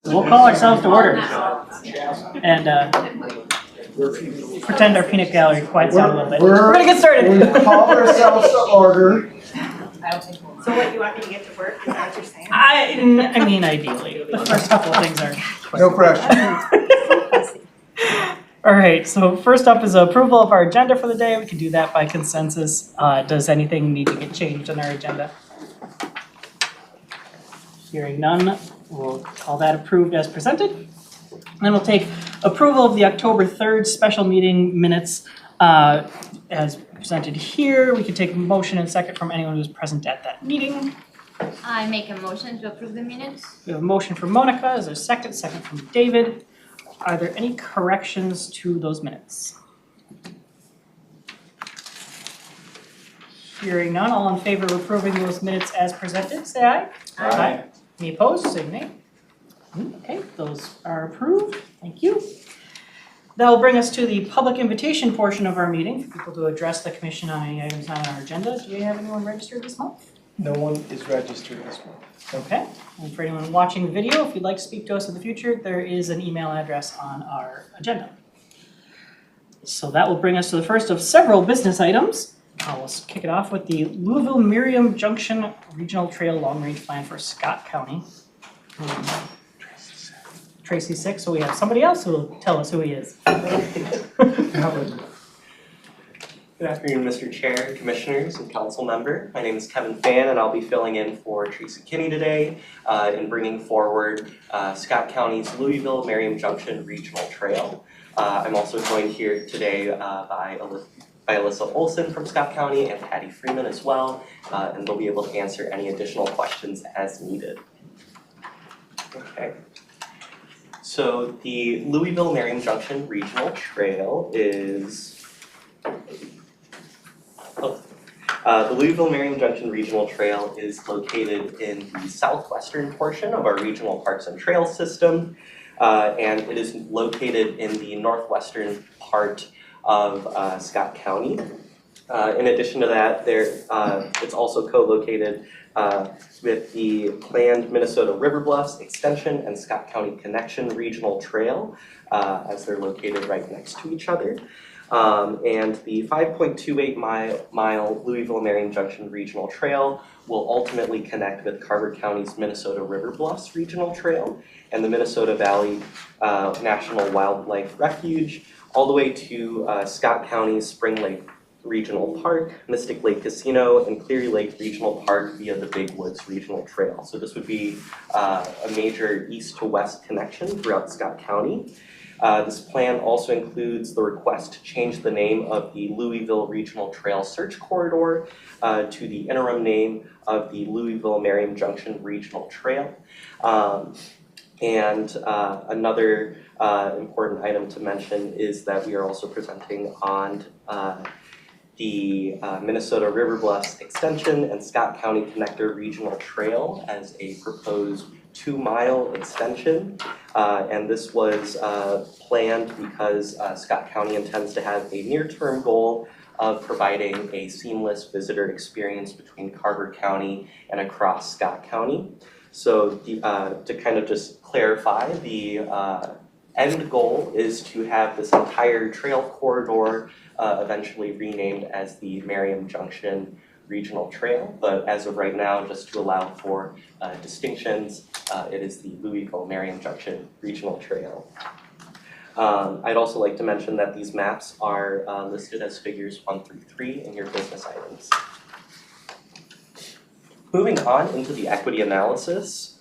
We'll call ourselves to order and pretend our peanut gallery quiets down a little bit. We're gonna get started. We're call ourselves to order. So what, you want me to get to work, is that what you're saying? I mean, ideally, the first couple of things are. No pressure. All right, so first up is approval of our agenda for the day. We can do that by consensus. Does anything need to get changed on our agenda? Hearing none, we'll call that approved as presented. And then we'll take approval of the October 3rd special meeting minutes as presented here. We can take a motion and second from anyone who's present at that meeting. I make a motion to approve the minutes. We have a motion from Monica. Is there a second? Second from David. Are there any corrections to those minutes? Hearing none, all in favor of approving those minutes as presented, say aye. Aye. Any opposed, say nay. Okay, those are approved. Thank you. That will bring us to the public invitation portion of our meeting for people to address the commission on any items not on our agenda. Do you have anyone registered this month? No one is registered this month. Okay, and for anyone watching video, if you'd like to speak to us in the future, there is an email address on our agenda. So that will bring us to the first of several business items. I'll kick it off with the Louisville-Miriam Junction Regional Trail Long Range Plan for Scott County. Tracy's sick, so we have somebody else who will tell us who he is. Good afternoon, Mr. Chair, Commissioners, and Council Member. My name is Kevin Fan, and I'll be filling in for Tracy Kinney today in bringing forward Scott County's Louisville-Miriam Junction Regional Trail. I'm also joined here today by Alyssa Olson from Scott County and Patty Freeman as well, and they'll be able to answer any additional questions as needed. Okay. So the Louisville-Miriam Junction Regional Trail is the Louisville-Miriam Junction Regional Trail is located in the southwestern portion of our regional parks and trails system, and it is located in the northwestern part of Scott County. In addition to that, it's also co-located with the planned Minnesota River Bluffs Extension and Scott County Connection Regional Trail, as they're located right next to each other. And the 5.28 mile Louisville-Miriam Junction Regional Trail will ultimately connect with Carver County's Minnesota River Bluffs Regional Trail and the Minnesota Valley National Wildlife Refuge, all the way to Scott County's Spring Lake Regional Park, Mystic Lake Casino, and Cleary Lake Regional Park via the Big Woods Regional Trail. So this would be a major east to west connection throughout Scott County. This plan also includes the request to change the name of the Louisville Regional Trail Search Corridor to the interim name of the Louisville-Miriam Junction Regional Trail. Another important item to mention is that we are also presenting on the Minnesota River Bluffs Extension and Scott County Connector Regional Trail as a proposed 2-mile extension, and this was planned because Scott County intends to have a near-term goal of providing a seamless visitor experience between Carver County and across Scott County. So to kind of just clarify, the end goal is to have this entire trail corridor eventually renamed as the Miriam Junction Regional Trail, but as of right now, just to allow for distinctions, it is the Louisville-Miriam Junction Regional Trail. I'd also like to mention that these maps are listed as figures 1 through 3 in your business items. Moving on into the equity analysis,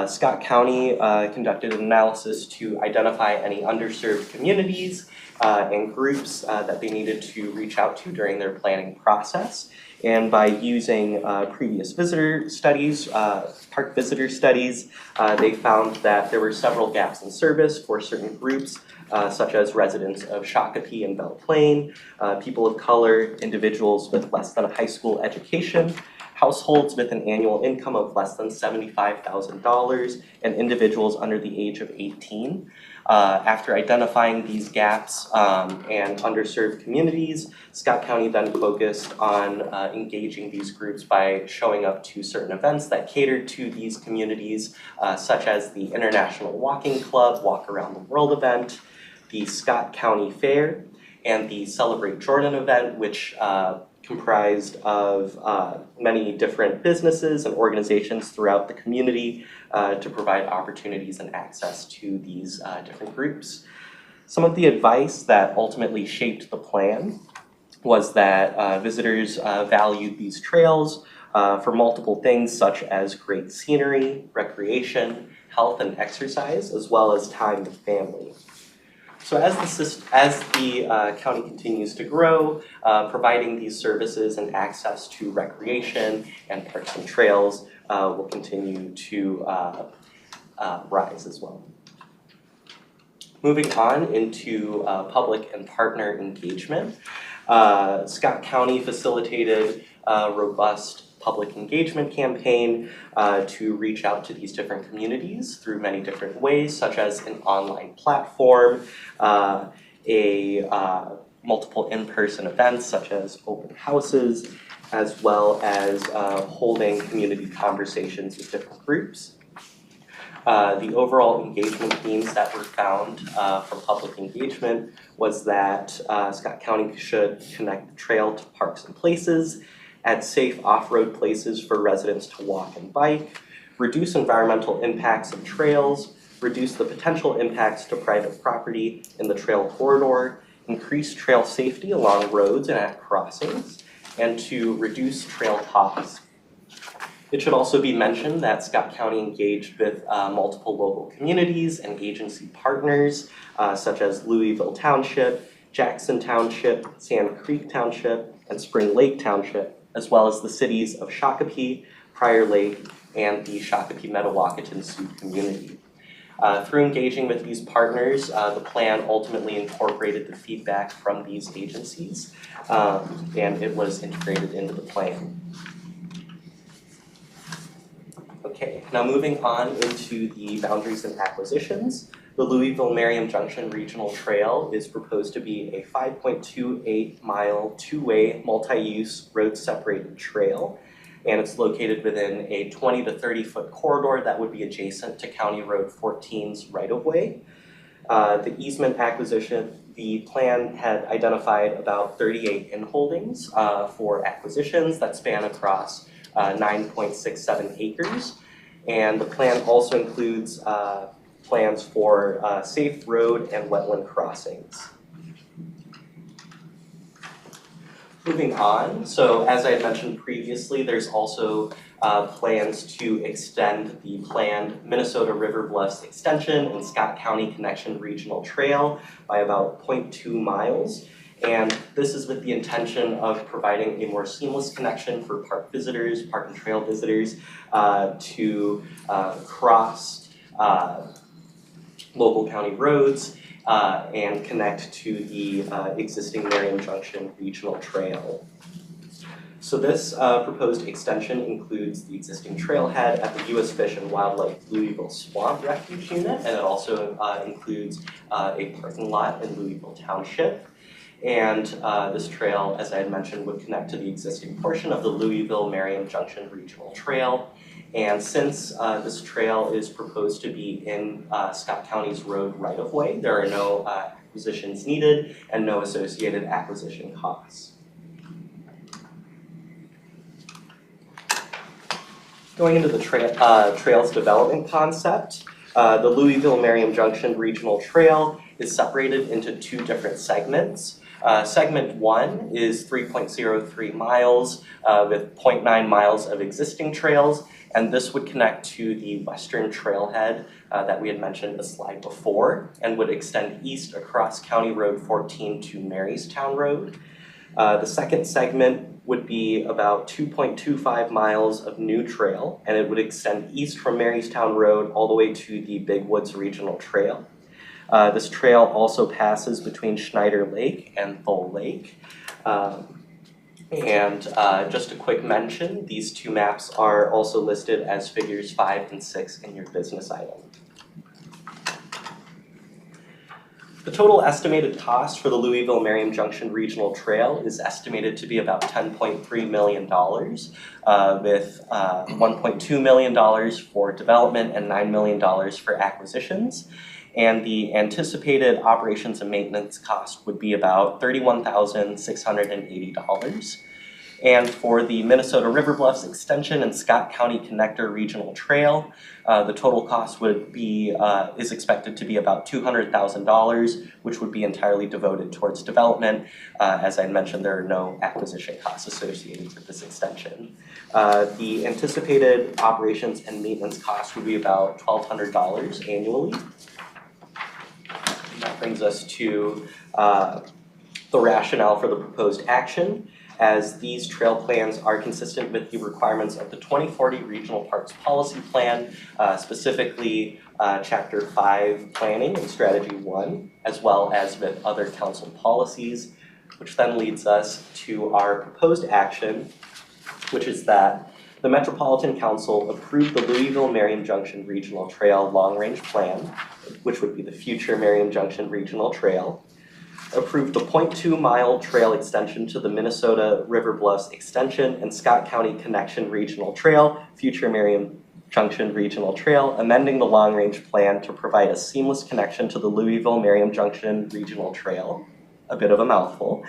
Scott County conducted an analysis to identify any underserved communities and groups that they needed to reach out to during their planning process. And by using previous visitor studies, park visitor studies, they found that there were several gaps in service for certain groups, such as residents of Shakopee and Belle Plaine, people of color, individuals with less than a high school education, households with an annual income of less than $75,000, and individuals under the age of 18. After identifying these gaps and underserved communities, Scott County then focused on engaging these groups by showing up to certain events that catered to these communities, such as the International Walking Club Walk Around the World event, the Scott County Fair, and the Celebrate Jordan event, which comprised of many different businesses and organizations throughout the community to provide opportunities and access to these different groups. Some of the advice that ultimately shaped the plan was that visitors valued these trails for multiple things such as great scenery, recreation, health and exercise, as well as time with family. So as the county continues to grow, providing these services and access to recreation and parks and trails will continue to rise as well. Moving on into public and partner engagement, Scott County facilitated a robust public engagement campaign to reach out to these different communities through many different ways, such as an online platform, multiple in-person events such as open houses, as well as holding community conversations with different groups. The overall engagement themes that were found from public engagement was that Scott County should connect the trail to parks and places, add safe off-road places for residents to walk and bike, reduce environmental impacts of trails, reduce the potential impacts to private property in the trail corridor, increase trail safety along roads and at crossings, and to reduce trail costs. It should also be mentioned that Scott County engaged with multiple local communities and agency partners, such as Louisville Township, Jackson Township, Sand Creek Township, and Spring Lake Township, as well as the cities of Shakopee, Prior Lake, and the Shakopee Metawakanton Sioux community. Through engaging with these partners, the plan ultimately incorporated the feedback from these agencies, and it was integrated into the plan. Okay, now moving on into the boundaries and acquisitions. The Louisville-Merriam Junction Regional Trail is proposed to be a 5.28 mile two-way multi-use road separated trail, and it's located within a 20 to 30 foot corridor that would be adjacent to County Road 14's right-of-way. The easement acquisition, the plan had identified about 38 in-holdings for acquisitions that span across 9.67 acres, and the plan also includes plans for safe road and wetland crossings. Moving on, so as I had mentioned previously, there's also plans to extend the planned Minnesota River Bluffs Extension and Scott County Connection Regional Trail by about 0.2 miles. And this is with the intention of providing a more seamless connection for park visitors, park and trail visitors to cross local county roads and connect to the existing Merriam Junction Regional Trail. So this proposed extension includes the existing trailhead at the U.S. Fish and Wildlife Louisville Swamp Refuge Unit, and it also includes a parking lot in Louisville Township. And this trail, as I had mentioned, would connect to the existing portion of the Louisville-Merriam Junction Regional Trail. And since this trail is proposed to be in Scott County's road right-of-way, there are no acquisitions needed and no associated acquisition costs. Going into the trails development concept, the Louisville-Merriam Junction Regional Trail is separated into two different segments. Segment 1 is 3.03 miles with 0.9 miles of existing trails, and this would connect to the western trailhead that we had mentioned in the slide before and would extend east across County Road 14 to Marystown Road. The second segment would be about 2.25 miles of new trail, and it would extend east from Marystown Road all the way to the Big Woods Regional Trail. This trail also passes between Schneider Lake and Thole Lake. Just a quick mention, these two maps are also listed as figures 5 and 6 in your business item. The total estimated cost for the Louisville-Merriam Junction Regional Trail is estimated to be about $10.3 million, with $1.2 million for development and $9 million for acquisitions. And the anticipated operations and maintenance cost would be about $31,680. And for the Minnesota River Bluffs Extension and Scott County Connector Regional Trail, the total cost would be is expected to be about $200,000, which would be entirely devoted towards development. As I mentioned, there are no acquisition costs associated with this extension. The anticipated operations and maintenance cost would be about $1,200 annually. And that brings us to the rationale for the proposed action, as these trail plans are consistent with the requirements of the 2040 Regional Parks Policy Plan, specifically Chapter 5 Planning and Strategy 1, as well as with other council policies, which then leads us to our proposed action, which is that the Metropolitan Council approved the Louisville-Merriam Junction Regional Trail Long Range Plan, which would be the future Merriam Junction Regional Trail, approved the 0.2-mile trail extension to the Minnesota River Bluffs Extension and Scott County Connection Regional Trail, future Merriam Junction Regional Trail, amending the long-range plan to provide a seamless connection to the Louisville-Merriam Junction Regional Trail, a bit of a mouthful.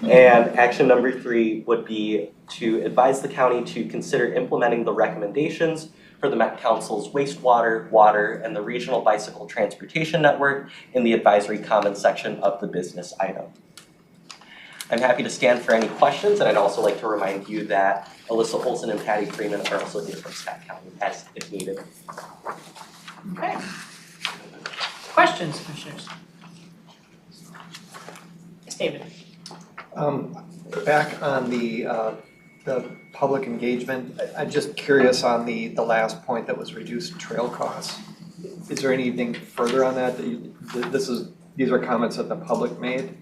And action number 3 would be to advise the county to consider implementing the recommendations for the Met Council's wastewater, water, and the regional bicycle transportation network in the advisory comments section of the business item. I'm happy to stand for any questions, and I'd also like to remind you that Alyssa Olson and Patty Freeman are also here from Scott County as if needed. Okay. Questions, commissioners? Yes, David. Back on the public engagement, I'm just curious on the last point that was reduced trail costs. Is there anything further on that? These are comments that the public made?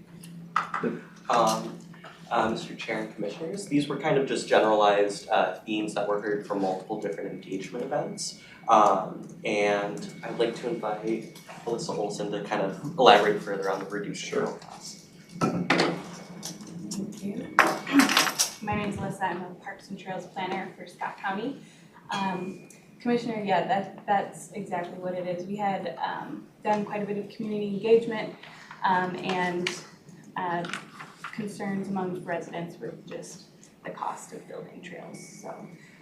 Mr. Chair and Commissioners, these were kind of just generalized themes that were heard from multiple different engagement events. And I'd like to invite Alyssa Olson to kind of elaborate further on the reduced trail costs. Thank you. My name is Alyssa. I'm a Parks and Trails Planner for Scott County. Commissioner, yeah, that's exactly what it is. We had done quite a bit of community engagement and concerns among residents with just the cost of building trails. So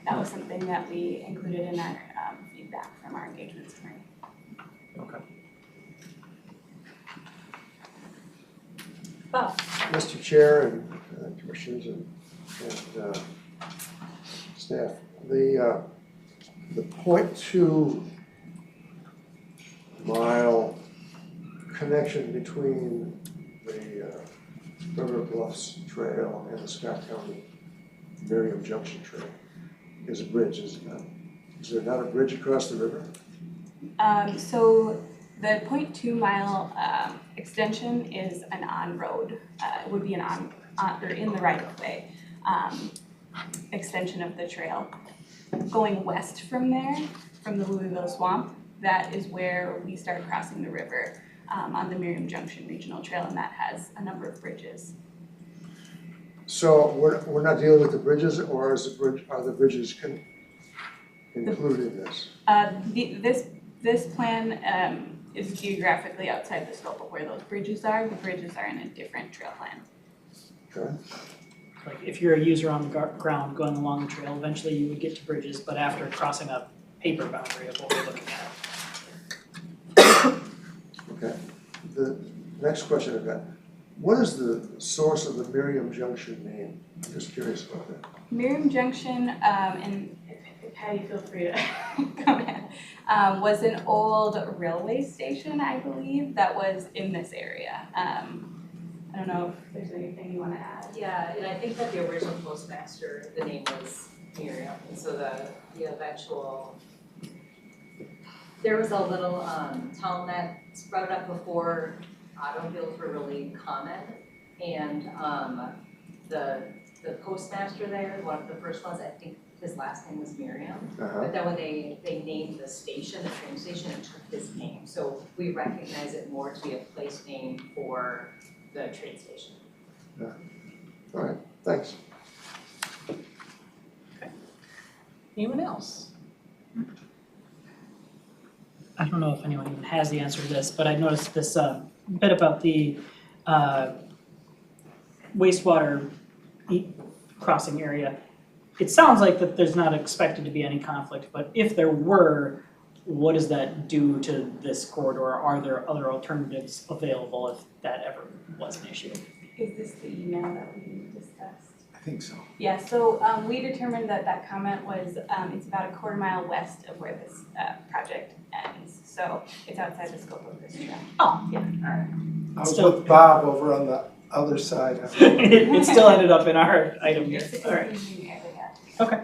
that was something that we included in our feedback from our engagement summary. Okay. Bob. Mr. Chair and commissioners and staff, the 0.2-mile connection between the River Bluffs Trail and the Scott County Merriam Junction Trail is a bridge, is it not? Is there not a bridge across the river? So the 0.2-mile extension is an on-road, it would be an or in the right-of-way extension of the trail. Going west from there, from the Louisville Swamp, that is where we start crossing the river on the Merriam Junction Regional Trail, and that has a number of bridges. So we're not dealing with the bridges, or are the bridges included in this? This plan is geographically outside the scope of where those bridges are. The bridges are in a different trail plan. Okay. Like if you're a user on the ground going along the trail, eventually you would get to bridges, but after crossing a paper boundary of what we're looking at. Okay. The next question I've got, what is the source of the Merriam Junction name? I'm just curious about that. Merriam Junction, and Patty, feel free to come in, was an old railway station, I believe, that was in this area. I don't know if there's anything you want to add. Yeah, and I think that the original postmaster, the name was Miriam, and so the eventual, there was a little town that sprouted up before automobiles were really common, and the the postmaster there, one of the first ones, I think his last name was Miriam. Uh-huh. But then when they named the station, the train station, it took his name. So we recognize it more to be a place name for the train station. All right, thanks. Anyone else? I don't know if anyone even has the answer to this, but I noticed this bit about the wastewater crossing area. It sounds like that there's not expected to be any conflict, but if there were, what does that do to this corridor? Are there other alternatives available if that ever was an issue? Is this the email that we discussed? I think so. Yeah, so we determined that that comment was, it's about a quarter mile west of where this project ends. So it's outside the scope of this trail. Oh, Yeah. alright. I was Still- with Bob over on the other side. It still ended up in our item here, It's alright. confusing area. Okay.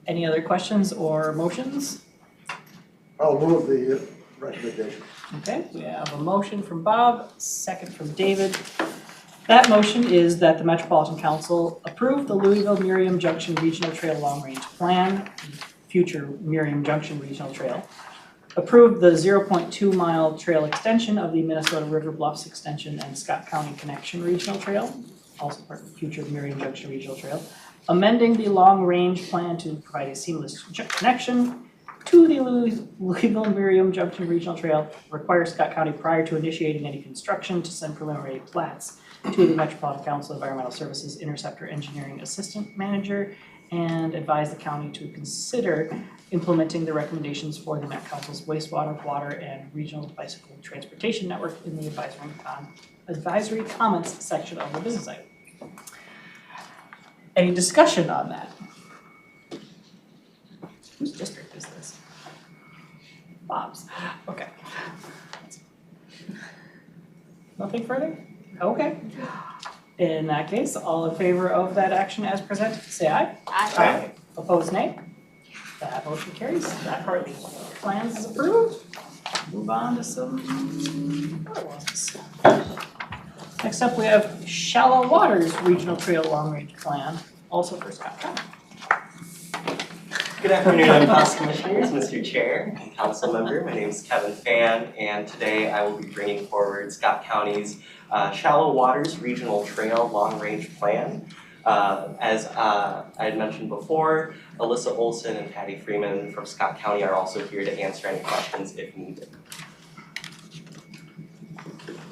Any other questions or motions? I'll move the recommendation. Okay, we have a motion from Bob, second from David. That motion is that the Metropolitan Council approve the Louisville Miriam Junction Regional Trail Long Range Plan, future Miriam Junction Regional Trail. Approve the 0.2 mile trail extension of the Minnesota River Bluffs Extension and Scott County Connection Regional Trail, also part of future Miriam Junction Regional Trail. Amending the long range plan to provide a seamless connection to the Louisville Miriam Junction Regional Trail. Require Scott County prior to initiating any construction to send preliminary plats to the Metropolitan Council Environmental Services Interceptor Engineering Assistant Manager, and advise the county to consider implementing the recommendations for the Met Council's wastewater, water, and regional bicycle transportation network in the advisory comments section of the business item. Any discussion on that? Whose district is this? Bob's, okay. Nothing further? Okay. In that case, all in favor of that action as presented, say aye. Aye. Opposed, nay? That motion carries. That part of the plans is approved. Move on to some other ones. Next up, we have Shallow Waters Regional Trail Long Range Plan, also for Scott County. Good afternoon, House Commissioners, Mr. Chair, and Council Member. My name is Kevin Fan, and today I will be bringing forward Scott County's Shallow Waters Regional Trail Long Range Plan. As I had mentioned before, Alyssa Olson and Patty Freeman from Scott County are also here to answer any questions if needed.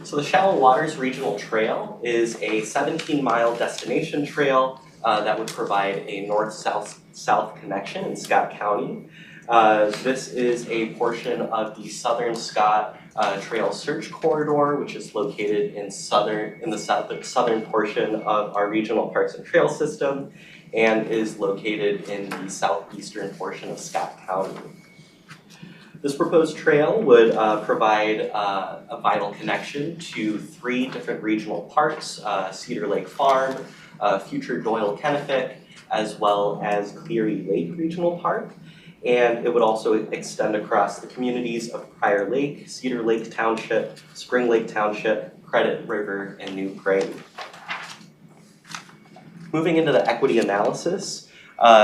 So the Shallow Waters Regional Trail is a 17-mile destination trail that would provide a north-south south connection in Scott County. This is a portion of the Southern Scott Trail Search Corridor, which is located in the southern portion of our regional parks and trail system, and is located in the southeastern portion of Scott County. This proposed trail would provide a vital connection to 3 different regional parks, Cedar Lake Farm, future Doyle Kennefic, as well as Cleary Lake Regional Park. And it would also extend across the communities of Prior Lake, Cedar Lake Township, Spring Lake Township, Credit River, and New Prague. Moving into the equity analysis,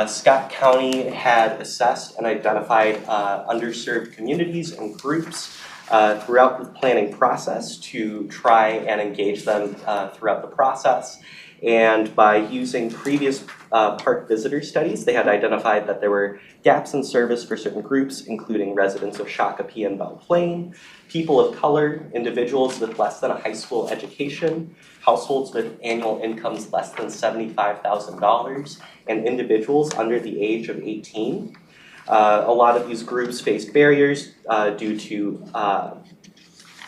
Scott County had assessed and identified underserved communities and groups throughout the planning process to try and engage them throughout the process. And by using previous park visitor studies, they had identified that there were gaps in service for certain groups, including residents of Shakopee and Belle Plaine, people of color, individuals with less than a high school education, households with annual incomes less than $75,000, and individuals under the age of 18. A lot of these groups faced barriers due to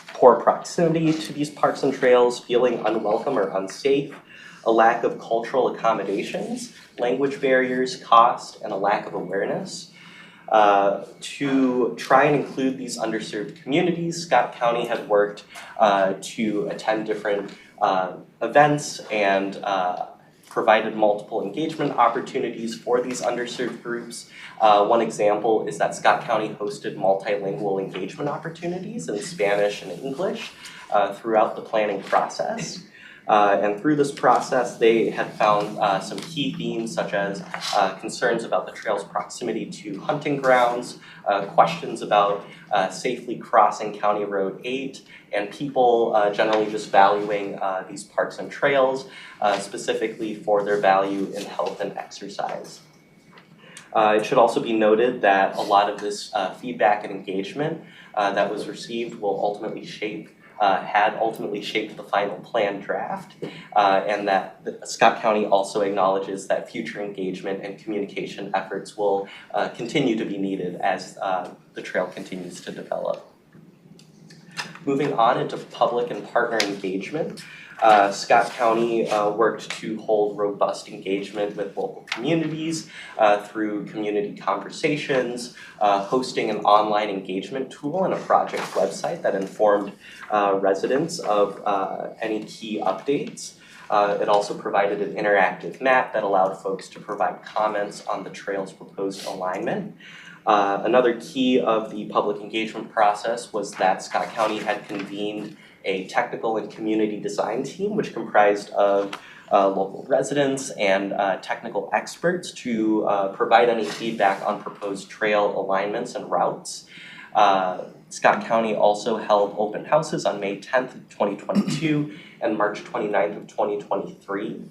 poor proximity to these parks and trails, feeling unwelcome or unsafe, a lack of cultural accommodations, language barriers, cost, and a lack of awareness. To try and include these underserved communities, Scott County had worked to attend different events and provided multiple engagement opportunities for these underserved groups. One example is that Scott County hosted multilingual engagement opportunities in Spanish and English throughout the planning process. And through this process, they had found some key themes such as concerns about the trail's proximity to hunting grounds, questions about safely crossing County Road 8, and people generally just valuing these parks and trails, specifically for their value in health and exercise. It should also be noted that a lot of this feedback and engagement that was received will had ultimately shaped the final plan draft, and that Scott County also acknowledges that future engagement and communication efforts will continue to be needed as the trail continues to develop. Moving on into public and partner engagement, Scott County worked to hold robust engagement with local communities through community conversations, hosting an online engagement tool and a project website that informed residents of any key updates. It also provided an interactive map that allowed folks to provide comments on the trail's proposed alignment. Another key of the public engagement process was that Scott County had convened a technical and community design team, which comprised of local residents and technical experts to provide any feedback on proposed trail alignments and routes. Scott County also held open houses on May 10th, 2022 and March 29th of 2023.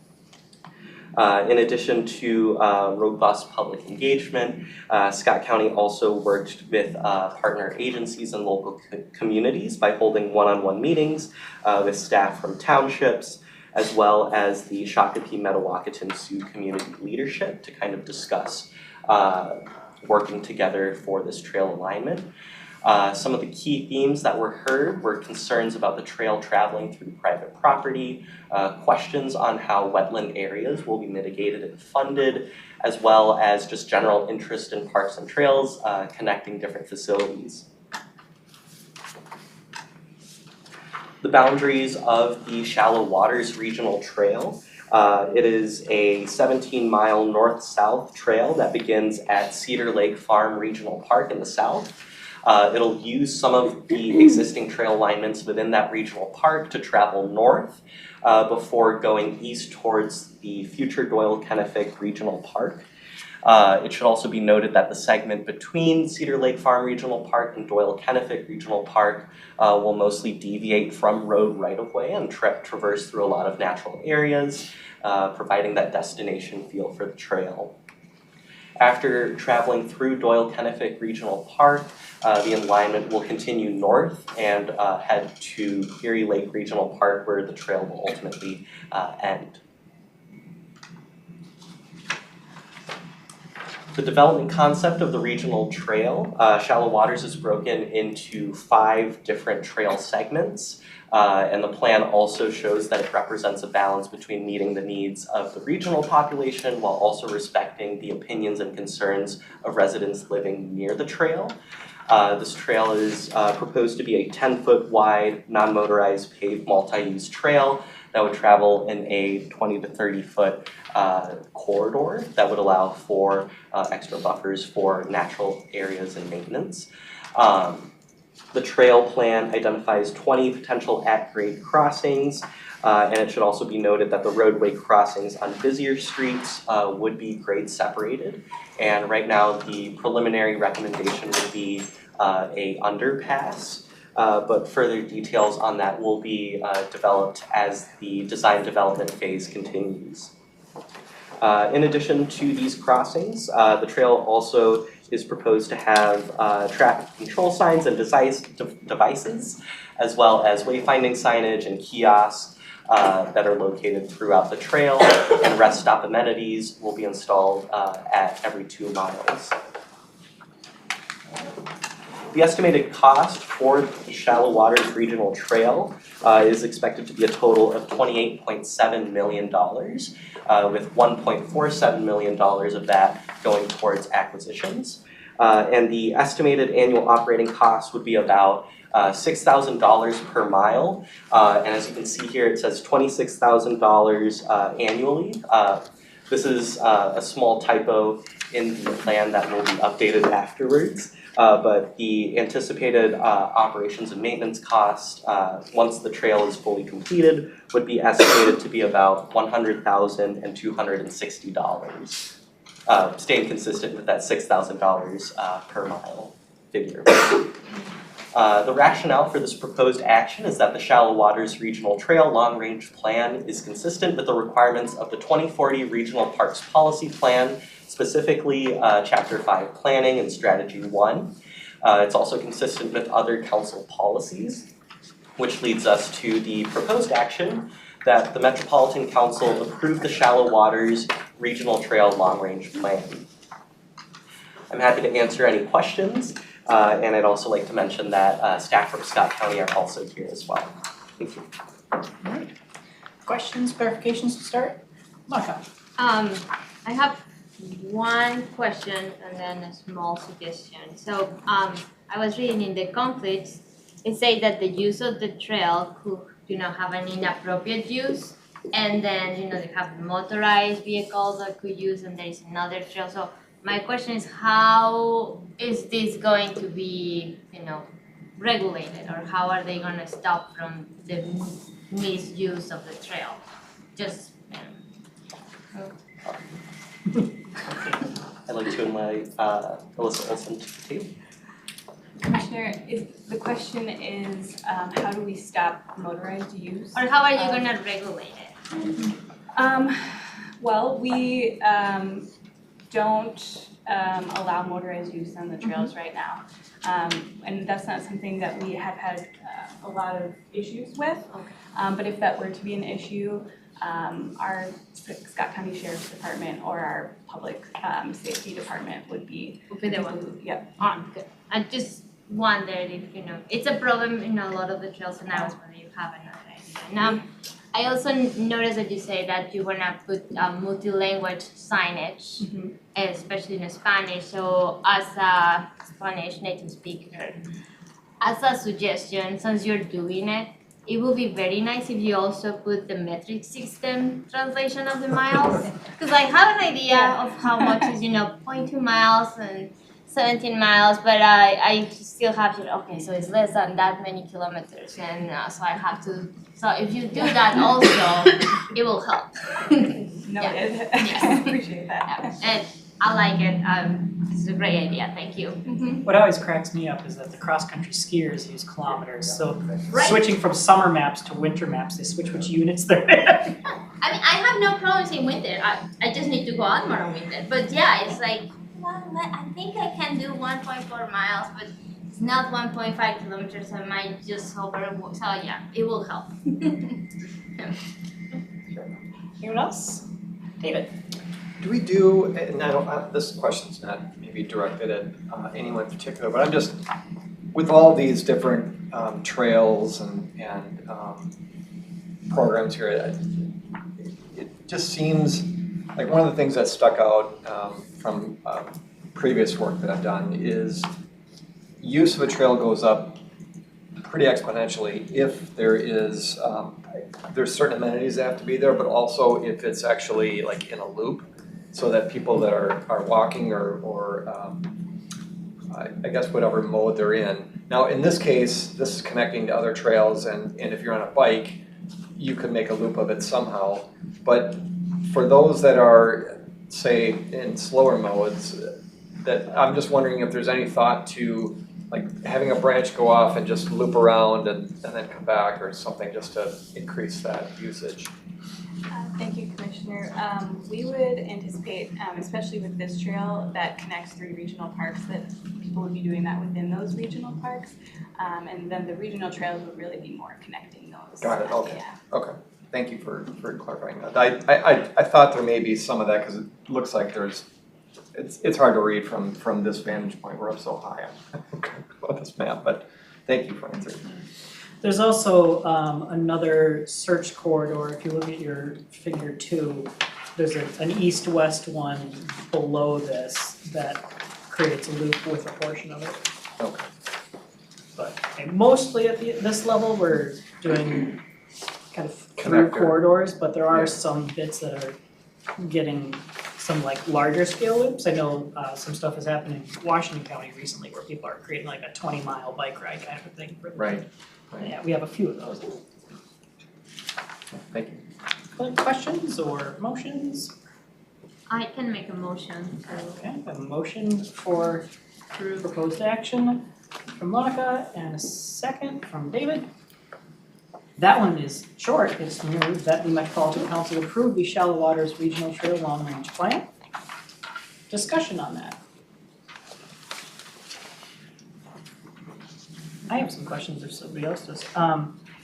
In addition to robust public engagement, Scott County also worked with partner agencies and local communities by holding one-on-one meetings with staff from townships, as well as the Shakopee Metawakanton Sioux community leadership to kind of discuss working together for this trail alignment. Some of the key themes that were heard were concerns about the trail traveling through private property, questions on how wetland areas will be mitigated and funded, as well as just general interest in parks and trails connecting different facilities. The boundaries of the Shallow Waters Regional Trail. It is a 17-mile north-south trail that begins at Cedar Lake Farm Regional Park in the south. It'll use some of the existing trail alignments within that regional park to travel north before going east towards the future Doyle-Kennefic Regional Park. It should also be noted that the segment between Cedar Lake Farm Regional Park and Doyle-Kennefic Regional Park will mostly deviate from road right-of-way and traverse through a lot of natural areas, providing that destination feel for the trail. After traveling through Doyle-Kennefic Regional Park, the alignment will continue north and head to Erie Lake Regional Park, where the trail will ultimately end. The development concept of the regional trail, Shallow Waters, is broken into 5 different trail segments. And the plan also shows that it represents a balance between meeting the needs of the regional population while also respecting the opinions and concerns of residents living near the trail. This trail is proposed to be a 10-foot wide, non-motorized paved multi-use trail that would travel in a 20 to 30-foot corridor that would allow for extra buffers for natural areas and maintenance. The trail plan identifies 20 potential at-grade crossings, and it should also be noted that the roadway crossings on busier streets would be grade separated. And right now, the preliminary recommendation would be a underpass, but further details on that will be developed as the design development phase continues. In addition to these crossings, the trail also is proposed to have traffic control signs and devices, as well as wayfinding signage and kiosks that are located throughout the trail, and rest stop amenities will be installed at every 2 miles. The estimated cost for the Shallow Waters Regional Trail is expected to be a total of $28.7 million, with $1.47 million of that going towards acquisitions. And the estimated annual operating cost would be about $6,000 per mile. And as you can see here, it says $26,000 annually This is a small typo in the plan that will be updated afterwards. But the anticipated operations and maintenance cost, once the trail is fully completed, would be estimated to be about $100,000 and $260, staying consistent with that $6,000 per mile figure. The rationale for this proposed action is that the Shallow Waters Regional Trail Long Range Plan is consistent with the requirements of the 2040 Regional Parks Policy Plan, specifically Chapter 5 Planning and Strategy 1. It's also consistent with other council policies, which leads us to the proposed action that the Metropolitan Council approve the Shallow Waters Regional Trail Long Range Plan. I'm happy to answer any questions. And I'd also like to mention that staff from Scott County are also here as well. Thank you. Alright. Questions, clarifications to start? Monica? I have one question and then a small suggestion. So, I was reading in the conflicts, it says that the use of the trail could, have an inappropriate use. And then, they have motorized vehicles that could use, and there is another trail. So my question is, how is this going to be, regulated, or how are they going to stop from the misuse of the trail? Just, I'd like to invite Alyssa Olson to the table. Commissioner, the question is, how do we stop motorized use? or how are you going to regulate it? Well, we don't allow motorized use on the trails right now. And that's not something that we have had a lot of issues with. But if that were to be an issue, our Scott County Sheriff's Department or our Public Safety Department would be the one. Yep. Good. I just wondered if, it's a problem in a lot of the trails, and I was wondering if you have another idea. Now, I also noticed that you say that you want to put multi-language signage, especially in Spanish. So as a Spanish native speaker, as a suggestion, since you're doing it, it would be very nice if you also put the metric system translation of the miles. Because I have an idea of how much is, 0.2 miles and 17 miles, but I still have to, okay, so it's less than that many kilometers, and so I have to, so if you do that also, it will help. Noted. Yes. Appreciate that. And I like it, this is a great idea, thank you. What always cracks me up is that the cross-country skiers use kilometers, so Right. switching from summer maps to winter maps, they switch which units they're in. I mean, I have no problems in winter, I just need to go out more in winter, but yeah, it's like, well, I think I can do 1.4 miles, but it's not 1.5 kilometers, I might just overwork, so yeah, it will help. Anyone else? David? Do we do, and I don't, this question's not maybe directed at anyone in particular, but I'm just, with all these different trails and programs here, it just seems like one of the things that stuck out from previous work that I've done is use of a trail goes up pretty exponentially if there is, there's certain amenities that have to be there, but also if it's actually like in a loop, so that people that are walking or I guess whatever mode they're in. Now in this case, this is connecting to other trails, and if you're on a bike, you could make a loop of it somehow. But for those that are, say, in slower modes, that I'm just wondering if there's any thought to like having a branch go off and just loop around and then come back or something, just to increase that usage. Thank you, Commissioner. We would anticipate, especially with this trail that connects 3 regional parks, that people would be doing that within those regional parks. And then the regional trails would really be more connecting those. Got it, okay. Yeah. Okay, thank you for clarifying that. I thought there may be some of that, because it looks like there's, it's hard to read from this vantage point, we're up so high on this map, but thank you for answering. There's also another search corridor, if you look at your figure 2, there's an east-west one below this that creates a loop with a portion of it. Okay. But mostly at this level, we're doing kind of through Connector. corridors, but there are Yeah. some bits that are getting some like larger scale loops. I know some stuff has happened in Washington County recently where people are creating like a 20-mile bike ride kind of a thing. Right. Yeah, we have a few of those. Thank you. Other questions or motions? I can make a motion to Okay, a motion for approve. proposed action from Monica and a second from David. That one is short, it's moved that the Metropolitan Council approve the Shallow Waters Regional Trail Long Range Plan. Discussion on that. I have some questions if somebody else does.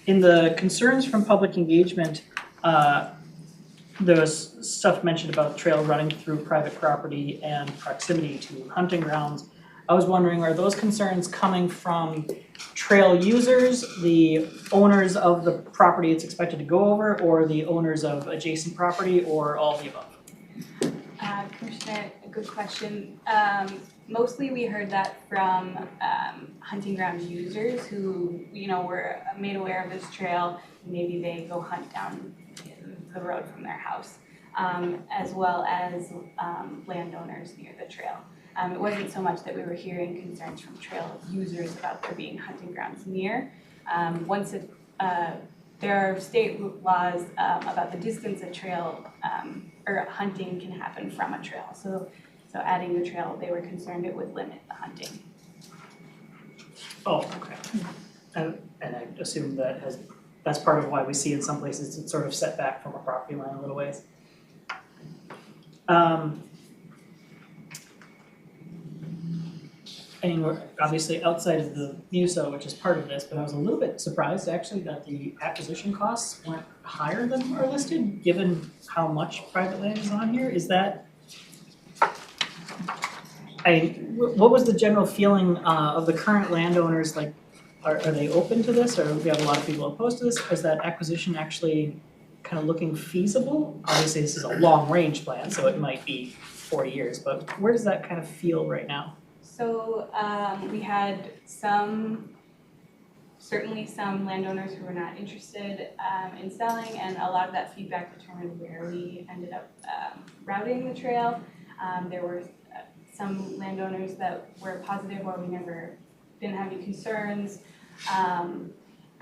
In the concerns from public engagement, there was stuff mentioned about trail running through private property and proximity to hunting grounds. I was wondering, are those concerns coming from trail users, the owners of the property it's expected to go over, or the owners of adjacent property, or all of the above? Commissioner, a good question. Mostly we heard that from hunting ground users who, were made aware of this trail. Maybe they go hunt down the road from their house, as well as landowners near the trail. It wasn't so much that we were hearing concerns from trail users about there being hunting grounds near. There are state laws about the distance a trail or hunting can happen from a trail. So adding the trail, they were concerned it would limit the hunting. Oh, okay. And I assume that's part of why we see in some places it's sort of set back from a property line a little ways. And we're obviously outside of the MUSO, which is part of this, but I was a little bit surprised actually that the acquisition costs weren't higher than are listed, given how much private land is on here. Is that, what was the general feeling of the current landowners, like, are they open to this, or do we have a lot of people opposed to this? Is that acquisition actually kind of looking feasible? Obviously, this is a long-range plan, so it might be 4 years, but where does that kind of feel right now? So we had certainly some landowners who were not interested in selling, and a lot of that feedback determined where we ended up routing the trail. There were some landowners that were positive where we didn't have any concerns.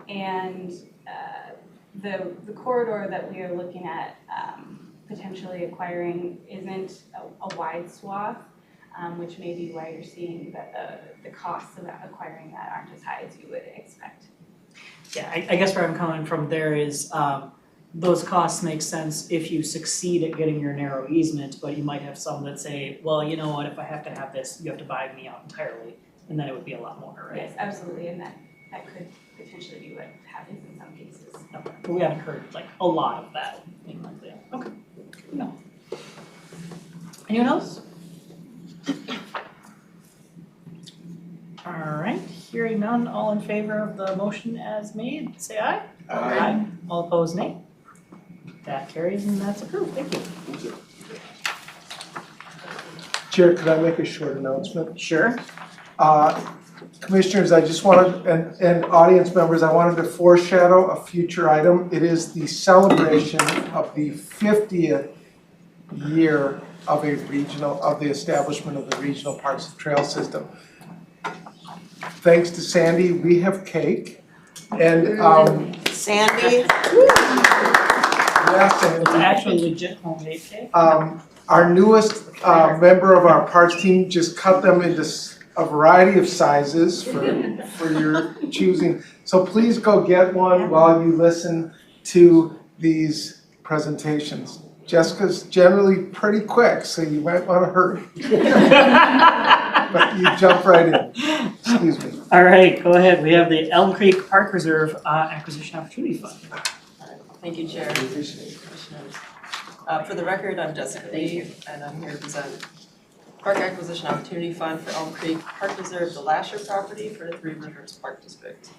And the corridor that we are looking at potentially acquiring isn't a wide swath. Which may be why you're seeing that the costs of acquiring that aren't as high as you would expect. Yeah, I guess where I'm coming from there is those costs make sense if you succeed at getting your narrow easement, but you might have some that say, well, you know what, if I have to have this, you have to buy me out entirely, and then it would be a lot more, right? Yes, absolutely, and that could potentially be what happens in some cases. Okay, but we haven't heard like a lot of that being like that. Okay, no. Anyone else? All right, hearing none, all in favor of the motion as made, say aye. Aye. All opposed, nay. That carries and that's approved, thank you. Chair, could I make a short announcement? Sure. Commissioners, I just wanted, and audience members, I wanted to foreshadow a future item. It is the celebration of the 50th year of the establishment of the Regional Parks and Trail System. Thanks to Sandy, we have cake, and Sandy? yes, and It's actually legit homemade cake. our newest member of our parks team just cut them into a variety of sizes for your choosing. So please go get one while you listen to these presentations. Jessica's generally pretty quick, so you might want to hurry. But you jump right in. Excuse me. All right, go ahead. We have the Elm Creek Park Reserve Acquisition Opportunity Fund. Thank you, Chair. Commissioners. For the record, I'm Jessica Lee, and I'm here to present Park Acquisition Opportunity Fund for Elm Creek Park Reserve, the Lasher property for the Three Rivers Park District.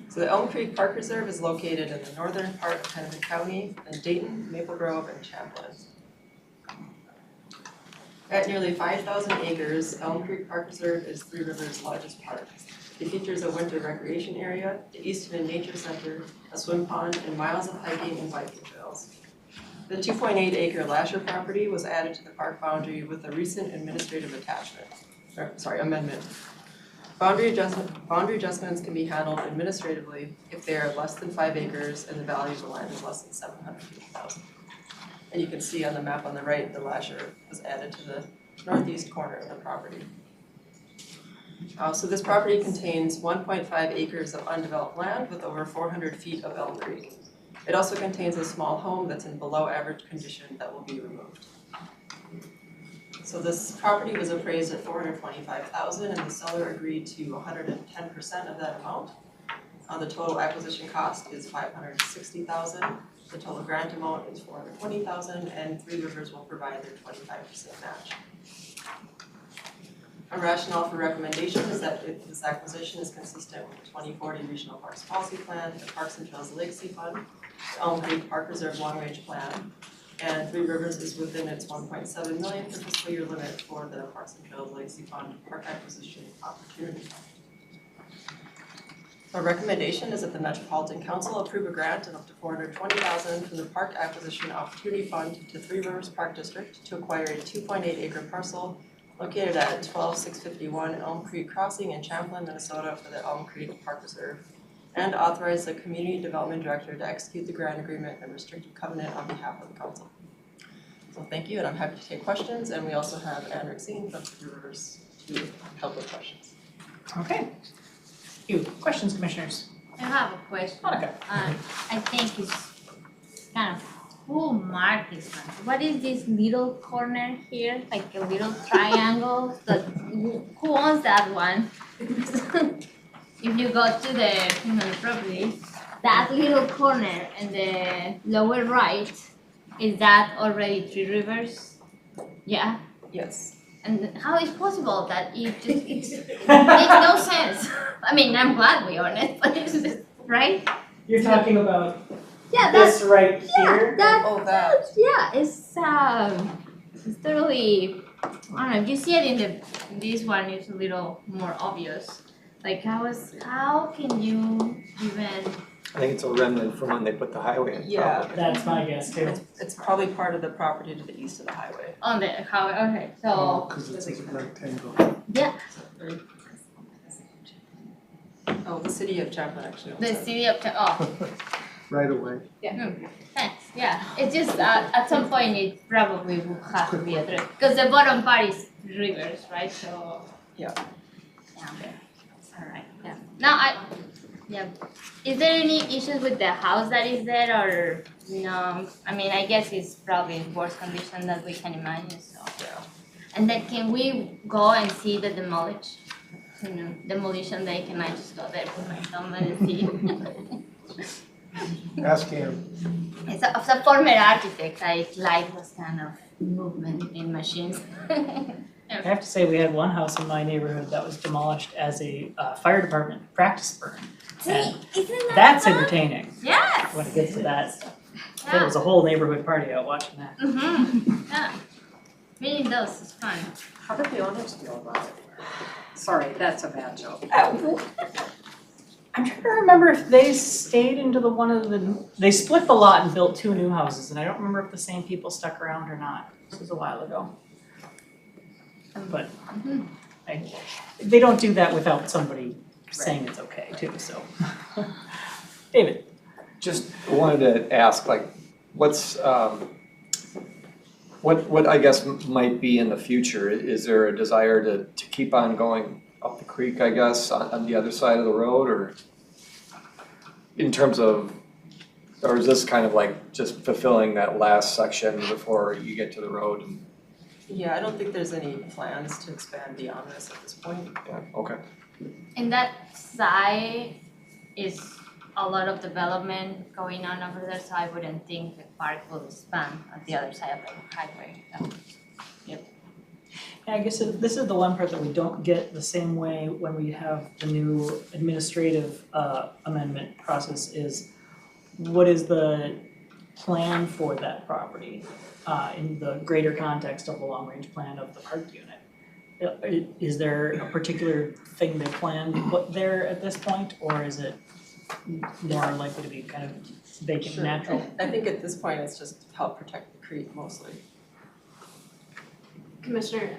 So the Elm Creek Park Reserve is located in the northern part of Hennepin County in Dayton, Maple Grove, and Champlin. At nearly 5,000 acres, Elm Creek Park Reserve is Three Rivers' largest park. It features a winter recreation area, the Easton Nature Center, a swim pond, and miles of hiking and biking trails. The 2.8 acre Lasher property was added to the park boundary with a recent administrative amendment. Boundary adjustments can be handled administratively if they are less than 5 acres and the value of the land is less than $750,000. And you can see on the map on the right, the Lasher was added to the northeast corner of the property. So this property contains 1.5 acres of undeveloped land with over 400 feet of Elm Creek. It also contains a small home that's in below average condition that will be removed. So this property was appraised at $425,000 and the seller agreed to 110% of that amount. The total acquisition cost is $560,000. The total grant amount is $420,000 and Three Rivers will provide their 25% match. A rationale for recommendation is that if this acquisition is consistent with the 2040 Regional Parks Policy Plan, the Parks and Trails Legacy Fund, the Elm Creek Park Reserve Long Range Plan, and Three Rivers is within its $1.7 million per fiscal year limit for the Parks and Trails Legacy Fund Park Acquisition Opportunity. Our recommendation is that the Metropolitan Council approve a grant of up to $420,000 from the Park Acquisition Opportunity Fund to Three Rivers Park District to acquire a 2.8 acre parcel located at 12651 Elm Creek Crossing in Champlin, Minnesota for the Elm Creek Park Reserve, and authorize the Community Development Director to execute the grant agreement and restricted covenant on behalf of the council. So thank you, and I'm happy to take questions, and we also have Anne Rixine from Three Rivers to help with questions. Okay. You, questions, commissioners? I have a question. Monica. I think it's kind of who marked this one? What is this little corner here, like a little triangle? Who owns that one? If you go to the property, that little corner in the lower right, is that already Three Rivers? Yeah. Yes. And how is possible that it makes no sense? I mean, I'm glad we own it, but it's just, right? You're talking about Yeah, that's this right here? it's totally, I don't know, if you see it in this one, it's a little more obvious. Like how can you even? I think it's a remnant from when they put the highway in. Yeah. probably. That's my guess too. It's probably part of the property to the east of the highway. On the highway, okay, so, Oh, cause it's a rectangle. yeah, Oh, the city of Champlin actually owns the it. city of, Right away. thanks, yeah, it's just, at some point it probably will have to be addressed, because the bottom part is rivers, right, so. Yeah. Yeah, alright, yeah, now is there any issues with the house that is there, or, no, I mean, I guess it's probably in worse condition than we can imagine, so. Yeah. And then can we go and see the demolition day, can I just go there with my thumb and see? Ask him. As a former architect, I like this kind of movement in machines. I have to say, we had one house in my neighborhood that was demolished as a fire department practice burn. See, And isn't that that's fun? entertaining Yes. when it gets to that stuff. There Yeah. was a whole neighborhood party out watching that. Yeah. Meeting those is fun. How did the owners feel about it? Sorry, that's a bad joke. I'm trying to remember if they stayed into they split the lot and built two new houses, and I don't remember if the same people stuck around or not. This was a while ago. But they don't do that without somebody saying it's okay too, so. David. Just wanted to ask, like, what's, what I guess might be in the future? Is there a desire to keep on going up the creek, I guess, on the other side of the road, or in terms of, or is this kind of like just fulfilling that last section before you get to the road? And, Yeah, I don't think there's any plans to expand beyond this at this point. yeah, okay. And that side is a lot of development going on over there, so I wouldn't think the park will expand on the other side of the highway. I guess this is the one part that we don't get the same way when we have the new administrative amendment process is, what is the plan for that property in the greater context of the long-range plan of the park unit? Is there a particular thing they plan to put there at this point, or is it more likely to be kind of vacant, Sure. natural? I think at this point, it's just to help protect the creek mostly. Commissioner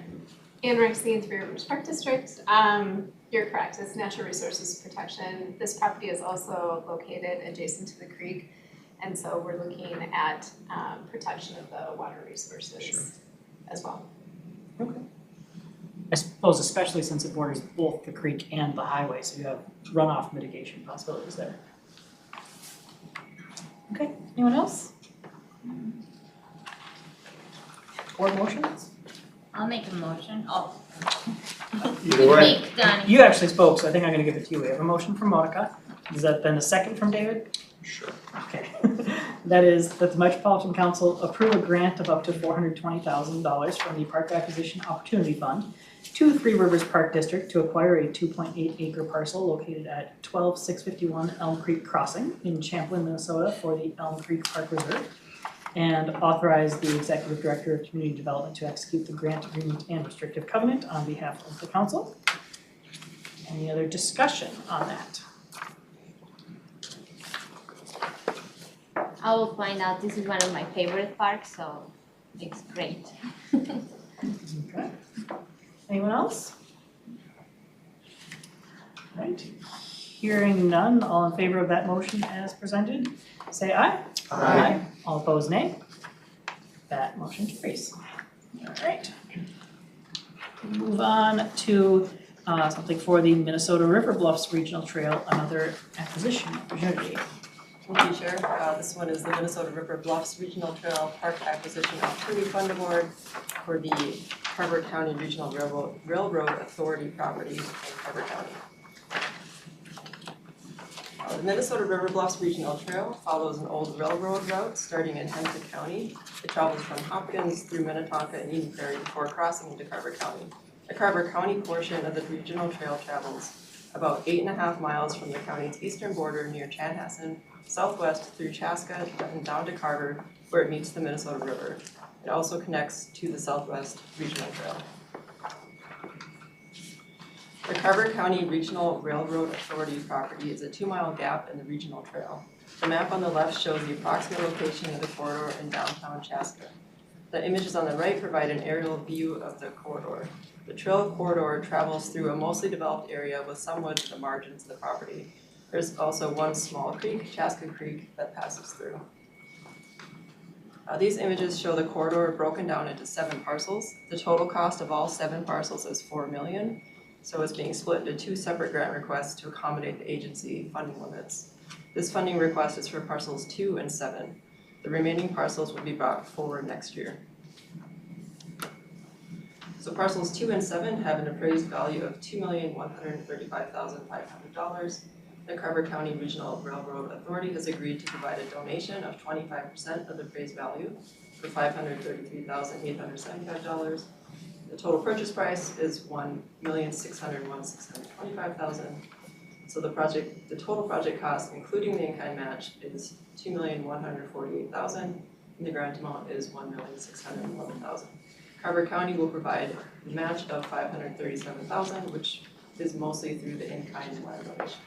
Ann Rexine, Three Rivers Park District. You're correct, it's natural resources protection. This property is also located adjacent to the creek. And so we're looking at protection of the water resources as well. I suppose especially since it borders both the creek and the highway, so you have runoff mitigation possibilities there. Okay, anyone else? Board motions? I'll make a motion. Oh. Either way. Make Donnie. You actually spoke, so I think I'm gonna give it to you. We have a motion from Monica. Is that then a second from David? Sure. Okay. That is that the Metropolitan Council approve a grant of up to $420,000 from the Park Acquisition Opportunity Fund to Three Rivers Park District to acquire a 2.8 acre parcel located at 12651 Elm Creek Crossing in Champlin, Minnesota for the Elm Creek Park Reserve, and authorize the Executive Director of Community Development to execute the grant agreement and restrictive covenant on behalf of the council. Any other discussion on that? I will find out. This is one of my favorite parks, so it's great. Okay. Anyone else? Right, hearing none, all in favor of that motion as presented, say aye. All opposed, nay. That motion carries. All right. Move on to something for the Minnesota River Bluffs Regional Trail, another acquisition opportunity. Thank you, Chair. This one is the Minnesota River Bluffs Regional Trail Park Acquisition Opportunity Fund Award for the Carver County Regional Railroad Authority property in Carver County. The Minnesota River Bluffs Regional Trail follows an old railroad route starting in Hempstead County. It travels from Hopkins through Minnetonka and Eden Prairie before crossing into Carver County. The Carver County portion of the regional trail travels about 8.5 miles from the county's eastern border near Chanhassen, southwest through Chaska and down to Carver, where it meets the Minnesota River. It also connects to the Southwest Regional Trail. The Carver County Regional Railroad Authority property is a 2-mile gap in the regional trail. The map on the left shows the approximate location of the corridor in downtown Chaska. The images on the right provide an aerial view of the corridor. The trail corridor travels through a mostly developed area with some woods at the margins of the property. There's also one small creek, Chaska Creek, that passes through. These images show the corridor broken down into 7 parcels. The total cost of all 7 parcels is $4 million, so it's being split into 2 separate grant requests to accommodate the agency funding limits. This funding request is for parcels 2 and 7. The remaining parcels will be brought forward next year. So parcels 2 and 7 have an appraised value of $2,135,500. The Carver County Regional Railroad Authority has agreed to provide a donation of 25% of the appraised value for $533,875. The total purchase price is $1,601,625,000. So the total project cost, including the in-kind match, is $2,148,000, and the grant amount is $1,611,000. Carver County will provide a match of $537,000, which is mostly through the in-kind land donation.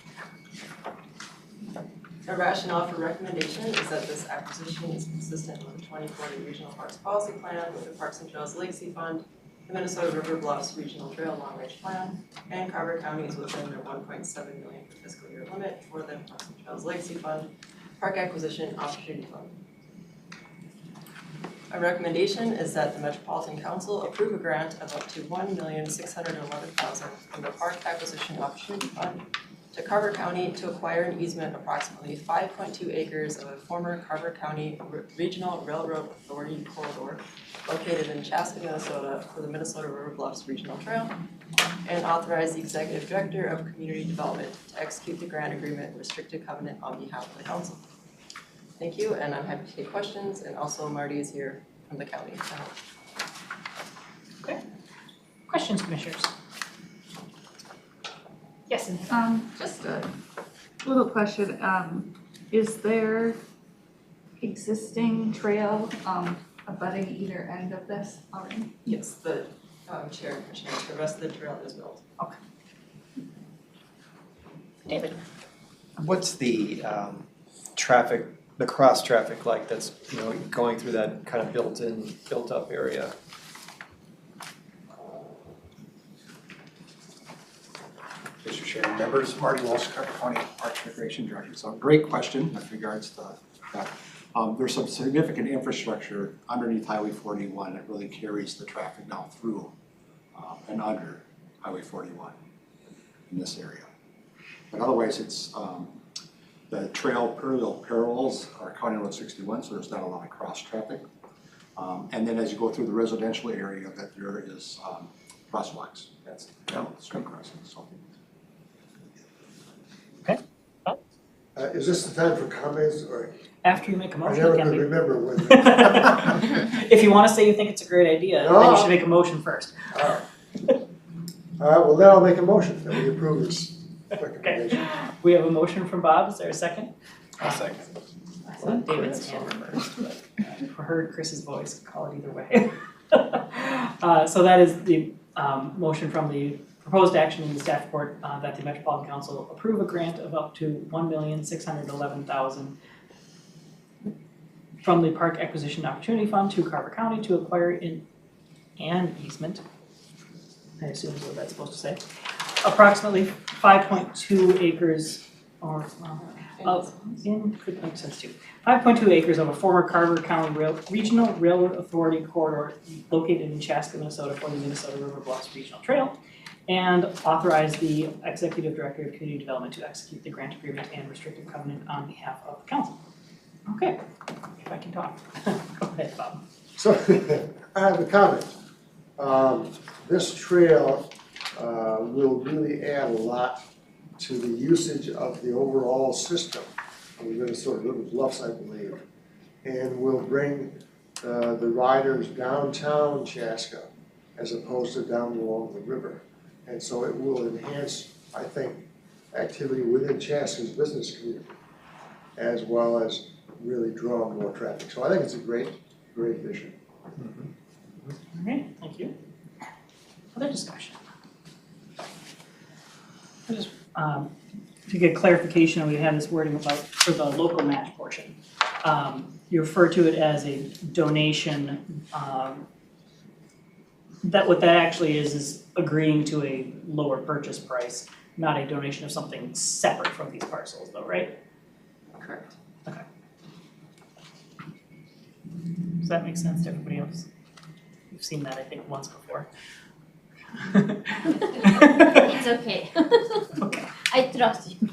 Our rationale for recommendation is that this acquisition is consistent with the 2040 Regional Parks Policy Plan, with the Parks and Trails Legacy Fund, the Minnesota River Bluffs Regional Trail Long Range Plan, and Carver County is within their $1.7 million per fiscal year limit for the Parks and Trails Legacy Fund, Park Acquisition Opportunity Fund. Our recommendation is that the Metropolitan Council approve a grant of up to $1,611,000 from the Park Acquisition Opportunity Fund to Carver County to acquire an easement approximately 5.2 acres of a former Carver County Regional Railroad Authority corridor located in Chaska, Minnesota for the Minnesota River Bluffs Regional Trail, and authorize the Executive Director of Community Development to execute the grant agreement and restricted covenant on behalf of the Council. Thank you, and I'm happy to take questions, and also Marty is here from the county. Okay. Questions, commissioners? Yes, and Just a little question, is there existing trail, abutting either end of this already? Yes, the Chair, Commissioner, the rest of the trail is built. David. What's the traffic, the cross traffic like that's, you know, going through that kind of built up area? Mr. Chair, members, Marty Walsh, Carter County Parks and Recreation Director. So great question with regards to that. There's some significant infrastructure underneath Highway 41 that really carries the traffic now through and under Highway 41 in this area. But otherwise, it's the trail parallels are County Road 61, so there's not a lot of cross traffic. And then as you go through the residential area, that there is crosswalks. That's street crossing. So. Is this the time for comments, or? After you make a I motion, never it can could be. remember when. If you wanna say you think it's a great idea, then you should make a motion first. All right, well, then I'll make a motion that we approve this recommendation. We have a motion from Bob, is there a second? A second. I thought David's hand first, but I heard Chris's voice, call it either way. So that is the motion from the proposed action in the staff report that the Metropolitan Council approve a grant of up to $1,611,000 from the Park Acquisition Opportunity Fund to Carver County to acquire an easement, I assume is what that's supposed to say, approximately 5.2 acres or could make sense too. 5.2 acres of a former Carver County Regional Railroad Authority corridor located in Chaska, Minnesota for the Minnesota River Bluffs Regional Trail, and authorize the Executive Director of Community Development to execute the grant agreement and restrictive covenant on behalf of the council. Okay, if I can talk. Go ahead, Bob. So, I have a comment. This trail will really add a lot to the usage of the overall system of the Minnesota River Bluffs, I believe, and will bring the riders downtown Chaska as opposed to down along the river. And so it will enhance, I think, activity within Chaska's business community, as well as really draw more traffic. So I think it's a great vision. Okay, thank you. Other discussion? I just, to get clarification, we have this wording about for the local match portion. You refer to it as a donation, that what that actually is agreeing to a lower purchase price, not a donation of something separate from these parcels though, right? Correct. Okay. Does that make sense to everybody else? You've seen that, I think, once before. It's okay. Okay. I trust you.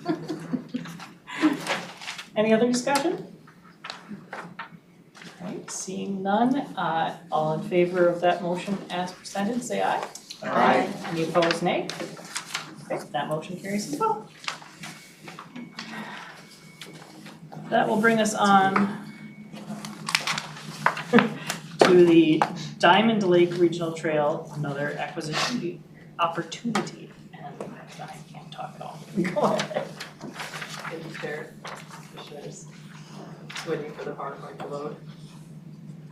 Any other discussion? Alright, seeing none, all in favor of that motion as presented, say aye. Aye. Any opposed, nay? Okay, that motion carries as well. That will bring us on to the Diamond Lake Regional Trail, another acquisition opportunity. And I can't talk at all. Go ahead. Thank you, Chair, Commissioners. Just waiting for the PowerPoint to load.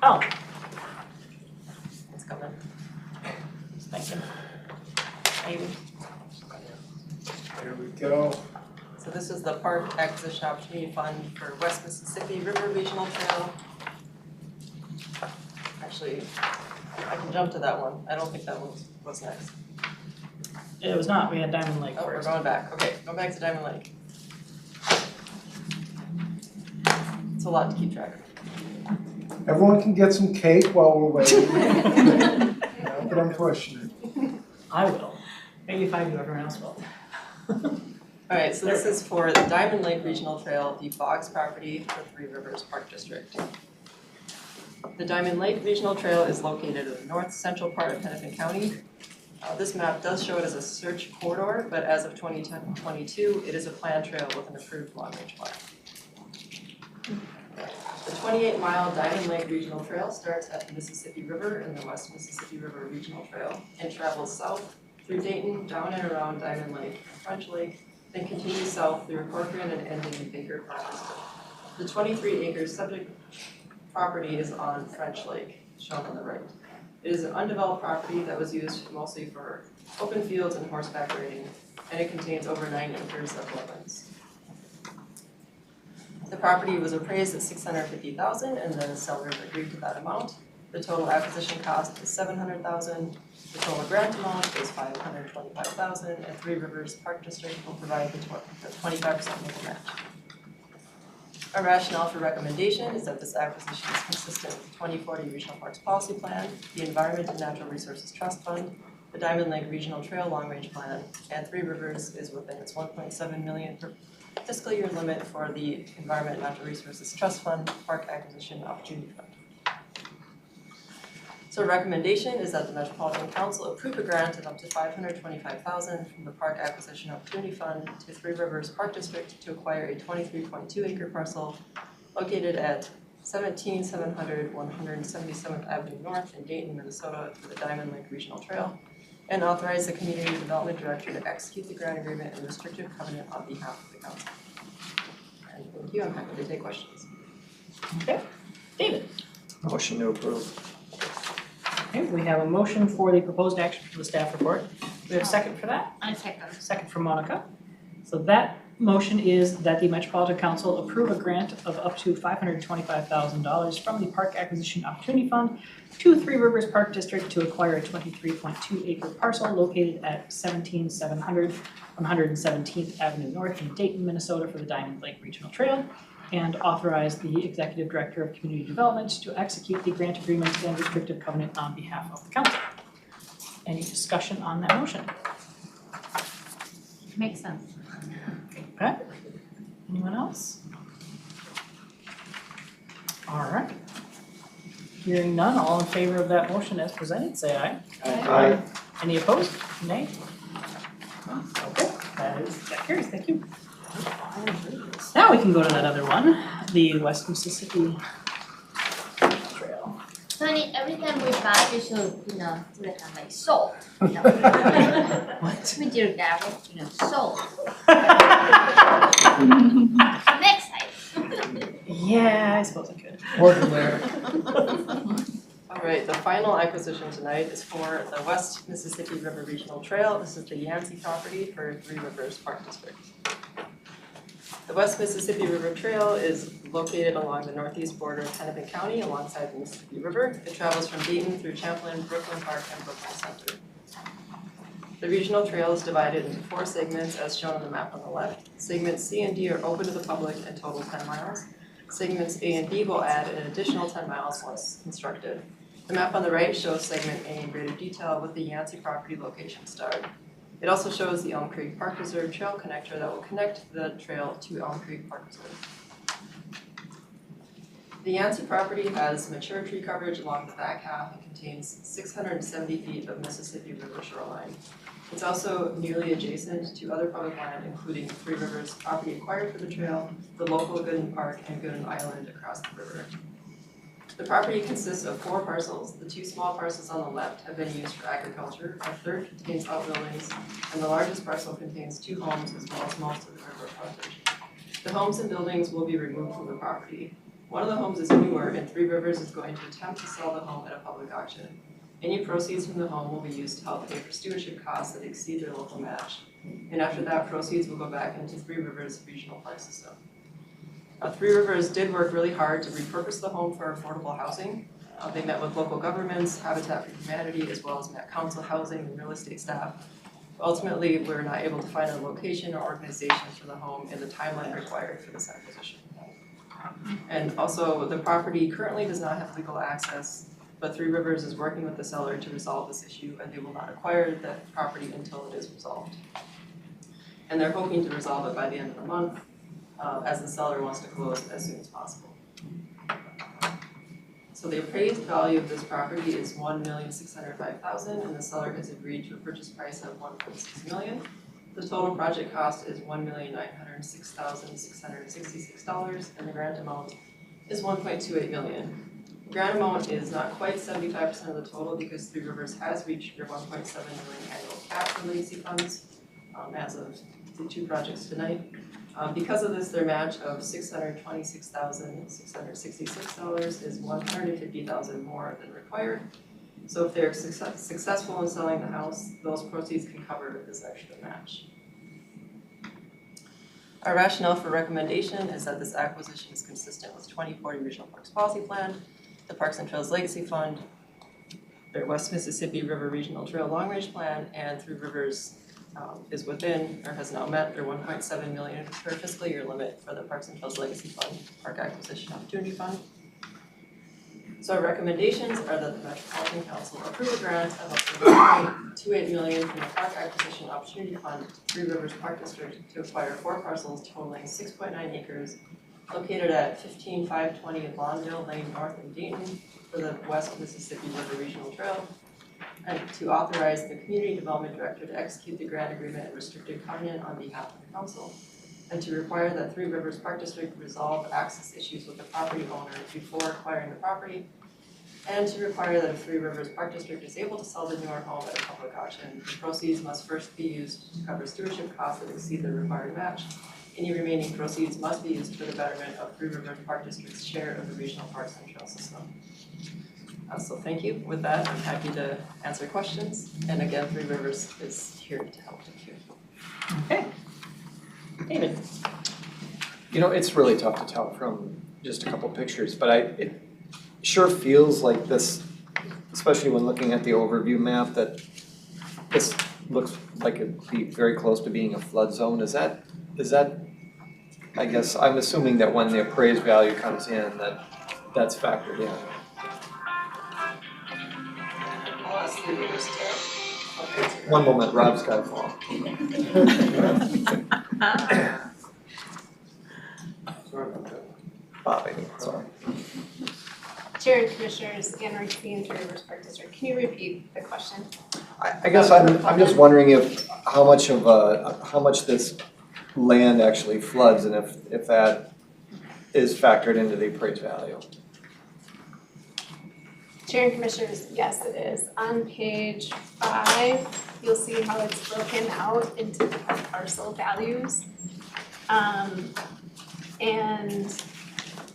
Oh, It's coming. thank you. Maybe. There we go. So this is the Park Acquisition Opportunity Fund for West Mississippi River Regional Trail. Actually, I can jump to that one. I don't think that one was next. It was not, we had Diamond Lake Oh, we're first. going back. Okay, go back to Diamond Lake. It's a lot to keep track of. Everyone can get some cake while we're waiting. Not that I'm pushing it. I will. Maybe if I do, everyone else will. Alright, so this is for the Diamond Lake Regional Trail, the Boggs property for Three Rivers Park District. The Diamond Lake Regional Trail is located in the north central part of Hennepin County. This map does show it as a search corridor, but as of 2022, it is a planned trail with an approved long-range plan. The 28-mile Diamond Lake Regional Trail starts at the Mississippi River in the West Mississippi River Regional Trail and travels south through Dayton, down and around Diamond Lake and French Lake, then continues south through Corcoran and ending in Baker Park District. The 23-acre subject property is on French Lake, shown on the right. It is an undeveloped property that was used mostly for open fields and horseback riding, and it contains over 9 acres of wetlands. The property was appraised at $650,000 and the seller agreed to that amount. The total acquisition cost is $700,000. The total grant amount is $525,000, and Three Rivers Park District will provide the 25% local match. Our rationale for recommendation is that this acquisition is consistent with the 2040 Regional Parks Policy Plan, the Environment and Natural Resources Trust Fund, the Diamond Lake Regional Trail Long Range Plan, and Three Rivers is within its $1.7 million per fiscal year limit for the Environment and Natural Resources Trust Fund Park Acquisition Opportunity Fund. So recommendation is that the Metropolitan Council approve a grant of up to $525,000 from the Park Acquisition Opportunity Fund to Three Rivers Park District to acquire a 23.2 acre parcel located at 17700 177th Avenue North in Dayton, Minnesota for the Diamond Lake Regional Trail, and authorize the Community Development Director to execute the grant agreement and restrictive covenant on behalf of the council. And thank you, I'm happy to take questions. Okay, David? Motion to approve. Okay, we have a motion for the proposed action for the staff report. We have a second for that? I second. Second from Monica. So that motion is that the Metropolitan Council approve a grant of up to $525,000 from the Park Acquisition Opportunity Fund to Three Rivers Park District to acquire a 23.2 acre parcel located at 17700 117th Avenue North in Dayton, Minnesota for the Diamond Lake Regional Trail, and authorize the Executive Director of Community Development to execute the grant agreement and restrictive covenant on behalf of the council. Any discussion on that motion? Makes sense. Okay. Anyone else? All right. Hearing none, all in favor of that motion as presented, say aye. Aye. Any opposed? Nay? Okay, that carries, thank you. Now we can go to that other one, the West Mississippi Trail. Sonny, every time we buy, you should, do the kind like salt. What? With your gavel, salt. Next time. Yeah, I suppose I could. Order there. All right, the final acquisition tonight is for the West Mississippi River Regional Trail. This is the Yancey property for Three Rivers Park District. The West Mississippi River Trail is located along the northeast border of Hennepin County alongside the Mississippi River. It travels from Dayton through Champlin, Brooklyn Park, and Brooklyn Center. The regional trail is divided into 4 segments as shown on the map on the left. Segments C and D are open to the public and total 10 miles. Segments A and B will add an additional 10 miles once constructed. The map on the right shows segment A in greater detail with the Yancey property location starred. It also shows the Elm Creek Park Reserve trail connector that will connect the trail to Elm Creek Park Reserve. The Yancey property has mature tree coverage along the back half and contains 670 feet of Mississippi River shoreline. It's also nearly adjacent to other public land, including Three Rivers property acquired for the trail, the local Gooden Park, and Gooden Island across the river. The property consists of 4 parcels. The 2 small parcels on the left have been used for agriculture, a third contains outbuildings, and the largest parcel contains 2 homes as well as most of the river frontage. The homes and buildings will be removed from the property. One of the homes is newer, and Three Rivers is going to attempt to sell the home at a public auction. Any proceeds from the home will be used to help pay for stewardship costs that exceed their local match. And after that, proceeds will go back into Three Rivers Regional Park System. Three Rivers did work really hard to repurpose the home for affordable housing. They met with local governments, Habitat for Humanity, as well as Met Council Housing and real estate staff. Ultimately, we were not able to find a location or organization for the home in the timeline required for this acquisition. And also, the property currently does not have legal access, but Three Rivers is working with the seller to resolve this issue, and they will not acquire the property until it is resolved. And they're hoping to resolve it by the end of the month, as the seller wants to close as soon as possible. So the appraised value of this property is $1,605,000, and the seller has agreed to a purchase price of $1.6 million. The total project cost is $1,906,666, and the grant amount is $1.28 million. The grant amount is not quite 75% of the total because Three Rivers has reached their $1.7 million annual cap for legacy funds as of the 2 projects tonight. Because of this, their match of $626,666 is $150,000 more than required. So if they're successful in selling the house, those proceeds can cover this extra match. Our rationale for recommendation is that this acquisition is consistent with 2040 Regional Parks Policy Plan, the Parks and Trails Legacy Fund, their West Mississippi River Regional Trail Long Range Plan, and Three Rivers is within or has now met their 1.7 million per fiscal year limit for the Parks and Trails Legacy Fund, Park Acquisition Opportunity Fund. So our recommendations are that the Metropolitan Council approve a grant of up to 1.28 million from the Park Acquisition Opportunity Fund to Three Rivers Park District to acquire 4 parcels totaling 6.9 acres located at 15520 Lawndale Lane North in Dayton for the West Mississippi River Regional Trail, and to authorize the Community Development Director to execute the grant agreement and restricted covenant on behalf of the council, and to require that Three Rivers Park District resolve access issues with the property owner before acquiring the property, and to require that if Three Rivers Park District is able to sell the newer home at a public auction, the proceeds must first be used to cover stewardship costs that exceed the required match. Any remaining proceeds must be used for the betterment of Three Rivers Park District's share of the regional parks and trail system. So thank you. With that, I'm happy to answer questions. And again, Three Rivers is here to help. Thank you. Okay. David? You know, it's really tough to tell from just a couple pictures, but it sure feels like this, especially when looking at the overview map, that this looks like it'd be very close to being a flood zone. Is that, I guess, I'm assuming that when the appraised value comes in, that's factored in. I'll ask Three Rivers to. One moment, Rob's got a call. Sorry about that. Bob, I think, sorry. Chair and Commissioners, Anne Rigsby and Three Rivers Park District, can you repeat the question? I guess I'm just wondering if, how much this land actually floods and if that is factored into the appraised value. Chair and Commissioners, yes, it is. On page 5, you'll see how it's broken out into different parcel values. And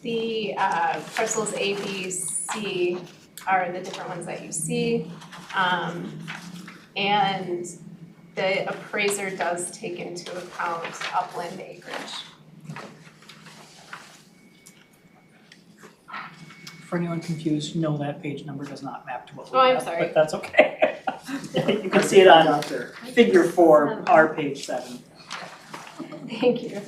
the parcels A, B, C are the different ones that you see. And the appraiser does take into account upland acreage. For anyone confused, no, that page number does not map to what we Oh, I'm have, sorry. but that's okay. You can see it on figure 4, our page 7. Thank you.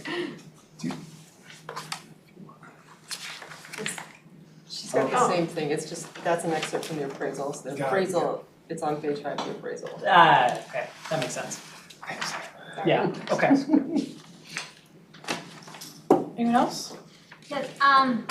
She's got the same thing. It's just, that's an excerpt from the appraisal. So the appraisal, it's on page 5 of the appraisal. Okay, that makes sense. Yeah, okay. Anyone else? Yes, I'm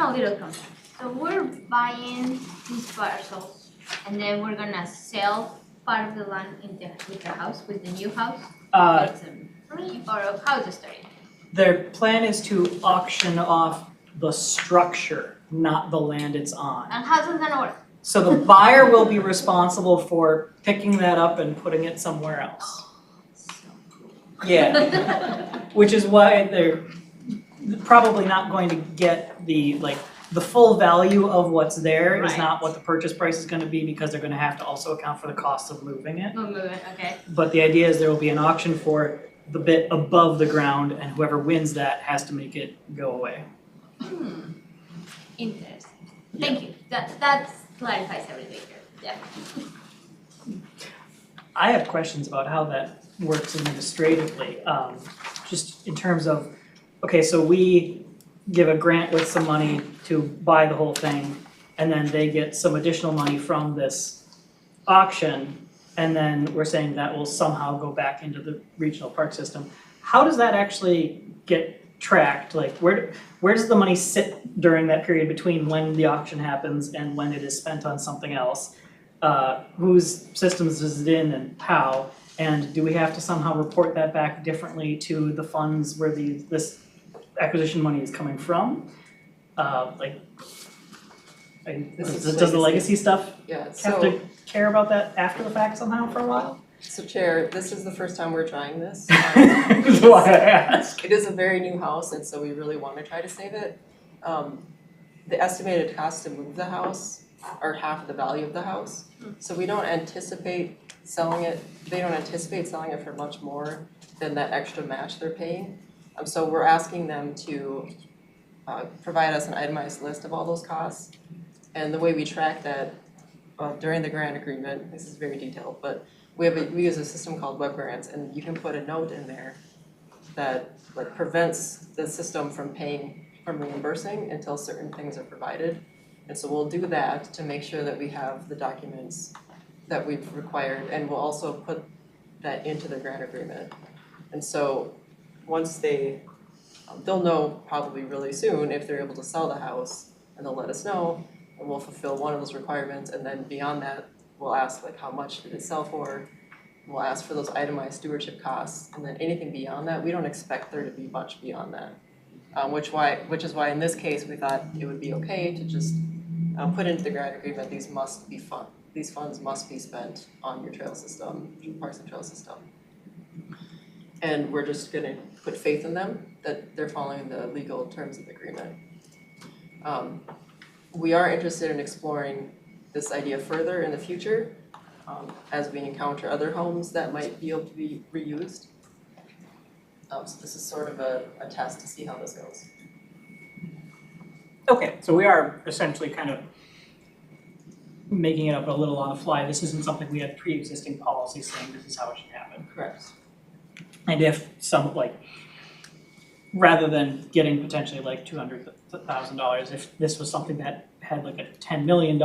a little confused. So we're buying these parcels and then we're gonna sell part of the land with the house, with the new house? It's free, or how's it starting? Their plan is to auction off the structure, not the land it's on. And how's it gonna work? So the buyer will be responsible for picking that up and putting it somewhere else. Yeah, which is why they're probably not going to get the full value of what's there is not what the purchase price is gonna be, because they're gonna have to also account for the cost of moving it. We'll move it, okay. But the idea is there will be an auction for the bit above the ground, and whoever wins that has to make it go away. Interesting. Thank you. That clarifies everything here. Yeah. I have questions about how that works administratively, just in terms of, okay, so we give a grant with some money to buy the whole thing, and then they get some additional money from this auction, and then we're saying that will somehow go back into the regional park system. How does that actually get tracked? Like, where does the money sit during that period between when the auction happens and when it is spent on something else? Whose systems is it in and how? And do we have to somehow report that back differently to the funds where this acquisition money is coming from? Does the legacy stuff Yeah, have so, to care about that after the fact somehow for a while? so Chair, this is the first time we're trying this. That's why I ask. It is a very new house, and so we really want to try to save it. The estimated cost to move the house are half the value of the house. So we don't anticipate selling it, they don't anticipate selling it for much more than that extra match they're paying. So we're asking them to provide us an itemized list of all those costs. And the way we track that during the grant agreement, this is very detailed, but we use a system called web grants, and you can put a note in there that like prevents the system from reimbursing until certain things are provided. And so we'll do that to make sure that we have the documents that we've required, and we'll also put that into the grant agreement. And so once they'll know probably really soon if they're able to sell the house, and they'll let us know, and we'll fulfill one of those requirements, and then beyond that, we'll ask like how much did it sell for? We'll ask for those itemized stewardship costs, and then anything beyond that, we don't expect there to be much beyond that. Which is why in this case, we thought it would be okay to just put into the grant agreement, these funds must be spent on your trail system, your parks and trail system. And we're just gonna put faith in them that they're following the legal terms of the agreement. We are interested in exploring this idea further in the future, as we encounter other homes that might be able to be reused. So this is sort of a test to see how this goes. Okay, so we are essentially kind of making it up a little on the fly. This isn't something we had pre-existing policy saying this is how it should happen. Correct. And if rather than getting potentially like $200,000, if this was something that had like a $10 million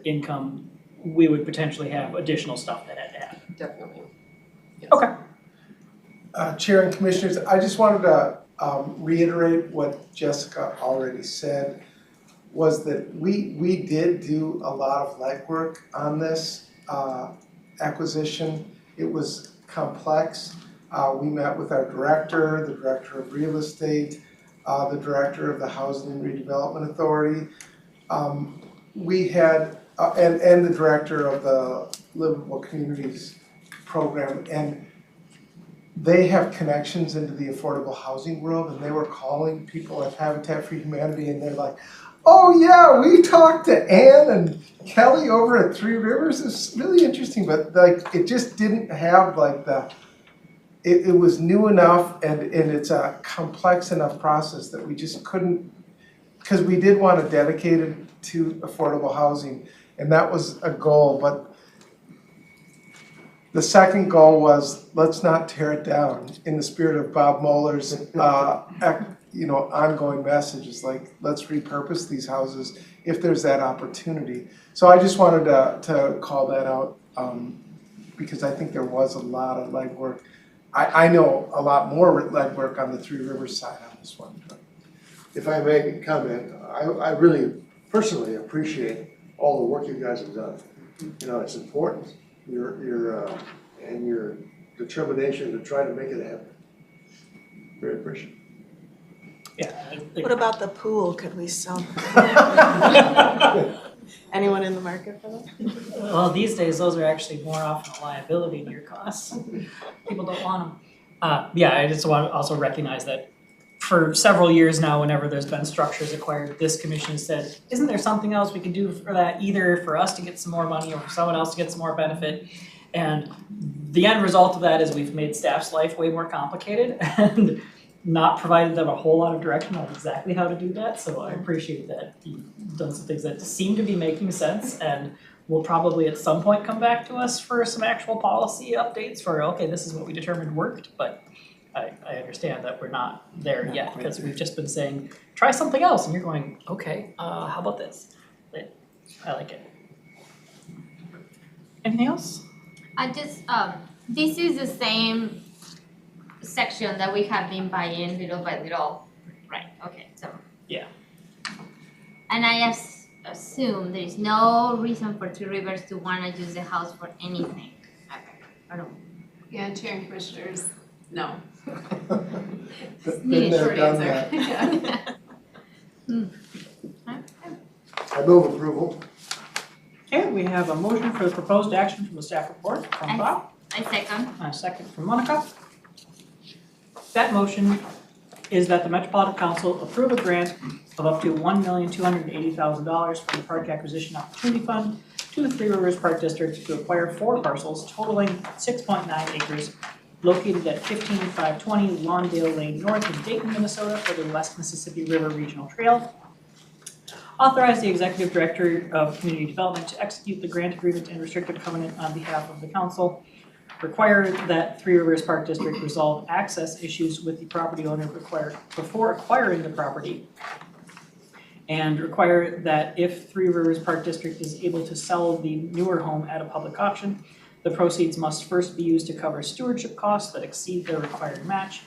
income, we would potentially have additional stuff that had to happen. Definitely. Yes. Okay. Chair and Commissioners, I just wanted to reiterate what Jessica already said, was that we did do a lot of legwork on this acquisition. It was complex. We met with our director, the director of real estate, the director of the Housing and Redevelopment Authority. We had, and the director of the Livable Communities program, and they have connections into the affordable housing world, and they were calling people at Habitat for Humanity, and they're like, oh yeah, we talked to Ann and Kelly over at Three Rivers. It's really interesting, but like it just didn't have like it was new enough, and it's a complex enough process that we just couldn't, because we did want to dedicate it to affordable housing, and that was a goal, but the second goal was, let's not tear it down, in the spirit of Bob Mueller's ongoing message. Is like, let's repurpose these houses if there's that opportunity. So I just wanted to call that out, because I think there was a lot of legwork. I know a lot more legwork on the Three Rivers side on this one. If I may comment, I really personally appreciate all the work you guys have done. You know, it's important, your determination to try to make it happen. Very appreciative. Yeah. What about the pool? Could we sell? Anyone in the market for that? Well, these days, those are actually more often a liability to your costs. People don't want them. Yeah, I just want to also recognize that for several years now, whenever there's been structures acquired, this commission said, isn't there something else we can do for that, either for us to get some more money or for someone else to get some more benefit? And the end result of that is we've made staff's life way more complicated and not provided them a whole lot of direction on exactly how to do that. So I appreciate that you've done some things that seem to be making sense, and will probably at some point come back to us for some actual policy updates for, okay, this is what we determined worked, but I understand that we're not there yet, because we've just been saying, try something else, and you're going, okay, how about this? But I like it. Anything else? I just, this is the same section that we have been buying little by little, right? Okay, so. Yeah. And I assume there is no reason for Three Rivers to want to use the house for anything. I don't. Yeah, Chair and Commissioners, no. Been there, done that. I move approval. Okay, we have a motion for the proposed action from the staff report from Bob. I second. And a second from Monica. That motion is that the Metropolitan Council approve a grant of up to $1,280,000 from the Park Acquisition Opportunity Fund to the Three Rivers Park District to acquire 4 parcels totaling 6.9 acres located at 15520 Lawndale Lane North in Dayton, Minnesota for the West Mississippi River Regional Trail. Authorize the Executive Director of Community Development to execute the grant agreement and restrictive covenant on behalf of the council. Require that Three Rivers Park District resolve access issues with the property owner before acquiring the property. And require that if Three Rivers Park District is able to sell the newer home at a public auction, the proceeds must first be used to cover stewardship costs that exceed their required match,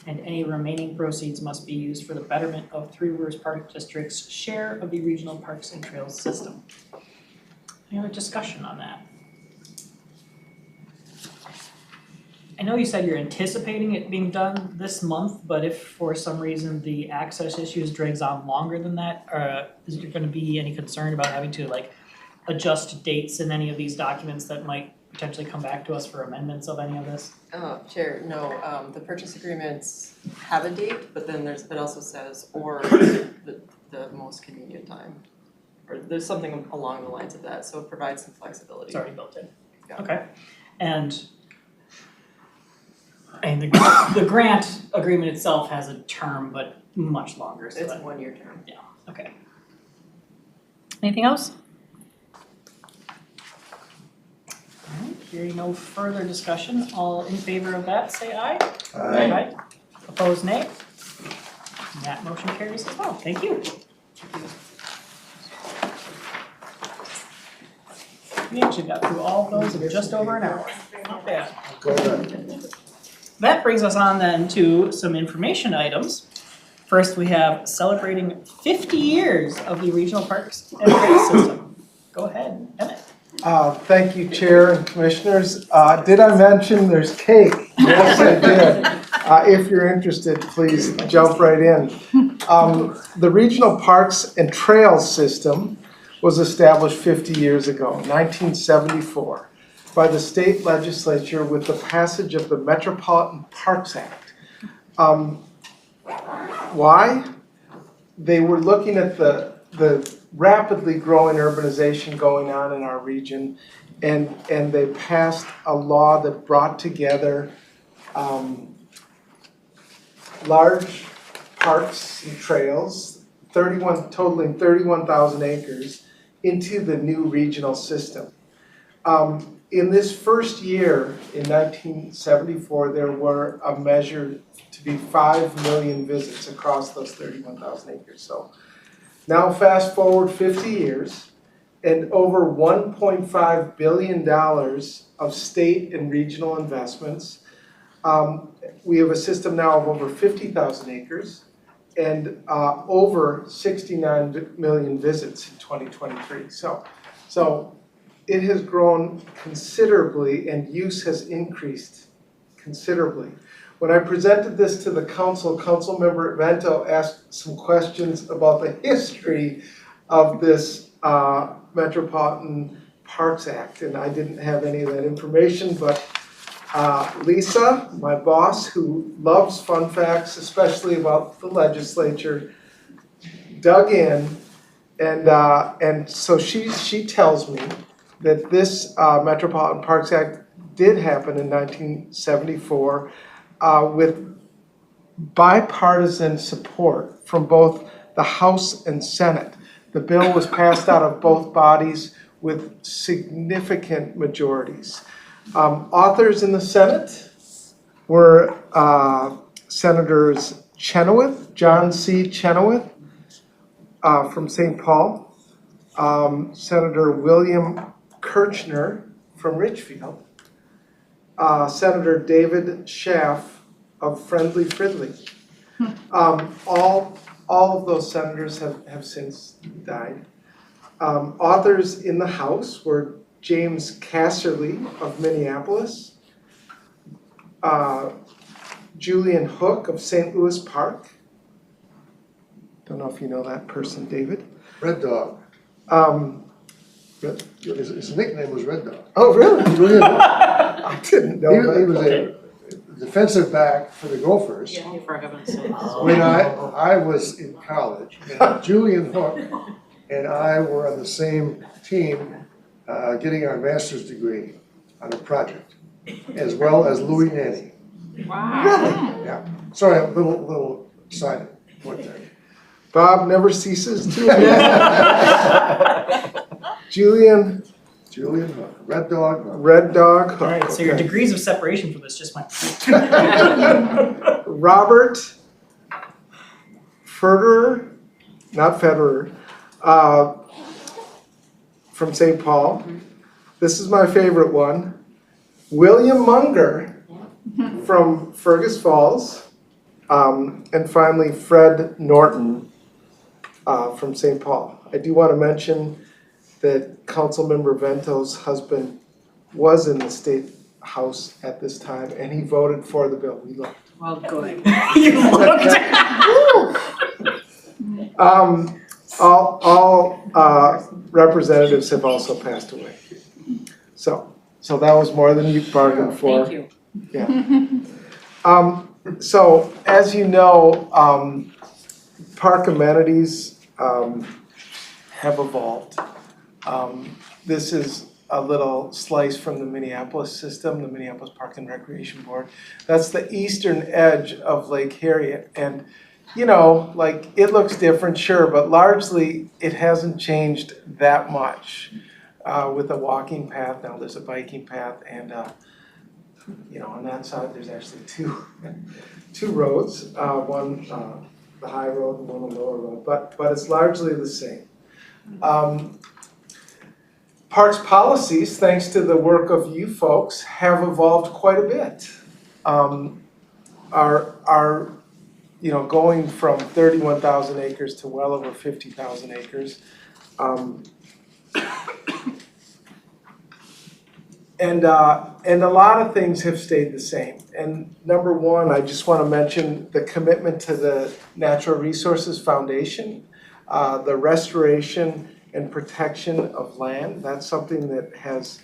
and any remaining proceeds must be used for the betterment of Three Rivers Park District's share of the regional parks and trails system. Any other discussion on that? I know you said you're anticipating it being done this month, but if for some reason the access issues drags on longer than that, is there gonna be any concern about having to like adjust dates in any of these documents that might potentially come back to us for amendments of any of this? Chair, no, the purchase agreements have a date, but then it also says, or the most convenient time. Or there's something along the lines of that, so it provides some flexibility. It's already built in. Yeah. Okay, and the grant agreement itself has a term, but much longer, so It's a that, 1-year term. okay. Anything else? Alright, hearing no further discussion, all in favor of that, say aye. Aye. Opposed, nay? And that motion carries as well, thank you. We actually got through all of those in just over an hour, not bad. Go ahead. That brings us on then to some information items. First, we have celebrating 50 years of the Regional Parks and Trails System. Go ahead, Emmett. Thank you, Chair and Commissioners. Did I mention there's cake? Yes, I did. If you're interested, please jump right in. The Regional Parks and Trails System was established 50 years ago, 1974, by the state legislature with the passage of the Metropolitan Parks Act. Why? They were looking at the rapidly growing urbanization going on in our region, and they passed a law that brought together large parks and trails, totaling 31,000 acres, into the new regional system. In this first year, in 1974, there were a measure to be 5 million visits across those 31,000 acres. So now fast forward 50 years, and over $1.5 billion of state and regional investments. We have a system now of over 50,000 acres and over 69 million visits in 2023. So it has grown considerably and use has increased considerably. When I presented this to the Councilmember Vento asked some questions about the history of this Metropolitan Parks Act, and I didn't have any of that information, but Lisa, my boss, who loves fun facts, especially about the legislature, dug in, and so she tells me that this Metropolitan Parks Act did happen in 1974 with bipartisan support from both the House and Senate. The bill was passed out of both bodies with significant majorities. Authors in the Senate were Senators Chenoweth, John C. Chenoweth from St. Paul, Senator William Kirchner from Richfield, Senator David Schaff of Friendly Fridley. All of those senators have since died. Authors in the House were James Casserly of Minneapolis, Julian Hook of St. Louis Park. Don't know if you know that person, David. Red Dog. His nickname was Red Dog. Oh, really? Really? I didn't know that. He was a defensive back for the Gophers. Yeah, for heaven's sake. When I was in college, and Julian Hook and I were on the same team getting our master's degree on a project, as well as Louis Nanny. Wow. Yeah, sorry, I'm a little excited with that. Bob never ceases to Julian, Hook, Red Dog Hook. Red Dog Hook. Alright, so your okay. degrees of separation from this just went. Robert Federer, not Federer, from St. Paul. This is my favorite one. William Munger from Fergus Falls. And finally, Fred Norton from St. Paul. I do want to mention that Councilmember Vento's husband was in the State House at this time, and he voted for the bill. We looked. Well, good. You looked. All representatives have also passed away. So that was more than you bargained for. Thank you. Yeah. So as you know, park amenities have evolved. This is a little slice from the Minneapolis system, the Minneapolis Park and Recreation Board. That's the eastern edge of Lake Harriet. And, you know, like, it looks different, sure, but largely it hasn't changed that much. With a walking path, now there's a biking path, and, you know, on that side, there's actually two roads, one the high road and one the lower road, but it's largely the same. Parks policies, thanks to the work of you folks, have evolved quite a bit. Are you know, going from 31,000 acres to well over 50,000 acres. And a lot of things have stayed the same. And number one, I just want to mention the commitment to the Natural Resources Foundation, the restoration and protection of land. That's something that has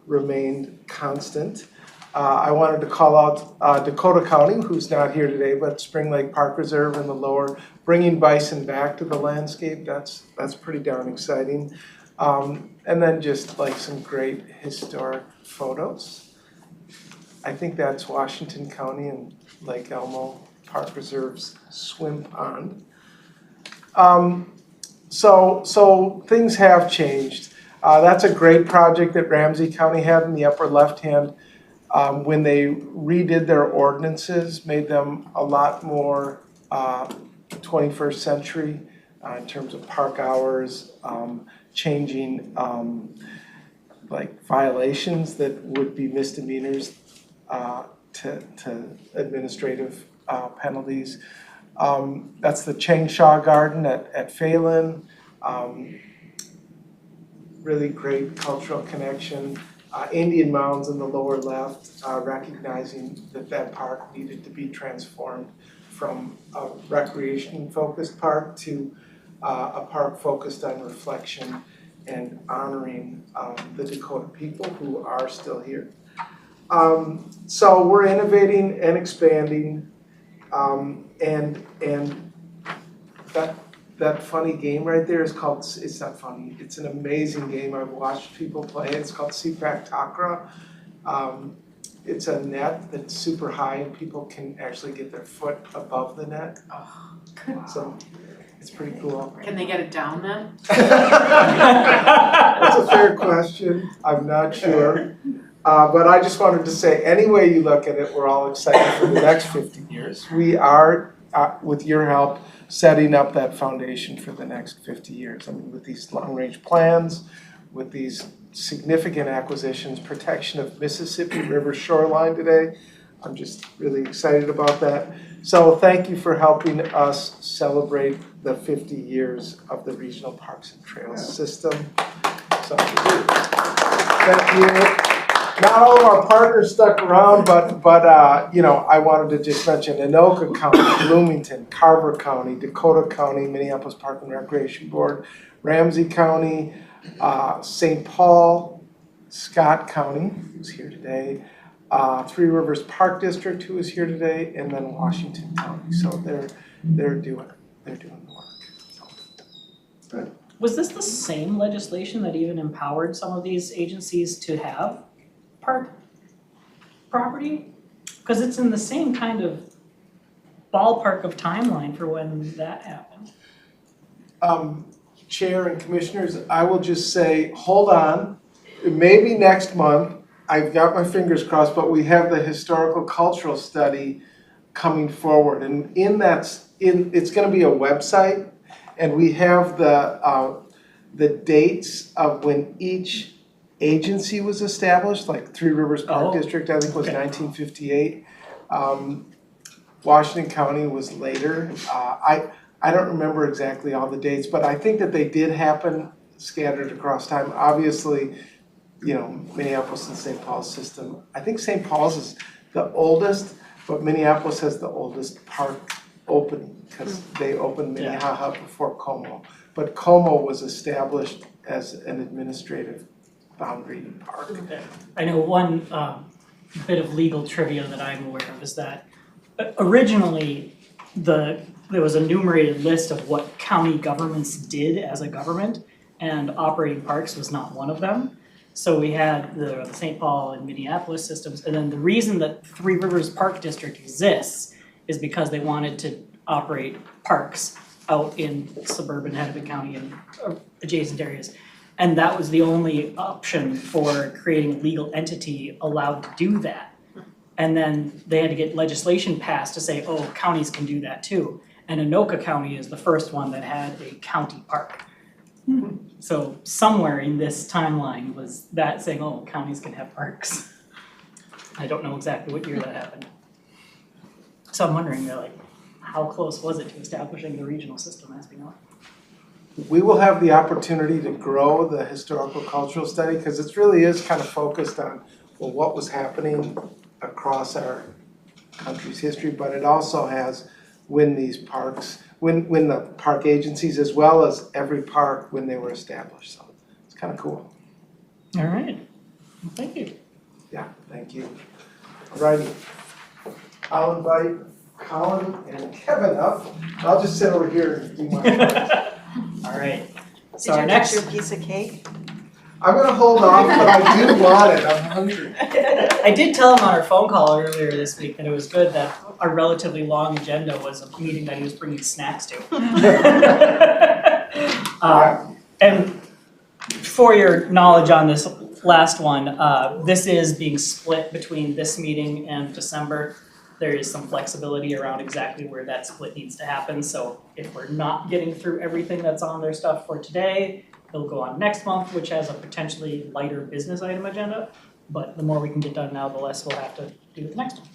remained constant. I wanted to call out Dakota County, who's not here today, but Spring Lake Park Reserve in the lower, bringing bison back to the landscape. That's pretty darn exciting. And then just like some great historic photos. I think that's Washington County and Lake Elmo Park Reserve's swim pond. So things have changed. That's a great project that Ramsey County had in the upper left hand when they redid their ordinances, made them a lot more 21st century in terms of park hours, changing like violations that would be misdemeanors to administrative penalties. That's the Changsha Garden at Phelan. Really great cultural connection. Indian Mounds in the lower left, recognizing that park needed to be transformed from a recreation-focused park to a park focused on reflection and honoring the Dakota people who are still here. So we're innovating and expanding, and that funny game right there is called, it's not funny, it's an amazing game. I've watched people play it. It's called Seapak Takra. It's a net that's super high and people can actually get their foot above the net. So it's pretty cool. Can they get it down then? That's a fair question. I'm not sure. But I just wanted to say, any way you look at it, we're all excited for the next 50 years. We are, with your help, setting up that foundation for the next 50 years. I mean, with these long-range plans, with these significant acquisitions, protection of Mississippi River shoreline today. I'm just really excited about that. So thank you for helping us celebrate the 50 years of the Regional Parks and Trails system. So thank you. Not all of our partners stuck around, but you know, I wanted to just mention Anoka County, Bloomington, Carver County, Dakota County, Minneapolis Park and Recreation Board, Ramsey County, St. Paul, Scott County, who's here today, Three Rivers Park District, who is here today, and then Washington County. So they're doing the work. So. Was this the same legislation that even empowered some of these agencies to have park property? Because it's in the same kind of ballpark of timeline for when that happened. Chair and commissioners, I will just say, hold on. It may be next month. I've got my fingers crossed, but we have the historical cultural study coming forward. And it's gonna be a website, and we have the dates of when each agency was established, like Three Rivers Park Oh, District, I think was okay. 1958. Washington County was later. I don't remember exactly all the dates, but I think that they did happen scattered across time. Obviously, Minneapolis and St. Paul's system. I think St. Paul's is the oldest, but Minneapolis has the oldest park open because they opened Minnehaha before Como. But Como was established as an administrative boundary park. I know one bit of legal trivia that I'm aware of is that originally there was a enumerated list of what county governments did as a government, and operating parks was not one of them. So we had the St. Paul and Minneapolis systems, and then the reason that Three Rivers Park District exists is because they wanted to operate parks out in suburban Hennepin County and adjacent areas. And that was the only option for creating a legal entity allowed to do that. And then they had to get legislation passed to say, oh, counties can do that too. And Anoka County is the first one that had a county park. So somewhere in this timeline was that saying, oh, counties can have parks. I don't know exactly what year that happened. So I'm wondering, how close was it to establishing the regional system as we know it? We will have the opportunity to grow the historical cultural study because it really is kind of focused on what was happening across our country's history, but it also has when these parks, when the park agencies, as well as every park when they were established. So it's kind of cool. All right, well, thank you. Yeah, thank you. All righty. I'll invite Colin and Kevin up. I'll just sit over here and do my part. All right, Did so you our get next. your piece of cake? I'm gonna hold off, but I do want it. I'm hungry. I did tell him on our phone call earlier this week that it was good that our relatively long agenda was a meeting that he was bringing snacks to. And for your knowledge on this last one, this is being split between this meeting and December. There is some flexibility around exactly where that split needs to happen. So if we're not getting through everything that's on their stuff for today, it'll go on next month, which has a potentially lighter business item agenda. But the more we can get done now, the less we'll have to do with the next one.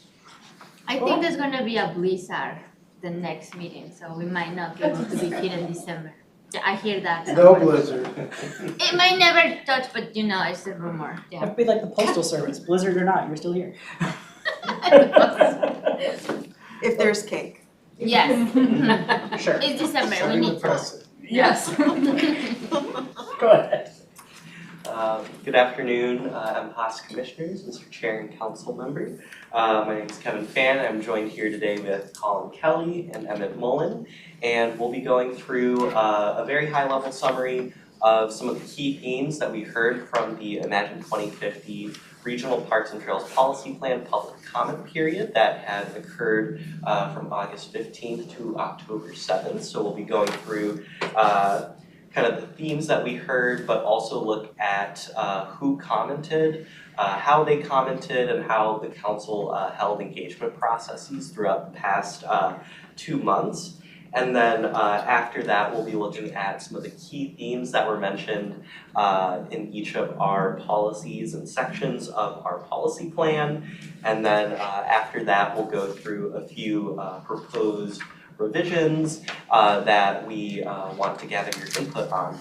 I think there's gonna be a blizzard the next meeting, so we might not be able to be here in December. Yeah, I hear that. No blizzard. It might never touch, but it's a rumor, yeah. It'd be like the postal service, blizzard or not, you're still here. If there's cake. Yes. Sure. It's December, we Setting the need. precedent. Yes. Go ahead. Good afternoon, MPOS commissioners, Mr. Chair and council member. My name is Kevin Fan. I'm joined here today with Colin Kelly and Emmett Mullen, and we'll be going through a very high-level summary of some of the key themes that we heard from the Imagine 2050 Regional Parks and Trails Policy Plan public comment period that had occurred from August 15th to October 7th. So we'll be going through kind of the themes that we heard, but also look at who commented, how they commented, and how the council held engagement processes throughout the past 2 months. And then after that, we'll be looking at some of the key themes that were mentioned in each of our policies and sections of our policy plan. And then after that, we'll go through a few proposed revisions that we want to gather your input on.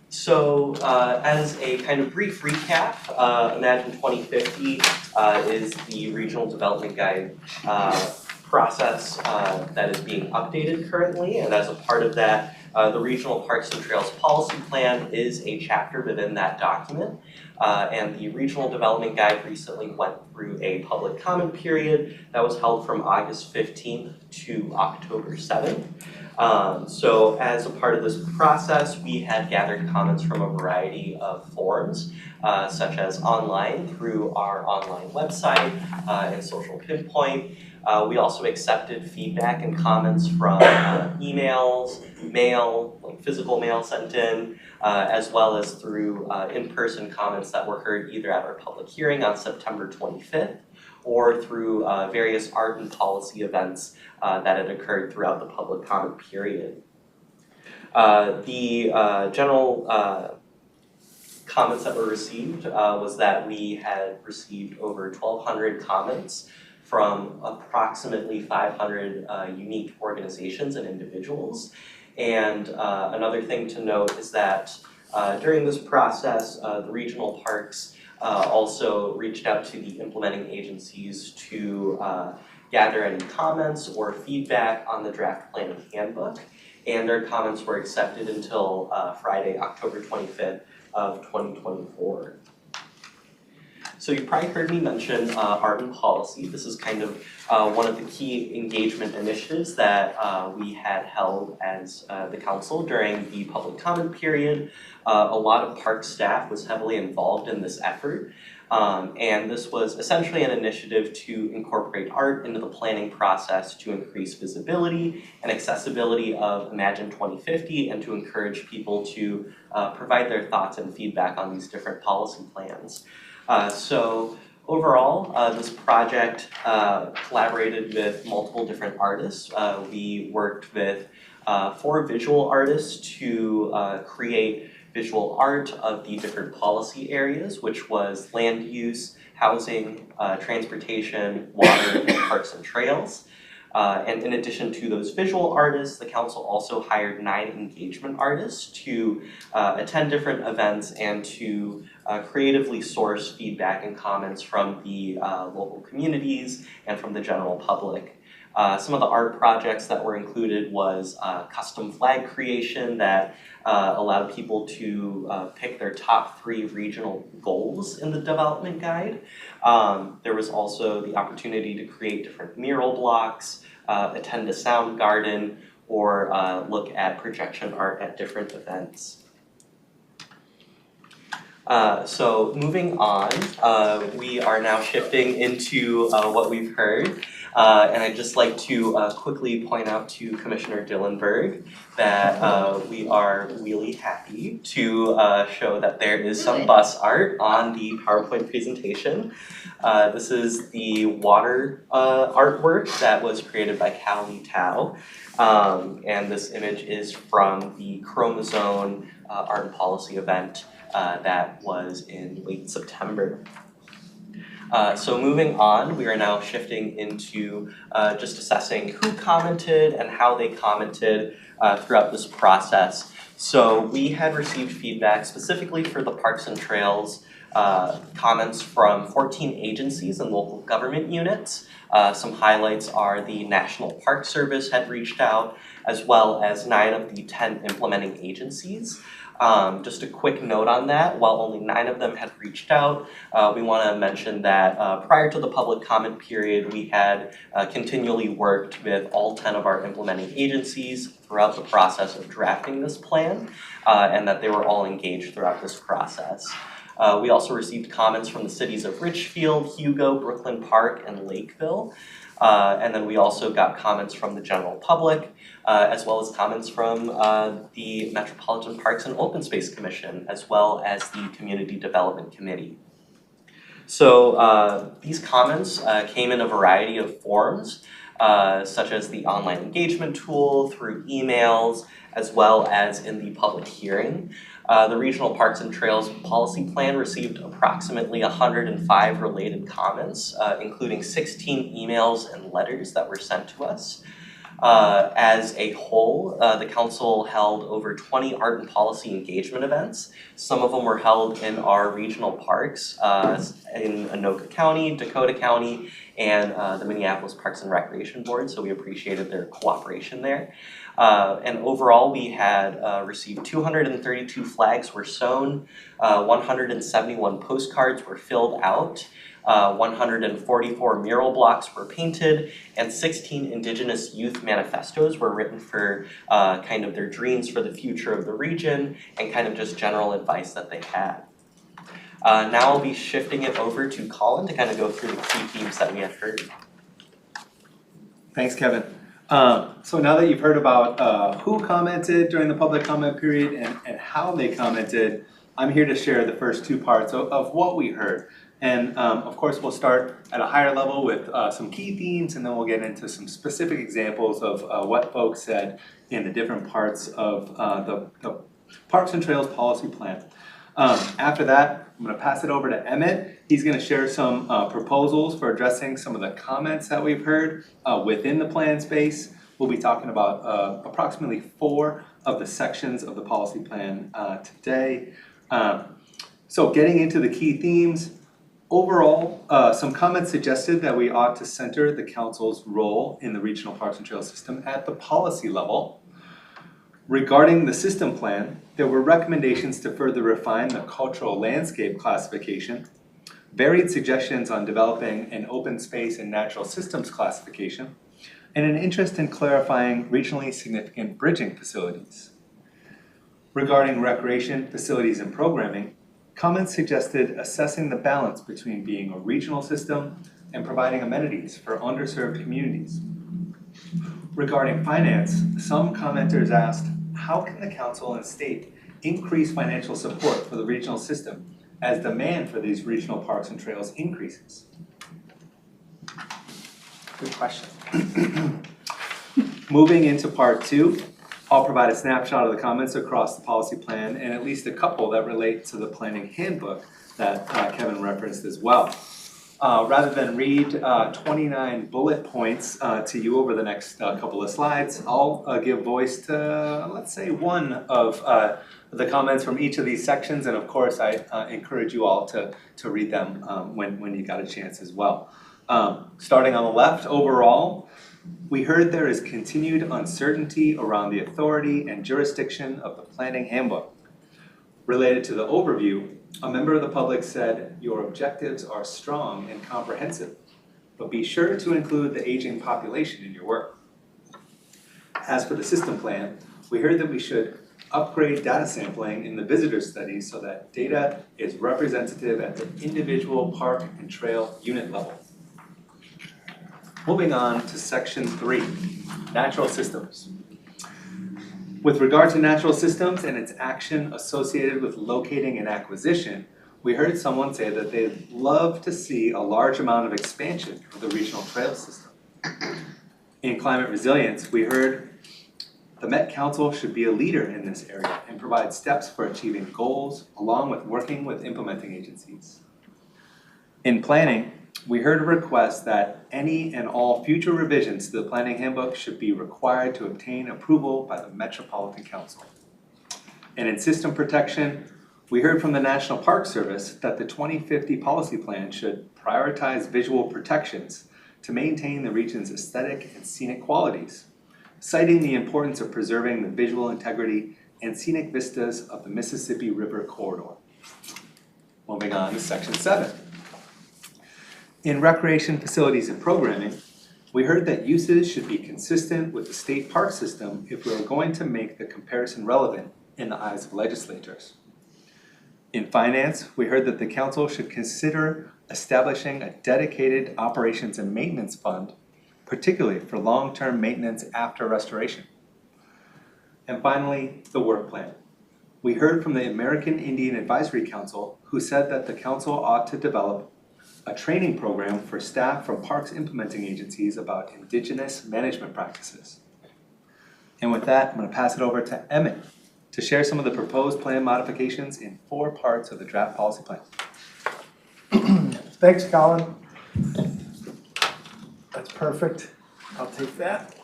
So as a kind of brief recap, Imagine 2050 is the Regional Development Guide process that is being updated currently, and as a part of that, the Regional Parks and Trails Policy Plan is a chapter within that document. And the Regional Development Guide recently went through a public comment period that was held from August 15th to October 7th. So as a part of this process, we had gathered comments from a variety of forums, such as online through our online website and social pinpoint. We also accepted feedback and comments from emails, mail, like physical mail sent in, as well as through in-person comments that were heard either at our public hearing on September 25th or through various art and policy events that had occurred throughout the public comment period. The general comments that were received was that we had received over 1,200 comments from approximately 500 unique organizations and individuals. And another thing to note is that during this process, the regional parks also reached out to the implementing agencies to gather any comments or feedback on the draft planning handbook. And their comments were accepted until Friday, October 25th of 2024. So you probably heard me mention art and policy. This is kind of one of the key engagement initiatives that we had held as the council during the public comment period. A lot of park staff was heavily involved in this effort. And this was essentially an initiative to incorporate art into the planning process to increase visibility and accessibility of Imagine 2050 and to encourage people to provide their thoughts and feedback on these different policy plans. So overall, this project collaborated with multiple different artists. We worked with 4 visual artists to create visual art of the different policy areas, which was land use, housing, transportation, water, and parks and trails. And in addition to those visual artists, the council also hired 9 engagement artists to attend different events and to creatively source feedback and comments from the local communities and from the general public. Some of the art projects that were included was custom flag creation that allowed people to pick their top 3 regional goals in the development guide. There was also the opportunity to create different mural blocks, attend a sound garden, or look at projection art at different events. So moving on, we are now shifting into what we've heard. And I'd just like to quickly point out to Commissioner Dillenberg that we are really happy to show that there is some bus art on the PowerPoint presentation. This is the water artwork that was created by Callie Tao. And this image is from the Chromosome Art and Policy event that was in late September. So moving on, we are now shifting into just assessing who commented and how they commented throughout this process. So we had received feedback specifically for the Parks and Trails comments from 14 agencies and local government units. Some highlights are the National Park Service had reached out, as well as 9 of the 10 implementing agencies. Just a quick note on that, while only 9 of them had reached out, we want to mention that prior to the public comment period, we had continually worked with all 10 of our implementing agencies throughout the process of drafting this plan, and that they were all engaged throughout this process. We also received comments from the cities of Richfield, Hugo, Brooklyn Park, and Lakeville. And then we also got comments from the general public, as well as comments from the Metropolitan Parks and Open Space Commission, as well as the Community Development Committee. So these comments came in a variety of forms, such as the online engagement tool, through emails, as well as in the public hearing. The Regional Parks and Trails Policy Plan received approximately 105 related comments, including 16 emails and letters that were sent to us. As a whole, the council held over 20 art and policy engagement events. Some of them were held in our regional parks in Anoka County, Dakota County, and the Minneapolis Parks and Recreation Board, so we appreciated their cooperation there. And overall, we had received 232 flags were sewn, 171 postcards were filled out, 144 mural blocks were painted, and 16 Indigenous youth manifestos were written for kind of their dreams for the future of the region and kind of just general advice that they had. Now I'll be shifting it over to Colin to kind of go through the key themes that we had heard. Thanks, Kevin. So now that you've heard about who commented during the public comment period and how they commented, I'm here to share the first two parts of what we heard. And of course, we'll start at a higher level with some key themes, and then we'll get into some specific examples of what folks said in the different parts of the Parks and Trails Policy Plan. After that, I'm going to pass it over to Emmett. He's going to share some proposals for addressing some of the comments that we've heard within the plan space. We'll be talking about approximately 4 of the sections of the policy plan today. So getting into the key themes, overall, some comments suggested that we ought to center the council's role in the regional parks and trails system at the policy level. Regarding the system plan, there were recommendations to further refine the cultural landscape classification, varied suggestions on developing an open space and natural systems classification, and an interest in clarifying regionally significant bridging facilities. Regarding recreation, facilities, and programming, comments suggested assessing the balance between being a regional system and providing amenities for underserved communities. Regarding finance, some commenters asked, how can the council and state increase financial support for the regional system as demand for these regional parks and trails increases? Good question. Moving into part 2, I'll provide a snapshot of the comments across the policy plan and at least a couple that relate to the planning handbook that Kevin referenced as well. Rather than read 29 bullet points to you over the next couple of slides, I'll give voice to, let's say, one of the comments from each of these sections, and of course I encourage you all to read them when you got a chance as well. Starting on the left, overall, we heard there is continued uncertainty around the authority and jurisdiction of the planning handbook. Related to the overview, a member of the public said, your objectives are strong and comprehensive, but be sure to include the aging population in your work. As for the system plan, we heard that we should upgrade data sampling in the visitor studies so that data is representative at the individual park and trail unit level. Moving on to section 3, natural systems. With regard to natural systems and its action associated with locating and acquisition, we heard someone say that they'd love to see a large amount of expansion of the regional trail system. In climate resilience, we heard the Met Council should be a leader in this area and provide steps for achieving goals along with working with implementing agencies. In planning, we heard a request that any and all future revisions to the planning handbook should be required to obtain approval by the Metropolitan Council. And in system protection, we heard from the National Park Service that the 2050 policy plan should prioritize visual protections to maintain the region's aesthetic and scenic qualities, citing the importance of preserving the visual integrity and scenic vistas of the Mississippi River corridor. Moving on to section 7. In recreation facilities and programming, we heard that uses should be consistent with the state park system if we are going to make the comparison relevant in the eyes of legislators. In finance, we heard that the council should consider establishing a dedicated operations and maintenance fund, particularly for long-term maintenance after restoration. And finally, the work plan. We heard from the American Indian Advisory Council, who said that the council ought to develop a training program for staff from parks implementing agencies about indigenous management practices. And with that, I'm going to pass it over to Emmett to share some of the proposed plan modifications in 4 parts of the draft policy plan. Thanks, Colin. That's perfect. I'll take that.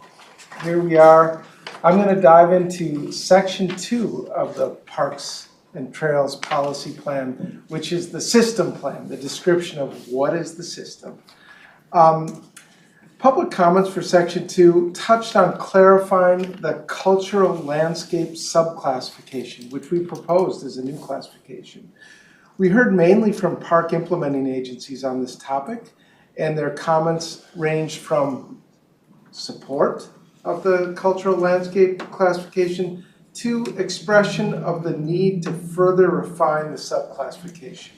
Here we are. I'm going to dive into section 2 of the Parks and Trails Policy Plan, which is the system plan, the description of what is the system. Public comments for section 2 touched on clarifying the cultural landscape subclassification, which we proposed as a new classification. We heard mainly from park implementing agencies on this topic, and their comments ranged from support of the cultural landscape classification to expression of the need to further refine the subclassification.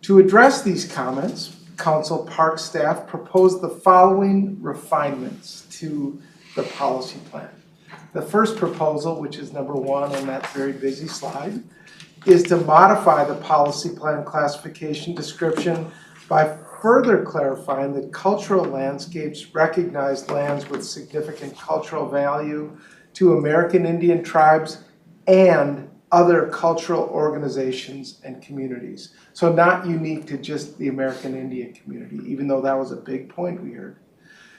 To address these comments, Council Park staff proposed the following refinements to the policy plan. The first proposal, which is number 1 on that very busy slide, is to modify the policy plan classification description by further clarifying that cultural landscapes recognize lands with significant cultural value to American Indian tribes and other cultural organizations and communities. So not unique to just the American Indian community, even though that was a big point we heard.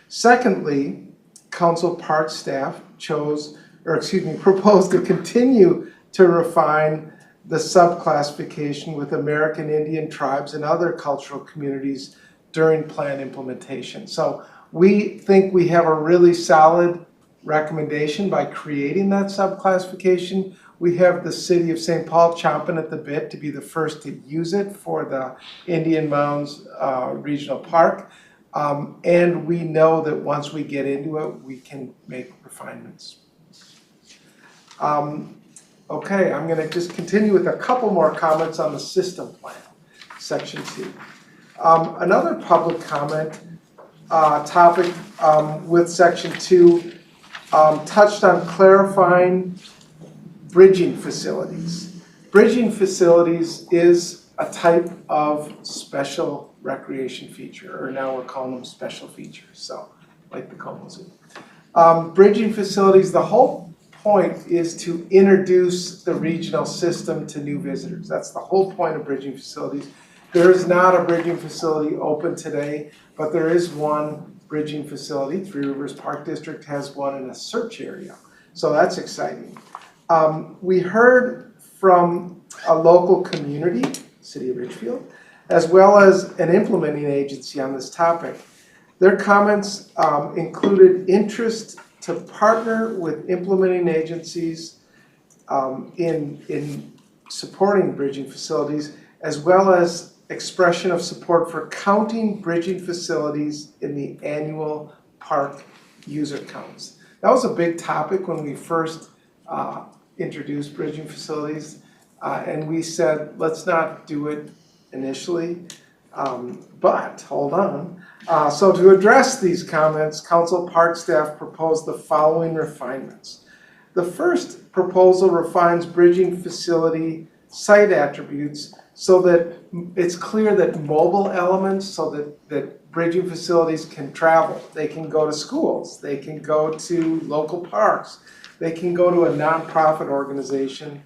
Secondly, Council Park staff proposed to continue to refine the subclassification with American Indian tribes and other cultural communities during plan implementation. So we think we have a really solid recommendation by creating that subclassification. We have the city of St. Paul chomping at the bit to be the first to use it for the Indian Mounds Regional Park. And we know that once we get into it, we can make refinements. Okay, I'm going to just continue with a couple more comments on the system plan, section 2. Another public comment topic with section 2 touched on clarifying bridging facilities. Bridging facilities is a type of special recreation feature, or now we're calling them special features, so like the Como Zoo. Bridging facilities, the whole point is to introduce the regional system to new visitors. That's the whole point of bridging facilities. There is not a bridging facility open today, but there is one bridging facility. Three Rivers Park District has one in a search area. So that's exciting. We heard from a local community, City of Ridgefield, as well as an implementing agency on this topic. Their comments included interest to partner with implementing agencies in supporting bridging facilities, as well as expression of support for counting bridging facilities in the annual park user counts. That was a big topic when we first introduced bridging facilities, and we said, let's not do it initially, but hold on. So to address these comments, Council Park staff proposed the following refinements. The first proposal refines bridging facility site attributes so that it's clear that mobile elements, so that bridging facilities can travel. They can go to schools, they can go to local parks, they can go to a nonprofit organization.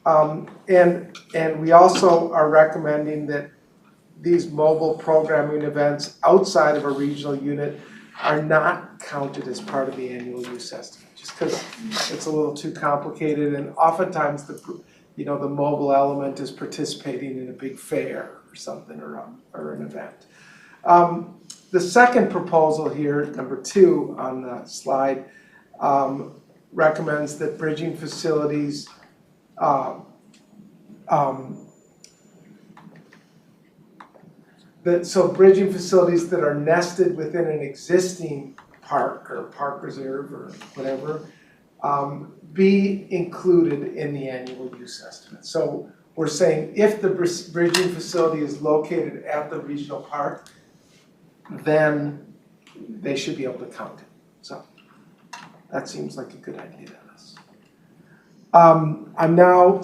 And we also are recommending that these mobile programming events outside of a regional unit are not counted as part of the annual use estimate, just because it's a little too complicated, and oftentimes the mobile element is participating in a big fair or something, or an event. The second proposal here, number 2 on the slide, recommends that bridging facilities bridging facilities that are nested within an existing park or park reserve or whatever be included in the annual use estimate. So we're saying if the bridging facility is located at the regional park, then they should be able to count it. So that seems like a good idea to us. I'm now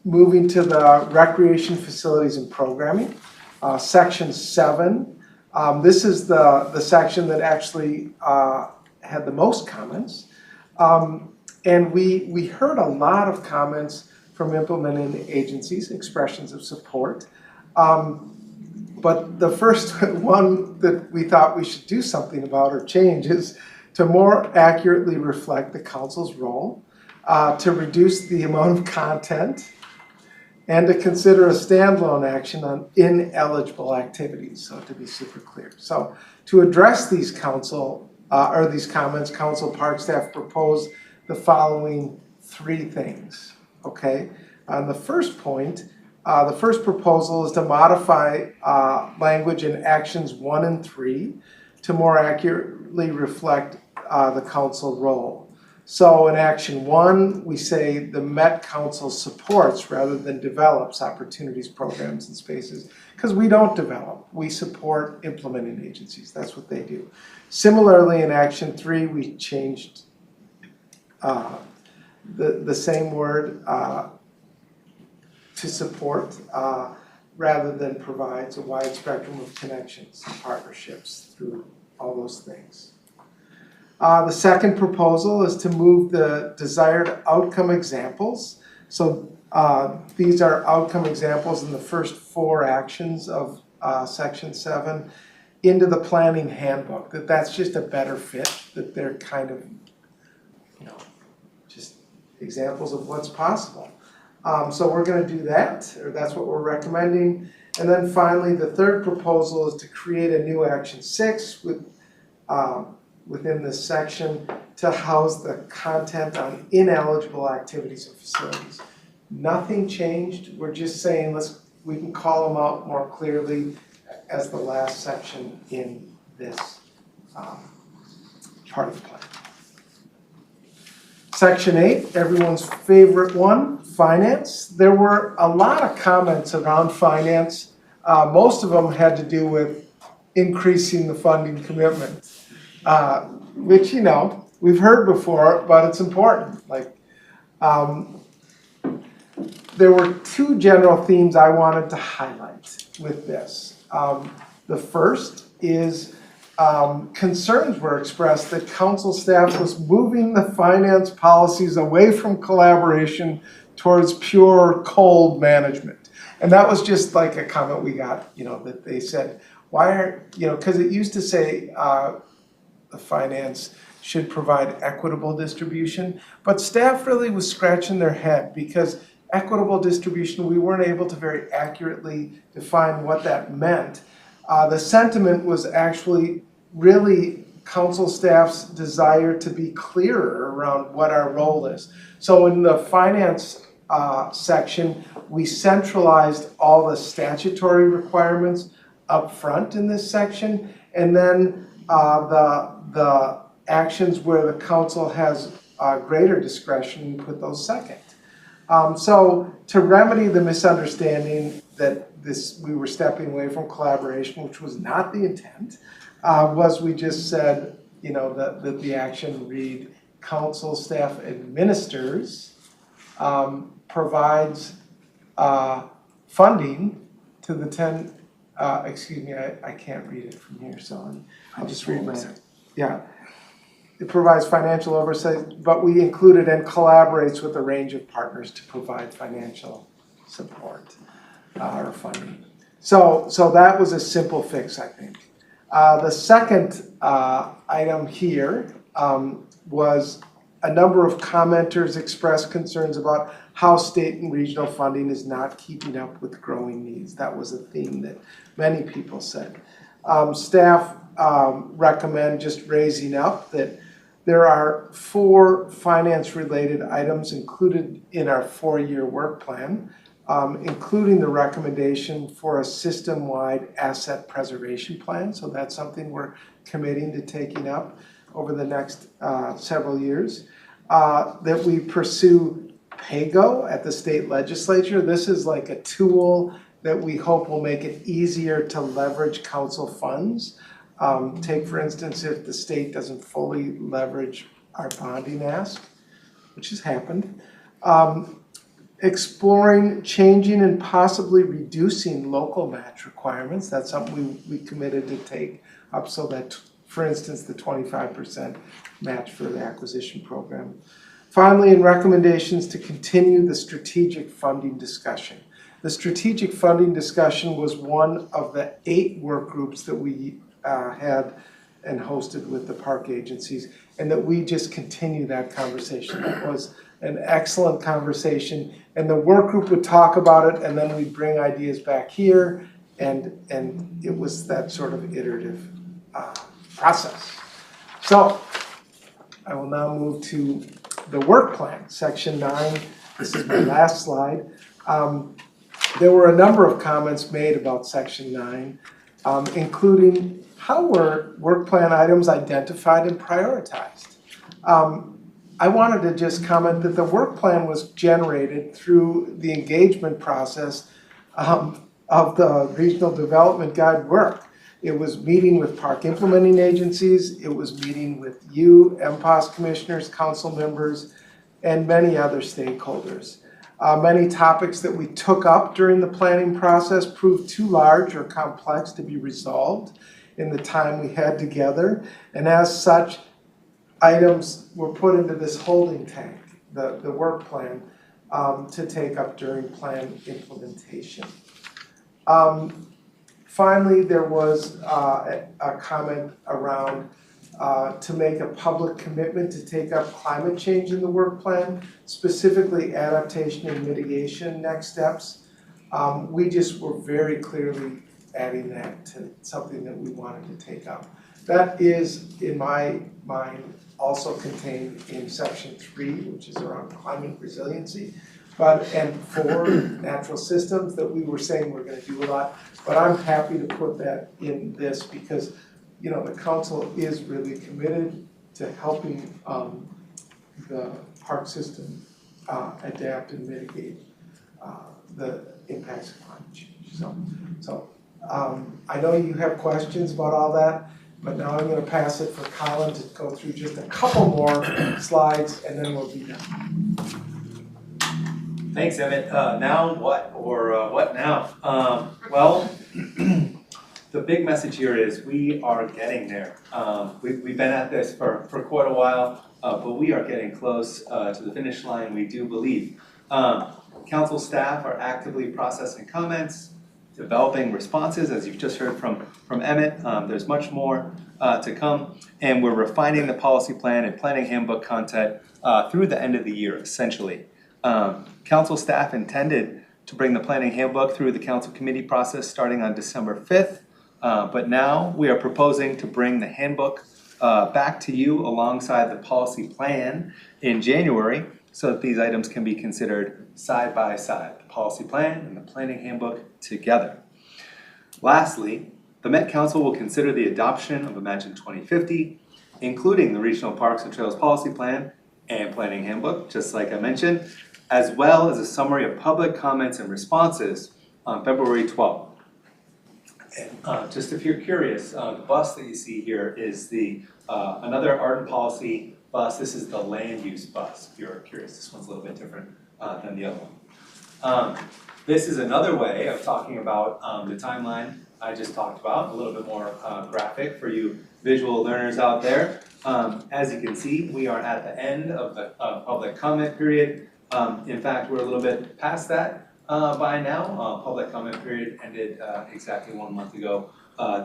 moving to the recreation facilities and programming. Section 7. This is the section that actually had the most comments. And we heard a lot of comments from implementing agencies, expressions of support. But the first one that we thought we should do something about or change is to more accurately reflect the council's role, to reduce the amount of content, and to consider a standalone action on ineligible activities, so to be super clear. So to address these these comments, council park staff proposed the following three things, okay? On the first point, the first proposal is to modify language in actions 1 and 3 to more accurately reflect the council role. So in action 1, we say the Met Council supports rather than develops opportunities, programs, and spaces, because we don't develop, we support implementing agencies, that's what they do. Similarly, in action 3, we changed the same word to support rather than provides a wide spectrum of connections and partnerships through all those things. The second proposal is to move the desired outcome examples. So these are outcome examples in the first 4 actions of section 7 into the planning handbook. That's just a better fit, that they're kind of, just examples of what's possible. So we're going to do that, or that's what we're recommending. And then finally, the third proposal is to create a new action 6 within this section to house the content on ineligible activities or facilities. Nothing changed. We're just saying we can call them out more clearly as the last section in this part of the plan. Section 8, everyone's favorite one, finance. There were a lot of comments around finance. Most of them had to do with increasing the funding commitment, which, we've heard before, but it's important. There were 2 general themes I wanted to highlight with this. The first is concerns were expressed that council staff was moving the finance policies away from collaboration towards pure cold management. And that was just like a comment we got, that they said, why aren't, because it used to say the finance should provide equitable distribution, but staff really was scratching their head because equitable distribution, we weren't able to very accurately define what that meant. The sentiment was actually really council staff's desire to be clearer around what our role is. So in the finance section, we centralized all the statutory requirements up front in this section, and then the actions where the council has greater discretion, we put those second. So to remedy the misunderstanding that we were stepping away from collaboration, which was not the intent, was we just said, that the action read, council staff administers, provides funding to the 10, I can't read it from here, so I'll just read my, yeah. It provides financial oversight, but we included and collaborates with a range of partners to provide financial support or funding. So that was a simple fix, I think. The second item here was a number of commenters expressed concerns about how state and regional funding is not keeping up with growing needs. That was a theme that many people said. Staff recommend just raising up that there are 4 finance-related items included in our 4-year work plan, including the recommendation for a system-wide asset preservation plan. So that's something we're committing to taking up over the next several years. That we pursue PAYGO at the state legislature. This is like a tool that we hope will make it easier to leverage council funds. Take, for instance, if the state doesn't fully leverage our bonding ask, which has happened. Exploring changing and possibly reducing local match requirements. That's something we committed to take up so that, for instance, the 25% match for the acquisition program. Finally, in recommendations to continue the strategic funding discussion. The strategic funding discussion was one of the 8 work groups that we had and hosted with the park agencies, and that we just continue that conversation. That was an excellent conversation. And the work group would talk about it, and then we'd bring ideas back here, and it was that sort of iterative process. So I will now move to the work plan, section 9. This is my last slide. There were a number of comments made about section 9, including how were work plan items identified and prioritized. I wanted to just comment that the work plan was generated through the engagement process of the Regional Development Guide work. It was meeting with park implementing agencies, it was meeting with you, MPOS commissioners, council members, and many other stakeholders. Many topics that we took up during the planning process proved too large or complex to be resolved in the time we had together, and as such, items were put into this holding tank, the work plan, to take up during plan implementation. Finally, there was a comment around to make a public commitment to take up climate change in the work plan, specifically adaptation and mitigation next steps. We just were very clearly adding that to something that we wanted to take up. That is, in my mind, also contained in section 3, which is around climate resiliency, and 4, natural systems, that we were saying we're gonna do a lot. But I'm happy to put that in this because, you know, the council is really committed to helping the park system adapt and mitigate the impacts of climate change. So I know you have questions about all that, but now I'm going to pass it for Colin to go through just a couple more slides, and then we'll be done. Thanks, Emmett. Now what, or what now? Well, the big message here is we are getting there. We've been at this for quite a while, but we are getting close to the finish line, we do believe. Council staff are actively processing comments, developing responses, as you've just heard from Emmett. There's much more to come, and we're refining the policy plan and planning handbook content through the end of the year, essentially. Council staff intended to bring the planning handbook through the council committee process starting on December 5th, but now we are proposing to bring the handbook back to you alongside the policy plan in January so that these items can be considered side by side, the policy plan and the planning handbook together. Lastly, the Met Council will consider the adoption of Imagine 2050, including the Regional Parks and Trails Policy Plan and Planning Handbook, just like I mentioned, as well as a summary of public comments and responses on February 12th. And just if you're curious, the bus that you see here is another art and policy bus. This is the land use bus, if you're curious. This one's a little bit different than the other one. This is another way of talking about the timeline I just talked about, a little bit more graphic for you visual learners out there. As you can see, we are at the end of the public comment period. In fact, we're a little bit past that by now. Public comment period ended exactly 1 month ago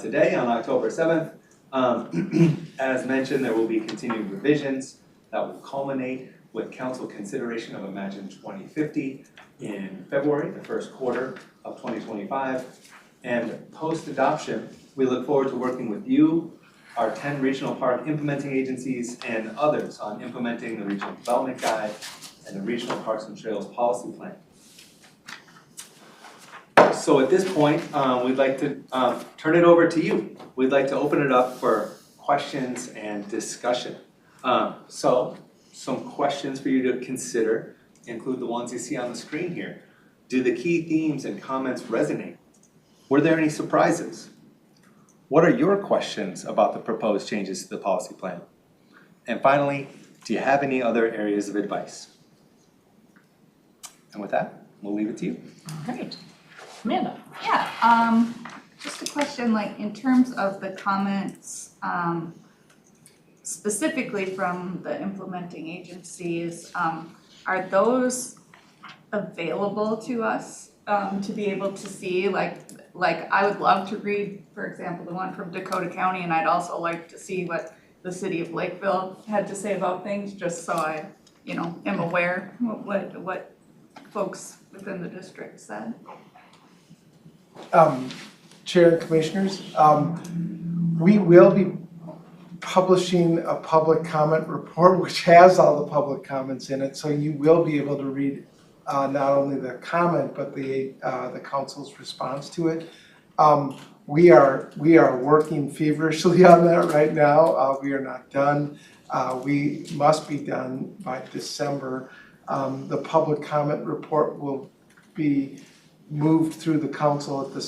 today on October 7th. As mentioned, there will be continued revisions that will culminate with council consideration of Imagine 2050 in February, the first quarter of 2025. And post-adoption, we look forward to working with you, our 10 regional park implementing agencies, and others on implementing the Regional Development Guide and the Regional Parks and Trails Policy Plan. So at this point, we'd like to turn it over to you. We'd like to open it up for questions and discussion. So some questions for you to consider include the ones you see on the screen here. Do the key themes and comments resonate? Were there any surprises? What are your questions about the proposed changes to the policy plan? And finally, do you have any other areas of advice? And with that, we'll leave it to you. Great. Amanda? Yeah, just a question, like in terms of the comments, specifically from the implementing agencies, are those available to us to be able to see? Like I would love to read, for example, the one from Dakota County, and I'd also like to see what the city of Lakeville had to say about things, just so I am aware what folks within the district said. Chair and Commissioners, we will be publishing a public comment report which has all the public comments in it, so you will be able to read not only the comment but the council's response to it. We are working feverishly on that right now. We are not done. We must be done by December. The public comment report will be moved through the council at the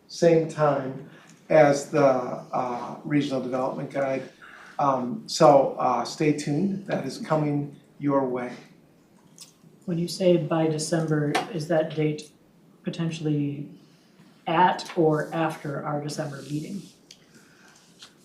same time as the regional development guide. So stay tuned, that is coming your way. When you say by December, is that date potentially at or after our December meeting?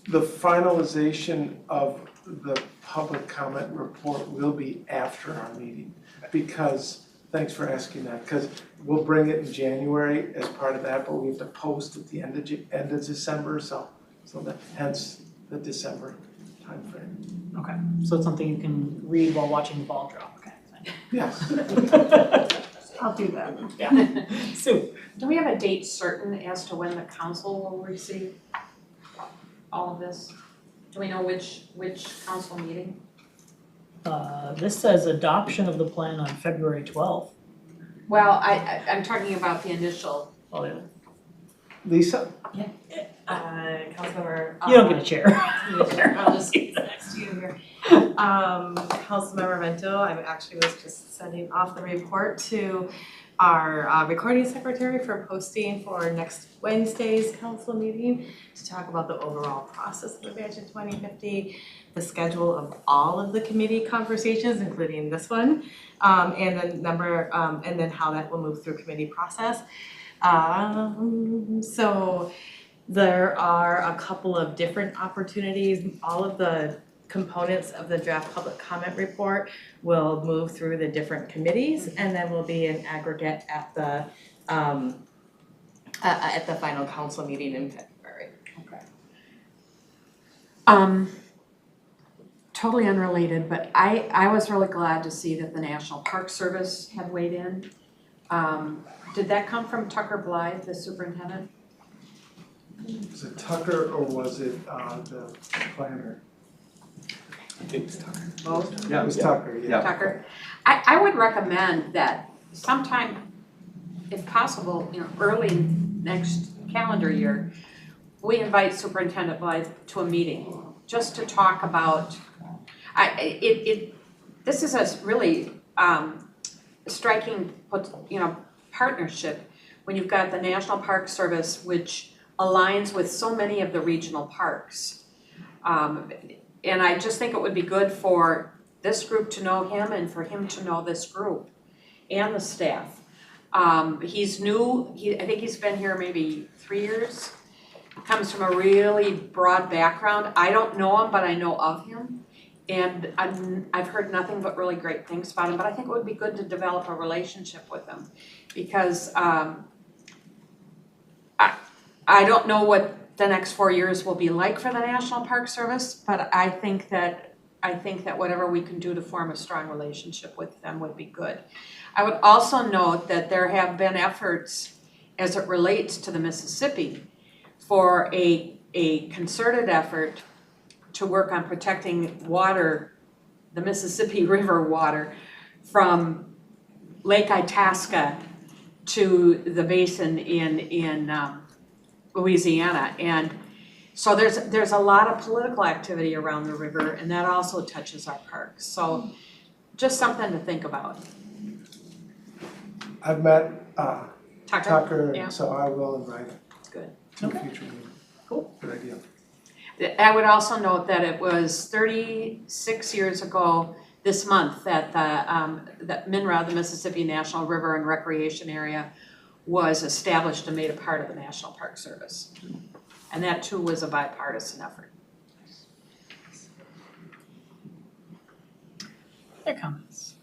The finalization of the public comment report will be after our meeting, because, thanks for asking that, because we'll bring it in January as part of that, but we have to post at the end of December, so that, hence the December timeframe. Okay, so it's something you can read while watching the ball drop, okay? Yes. I'll do that. Yeah. Sue? Do we have a date certain as to when the council will receive all of this? Do we know which council meeting? This says adoption of the plan on February 12th. Well, I'm talking about the initial, Oh, yeah. Lisa? Councilmember. You don't get a chair. I'll just sit next to you here. Councilmember Vento, I actually was just sending off the report to our recording secretary for posting for next Wednesday's council meeting to talk about the overall process of Vision 2050, the schedule of all of the committee conversations, including this one, and then how that will move through committee process. So there are a couple of different opportunities. All of the components of the draft public comment report will move through the different committees and then will be in aggregate at the final council meeting in February. totally unrelated, but I was really glad to see that the National Park Service had weighed in. Did that come from Tucker Blythe, the superintendent? Was it Tucker or was it the planner? I think it's Tucker. Both? It was Tucker, yeah. Tucker. I would recommend that sometime, if possible, early next calendar year, we invite Superintendent Blythe to a meeting, just to talk about, this is a really striking, partnership when you've got the National Park Service, which aligns with so many of the regional parks. And I just think it would be good for this group to know him and for him to know this group and the staff. He's new, I think he's been here maybe 3 years. Comes from a really broad background. I don't know him, but I know of him. And I've heard nothing but really great things about him, but I think it would be good to develop a relationship with him. Because I don't know what the next 4 years will be like for the National Park Service, but I think that whatever we can do to form a strong relationship with them would be good. I would also note that there have been efforts as it relates to the Mississippi for a concerted effort to work on protecting water, the Mississippi River water, from Lake Itasca to the basin in Louisiana. And so there's a lot of political activity around the river, and that also touches our parks. So just something to think about. I've met Tucker, Yeah. so I will invite him Good. to a future meeting. Cool. Good idea. I would also note that it was 36 years ago this month that that MNRA, the Mississippi National River and Recreation Area, was established and made a part of the National Park Service. And that too was a bipartisan effort. Other comments?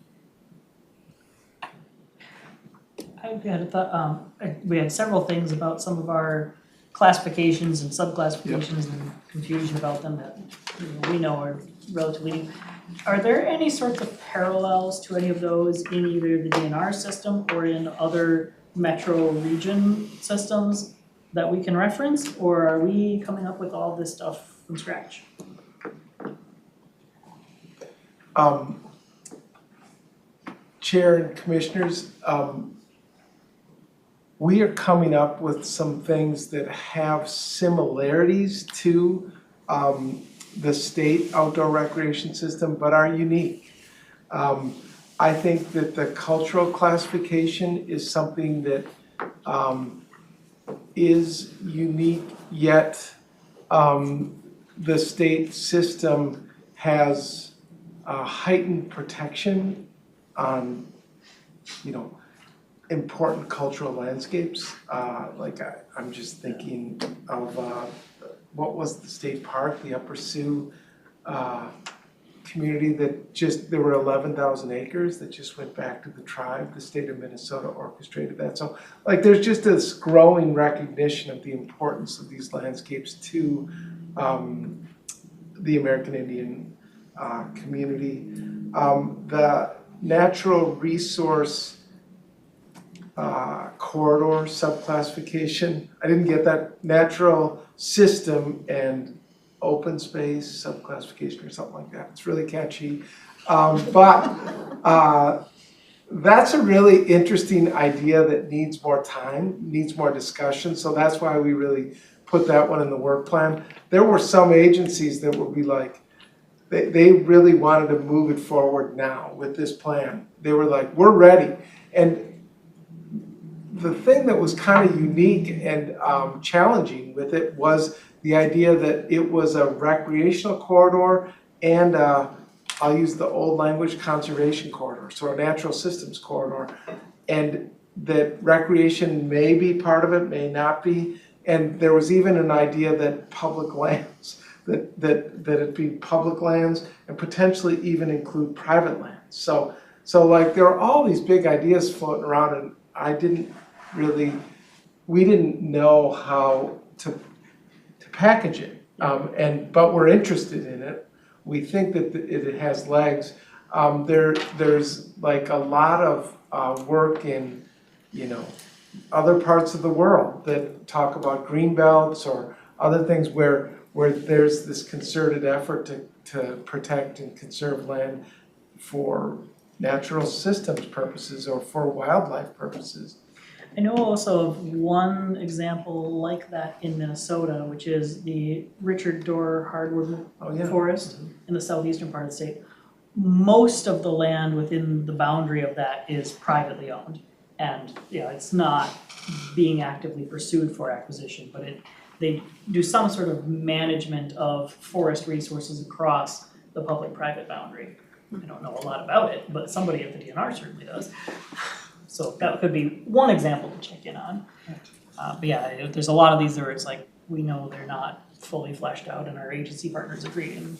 I had a thought, we had several things about some of our classifications and subclassifications and confusion about them that we know are relatively new. Are there any sorts of parallels to any of those in either the DNR system or in other metro region systems that we can reference, or are we coming up with all this stuff from scratch? Chair and Commissioners, we are coming up with some things that have similarities to the state outdoor recreation system, but are unique. I think that the cultural classification is something that is unique, yet the state system has heightened protection on, important cultural landscapes. I'm just thinking of, what was the state park, the Upper Sioux community that there were 11,000 acres that just went back to the tribe. The state of Minnesota orchestrated that. So there's just this growing recognition of the importance of these landscapes to the American Indian community. The natural resource corridor subclassification, I didn't get that. Natural system and open space subclassification or something like that. It's really catchy. But that's a really interesting idea that needs more time, needs more discussion. So that's why we really put that one in the work plan. There were some agencies that would be like, they really wanted to move it forward now with this plan. They were like, we're ready. And the thing that was kind of unique and challenging with it was the idea that it was a recreational corridor and I'll use the old language, conservation corridor, so a natural systems corridor. And that recreation may be part of it, may not be. And there was even an idea that public lands, that it be public lands and potentially even include private lands. So there are all these big ideas floating around, and we didn't know how to package it. But we're interested in it. We think that it has legs. There's a lot of work in, other parts of the world that talk about green belts or other things where there's this concerted effort to protect and conserve land for natural systems purposes or for wildlife purposes. I know also of one example like that in Minnesota, which is the Richard Dorr hardwood forest in the southeastern part of the state. Most of the land within the boundary of that is privately owned. And it's not being actively pursued for acquisition, but they do some sort of management of forest resources across the public-private boundary. I don't know a lot about it, but somebody at the DNR certainly does. So that could be one example to check in on. But yeah, there's a lot of these where it's like, we know they're not fully fleshed out and our agency partners agree. And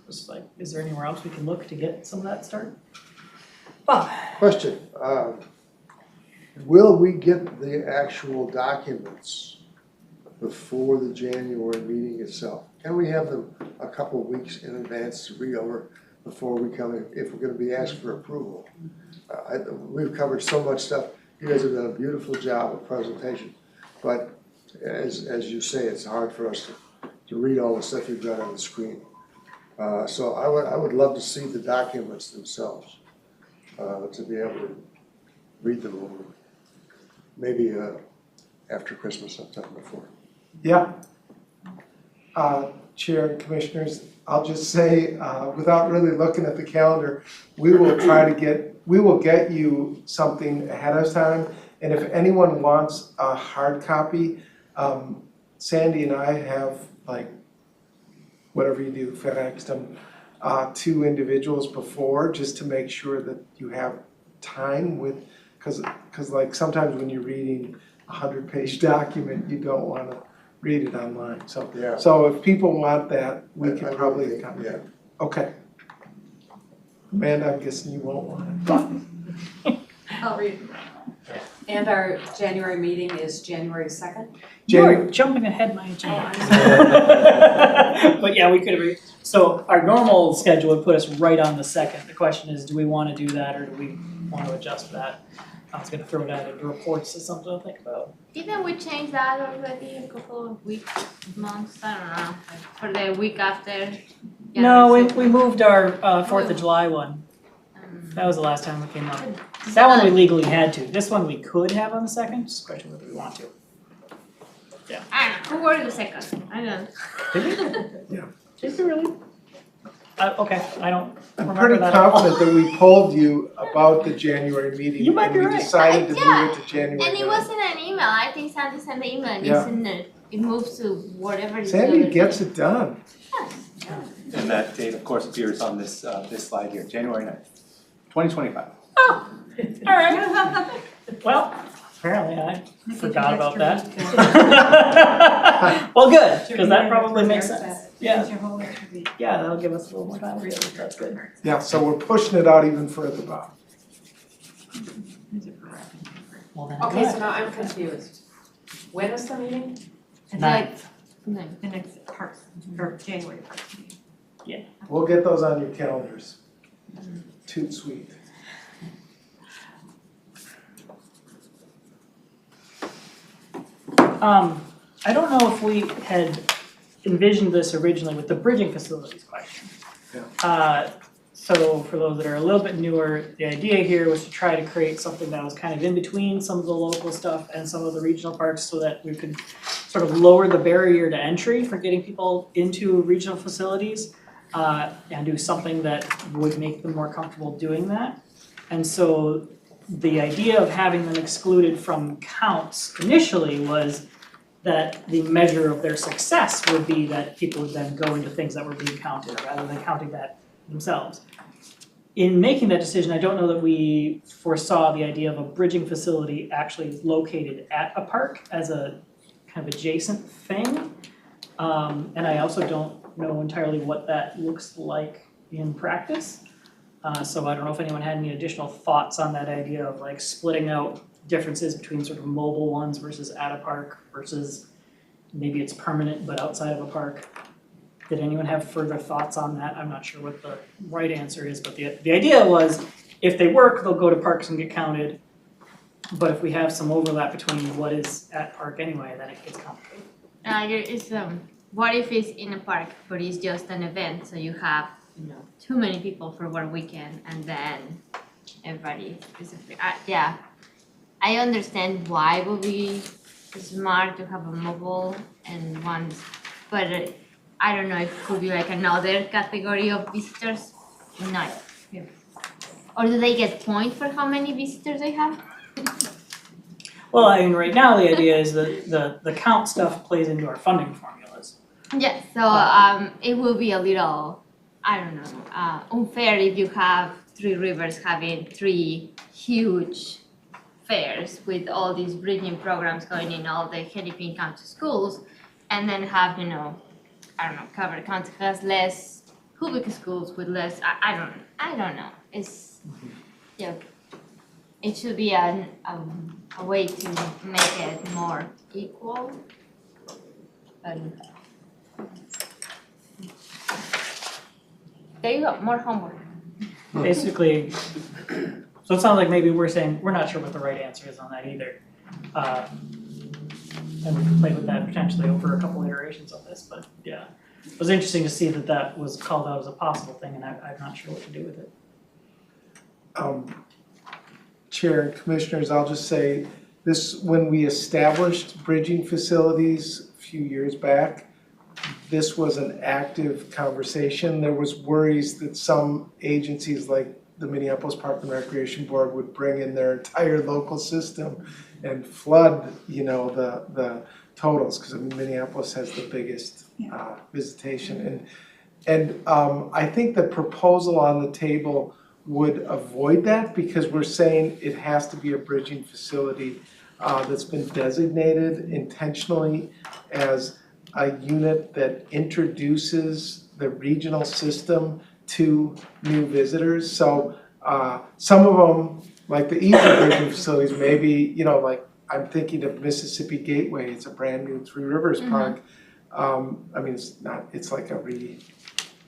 it's like, is there anywhere else we can look to get some of that started? Bob. Question, will we get the actual documents before the January meeting itself? Can we have them a couple of weeks in advance to read over before we come in, if we're gonna be asked for approval? We've covered so much stuff. You guys have done a beautiful job of presentation. But as you say, it's hard for us to read all the stuff you've got on the screen. So I would love to see the documents themselves, to be able to read them over. Maybe after Christmas, sometime before. Yeah. Chair and Commissioners, I'll just say, without really looking at the calendar, we will get you something ahead of time. And if anyone wants a hard copy, Sandy and I have, whatever you do, FedExed them to individuals before, just to make sure that you have time with, because sometimes when you're reading a 100-page document, you don't want to read it online. So, Yeah. So if people want that, we I can probably think, accommodate. yeah. Okay. Amanda, I'm guessing you won't want it, but I'll read. And our January meeting is January 2nd? You're jumping ahead my agenda. But yeah, we could have, so our normal schedule would put us right on the 2nd. The question is, do we want to do that or do we want to adjust that? I was gonna throw that into reports as something to think about. Didn't we change that already a couple of weeks, months, I don't know, like for the week after? No, January we moved our 4th of July one. second? That was the last time we came up. That one we legally had to. This one we could have on the 2nd, just a question whether we want to. I don't know, who were the second? I don't. Did we really? Okay, I don't I'm remember pretty that at all. confident that we polled you about the January meeting. You might be And right. we decided to Yeah. move it to January And it 9th. wasn't an email, I think Sandy sent the email, and Yeah. it's in the, it moves to whatever is the Sandy other gets day. it done. And that date, of course, appears on this, this slide here, January 9th, 2025. All right. Well, apparently I forgot about that. Well, good, because that probably makes sense. Yeah. Yeah, that'll give us a little more time. That's good. Yeah, so we're pushing it out even further, Bob. Well, then Okay, so good. now I'm confused. When is the meeting? Ninth. No. The next Parks, or January Parks meeting. We'll get those on your calendars. Toot sweet. I don't know if we had envisioned this originally with the bridging facilities question. So for those that are a little bit newer, the idea here was to try to create something that was kind of in between some of the local stuff and some of the regional parks so that we could sort of lower the barrier to entry for getting people into regional facilities and do something that would make them more comfortable doing that. And so the idea of having them excluded from counts initially was that the measure of their success would be that people would then go into things that were being counted rather than counting that themselves. In making that decision, I don't know that we foresaw the idea of a bridging facility actually located at a park as a kind of adjacent thing. And I also don't know entirely what that looks like in practice. So I don't know if anyone had any additional thoughts on that idea of like splitting out differences between sort of mobile ones versus at a park versus maybe it's permanent but outside of a park. Did anyone have further thoughts on that? I'm not sure what the right answer is, but the idea was if they work, they'll go to parks and get counted. But if we have some overlap between what is at park anyway, then it gets complicated. It's what if it's in a park, but it's just an event, so you have, too many people for 1 weekend, and then everybody is, yeah. I understand why it would be smart to have a mobile and ones, but I don't know if it could be like another category of visitors, no. Or do they get points for how many visitors they have? Well, I mean, right now, the idea is that the count stuff plays into our funding formulas. Yes, so it will be a little, I don't know, unfair if you have Three Rivers having 3 huge fairs with all these bridging programs going in all the Hennepin County schools, and then have, Covered County has less public schools with less, I don't know, it's, it should be a way to make it more equal, but there you go, more homework. Basically, so it sounds like maybe we're saying, we're not sure what the right answer is on that either. And we can play with that potentially over a couple iterations of this, but yeah. It was interesting to see that that was called out as a possible thing, and I'm not sure what to do with it. Chair and Commissioners, I'll just say this, when we established bridging facilities a few years back, this was an active conversation. There was worries that some agencies like the Minneapolis Park and Recreation Board would bring in their entire local system and flood, the totals, because Minneapolis has the biggest visitation. And I think the proposal on the table would avoid that because we're saying it has to be a bridging facility that's been designated intentionally as a unit that introduces the regional system to new visitors. So some of them like the easy bridging facilities, maybe, you know, like I'm thinking of Mississippi Gateway, it's a brand new Three Rivers Park. I mean, it's not, it's like a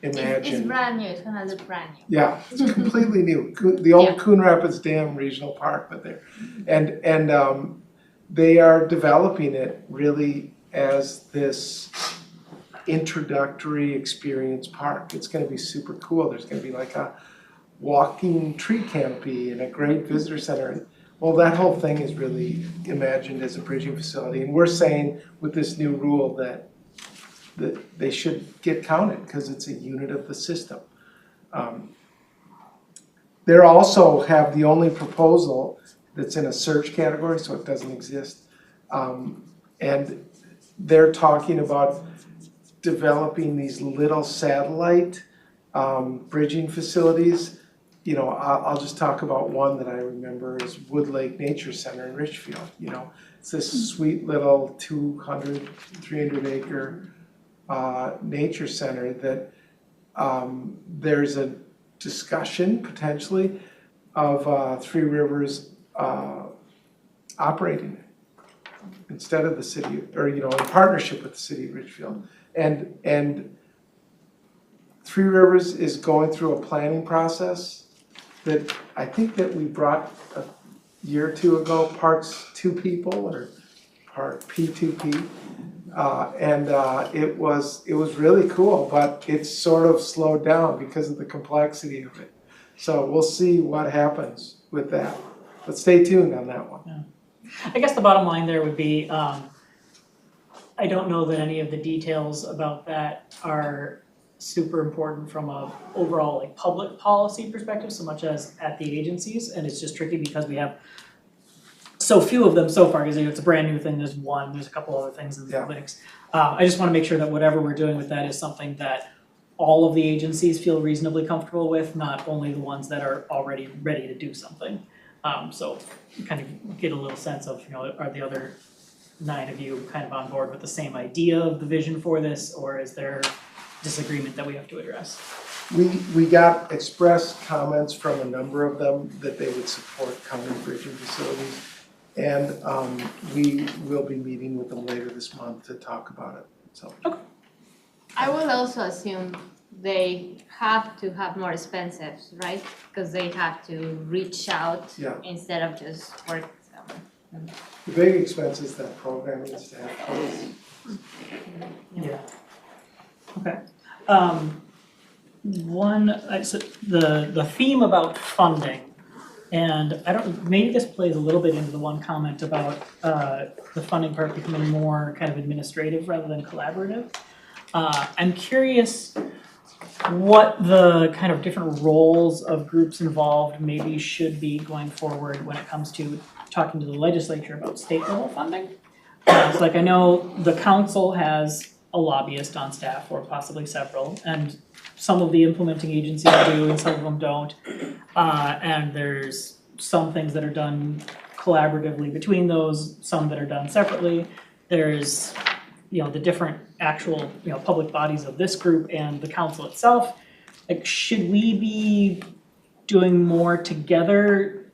It's reimagined. brand new, it's gonna look brand new. Yeah, it's completely new. The old Coon Rapids Dam Regional Park, but there, and they are developing it really as this introductory experience park. It's gonna be super cool. There's gonna be like a walking tree canopy and a great visitor center. Well, that whole thing is really imagined as a bridging facility, and we're saying with this new rule that they should get counted because it's a unit of the system. They also have the only proposal that's in a search category, so it doesn't exist. And they're talking about developing these little satellite bridging facilities. You know, I'll just talk about one that I remember is Wood Lake Nature Center in Richfield. You know, it's this sweet little 200, 300 acre nature center that there's a discussion potentially of Three Rivers operating it instead of the city, or you know, in partnership with the city of Richfield. And Three Rivers is going through a planning process that I think that we brought a year or two ago, Parks 2 People or Park P2P. It was really cool, but it's sort of slowed down because of the complexity of it. So we'll see what happens with that, but stay tuned on that one. Yeah. I guess the bottom line there would be, I don't know that any of the details about that are super important from a overall like public policy perspective so much as at the agencies, and it's just tricky because we have so few of them so far, because it's a brand new thing, there's a couple other things in the mix. I just wanna make sure that whatever we're doing with that is something that all of the agencies feel reasonably comfortable with, not only the ones that are already ready to do something. So kind of get a little sense of, you know, are the other 9 of you kind of on board with the same idea of the vision for this, or is there disagreement that we have to address? We got express comments from a number of them that they would support county bridging facilities. And we will be meeting with them later this month to talk about it, so. Okay. I will also assume they have to have more expensive, right? Because they have to reach out instead of just work. The big expense is that program needs to have. Yeah. Okay. So the theme about funding, and I don't, maybe this plays a little bit into the one comment about the funding part becoming more kind of administrative rather than collaborative. I'm curious what the kind of different roles of groups involved maybe should be going forward when it comes to talking to the legislature about state level funding. So like I know the council has a lobbyist on staff, or possibly several, and some of the implementing agencies do and some of them don't. And there's some things that are done collaboratively between those, some that are done separately. There's, you know, the different actual, you know, public bodies of this group and the council itself. Like, should we be doing more together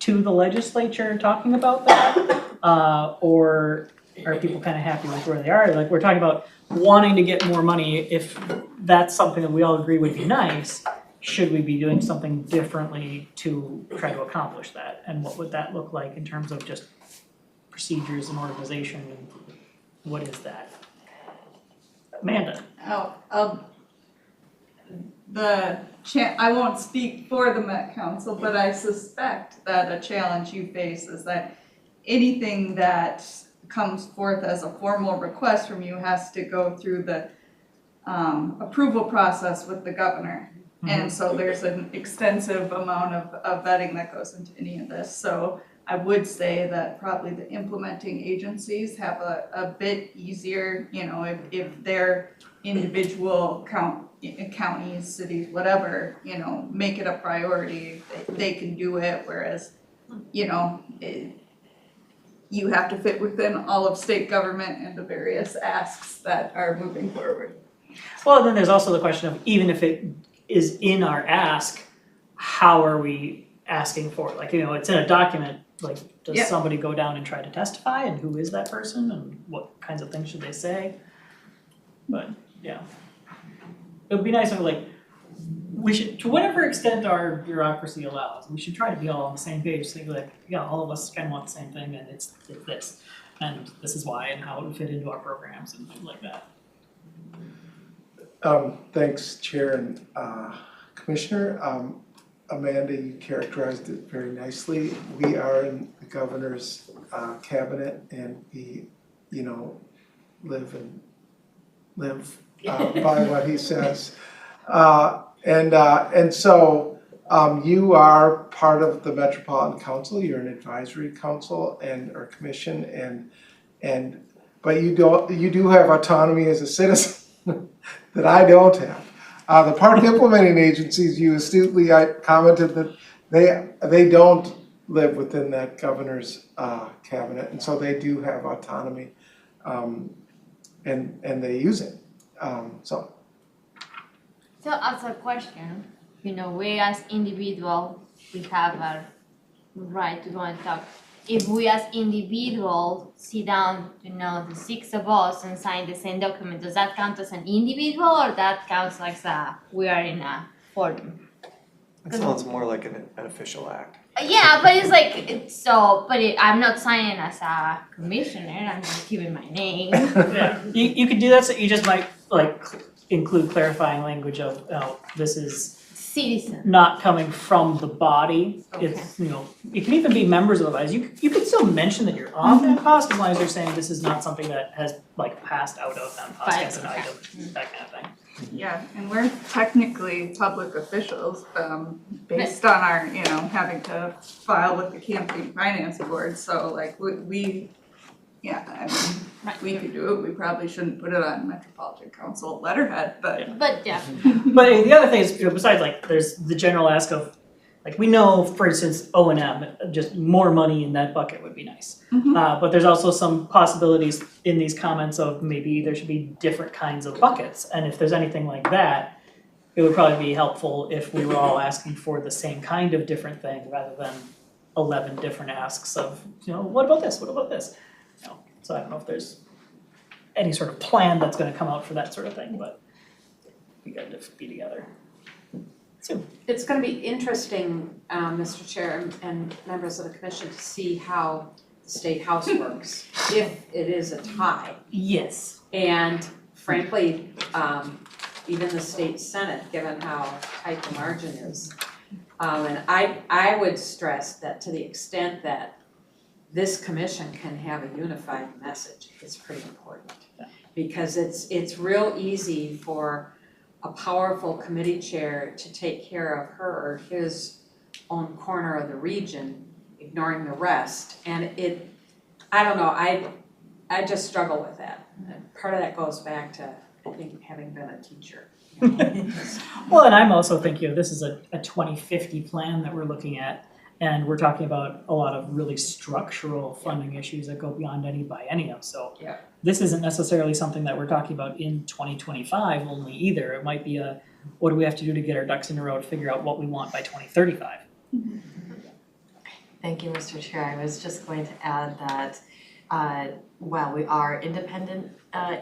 to the legislature talking about that? Or are people kind of happy with where they are? Like, we're talking about wanting to get more money. If that's something that we all agree would be nice, should we be doing something differently to try to accomplish that? And what would that look like in terms of just procedures and organization, and what is that? Amanda? I won't speak for the Met Council, but I suspect that a challenge you face is that anything that comes forth as a formal request from you has to go through the approval process with the governor. And so there's an extensive amount of vetting that goes into any of this. So I would say that probably the implementing agencies have a bit easier, you know, if their individual counties, cities, whatever, you know, make it a priority, they can do it, whereas, you know, you have to fit within all of state government and the various asks that are moving forward. Well, and then there's also the question of, even if it is in our ask, how are we asking for, like, you know, it's in a document, like, Yeah. does somebody go down and try to testify, and who is that person, and what kinds of things should they say? But, yeah. It would be nice if, like, we should, to whatever extent our bureaucracy allows, we should try to be all on the same page, so like, yeah, all of us kind of want the same thing, and it's this, and this is why, and how it would fit into our programs and things like that. Thanks, Chair and Commissioner. Amanda, you characterized it very nicely. We are in the governor's cabinet, and we, you know, live by what he says. And so you are part of the Metropolitan Council. You're an advisory council or commission, but you do have autonomy as a citizen that I don't have. The park implementing agencies, you astutely commented that they don't live within that governor's cabinet, and so they do have autonomy, and they use it. So as a question, you know, we as individuals, we have a right to go and talk. If we as individuals sit down, you know, the 6 of us and sign the same document, does that count as an individual or that counts like we are in a forum? It sounds more like an official act. Yeah, but it's like, I'm not signing as a commissioner, I'm just giving my name. Yeah, you could do that, so you just might, like, include clarifying language of, this is Citizen. not coming from the body. Okay. It's, you know, it can even be members of the bodies. You could still mention that you're on MPOS, as long as you're saying this is not something that has, like, passed out of MPOS as an item, that kind of thing. Yeah, and we're technically public officials, based on our, you know, having to file with the campaign finance board, so like we yeah, I mean, we could do it, we probably shouldn't put it on Metropolitan Council letterhead, but. But yeah. But the other thing is, you know, besides, like, there's the general ask of, like, we know, for instance, O&M, just more money in that bucket would be nice. But there's also some possibilities in these comments of maybe there should be different kinds of buckets. And if there's anything like that, it would probably be helpful if we were all asking for the same kind of different thing rather than 11 different asks of, you know, what about this, what about this? You know, so I don't know if there's any sort of plan that's gonna come out for that sort of thing, but we got to be together. So. It's gonna be interesting, Mr. Chair and members of the commission, to see how the State House works, if it is a tie. Yes. And frankly, even the State Senate, given how tight the margin is. And I would stress that to the extent that this commission can have a unified message, it's pretty important. Because it's real easy for a powerful committee chair to take care of her or his own corner of the region, ignoring the rest. And I don't know, I just struggle with that. And part of that goes back to, I think, having been a teacher. You know? Well, and I'm also thinking, this is a 2050 plan that we're looking at, and we're talking about a lot of really structural funding issues that go beyond any biennium. So Yeah. this isn't necessarily something that we're talking about in 2025 only either. It might be what do we have to do to get our ducks in a row to figure out what we want by 2035. Thank you, Mr. Chair. I was just going to add that while we are independent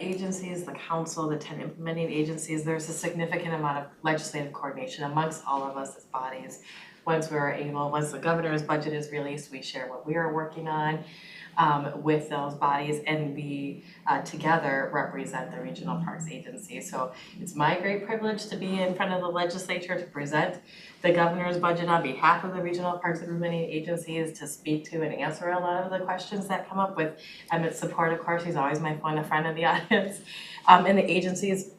agencies, the council, the 10 implementing agencies, there's a significant amount of legislative coordination amongst all of us as bodies. Once the governor's budget is released, we share what we are working on with those bodies, and we together represent the regional parks agency. So it's my great privilege to be in front of the legislature to present the governor's budget on behalf of the regional parks implementing agencies, to speak to and answer a lot of the questions that come up with Emmett's support. Of course, he's always my friend in the audience. And the agencies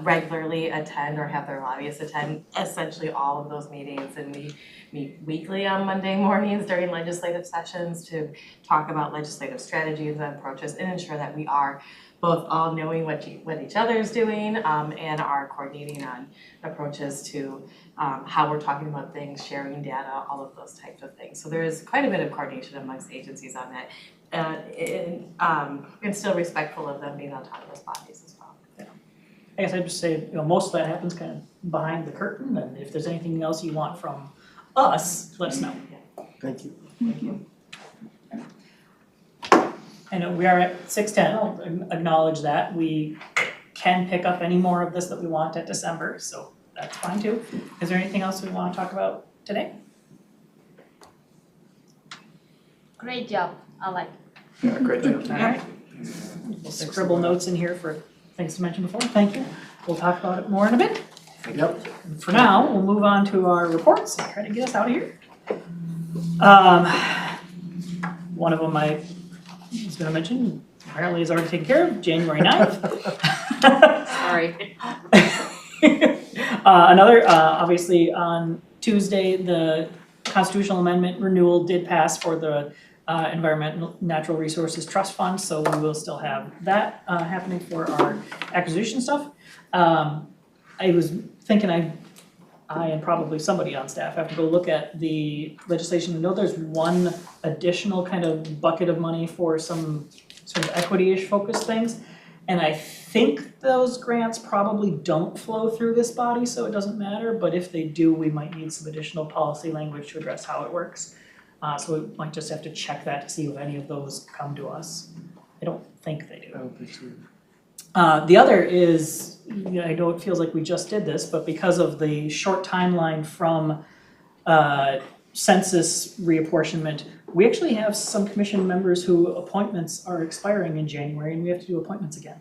regularly attend or have their lobbyists attend essentially all of those meetings, and we meet weekly on Monday mornings during legislative sessions to talk about legislative strategies and approaches and ensure that we are both all knowing what each other is doing and are coordinating on approaches to how we're talking about things, sharing data, all of those types of things. So there is quite a bit of coordination amongst agencies on that, and still respectful of them being autonomous bodies as well. Yeah. I guess I'd just say, you know, most of that happens kind of behind the curtain, and if there's anything else you want from us, let us know. Thank you. I know we are at 6:10, I'll acknowledge that. We can pick up any more of this that we want at December, so that's fine too. Is there anything else we want to talk about today? Great job, I like it. Yeah, great job. Alright. We'll scribble notes in here for things to mention before, thank you. We'll talk about it more in a bit. Yep. For now, we'll move on to our reports and try to get us out of here. One of them I was gonna mention, apparently is already taken care of, January 9th. Sorry. Another, obviously on Tuesday, the constitutional amendment renewal did pass for the Environmental Natural Resources Trust Fund, so we will still have that happening for our acquisition stuff. I was thinking I and probably somebody on staff have to go look at the legislation. I know there's one additional kind of bucket of money for some sort of equity-ish focused things. And I think those grants probably don't flow through this body, so it doesn't matter, but if they do, we might need some additional policy language to address how it works. So we might just have to check that to see if any of those come to us. I don't think they do. I don't think so. The other is, I know it feels like we just did this, but because of the short timeline from census reapportionment, we actually have some commission members who appointments are expiring in January and we have to do appointments again.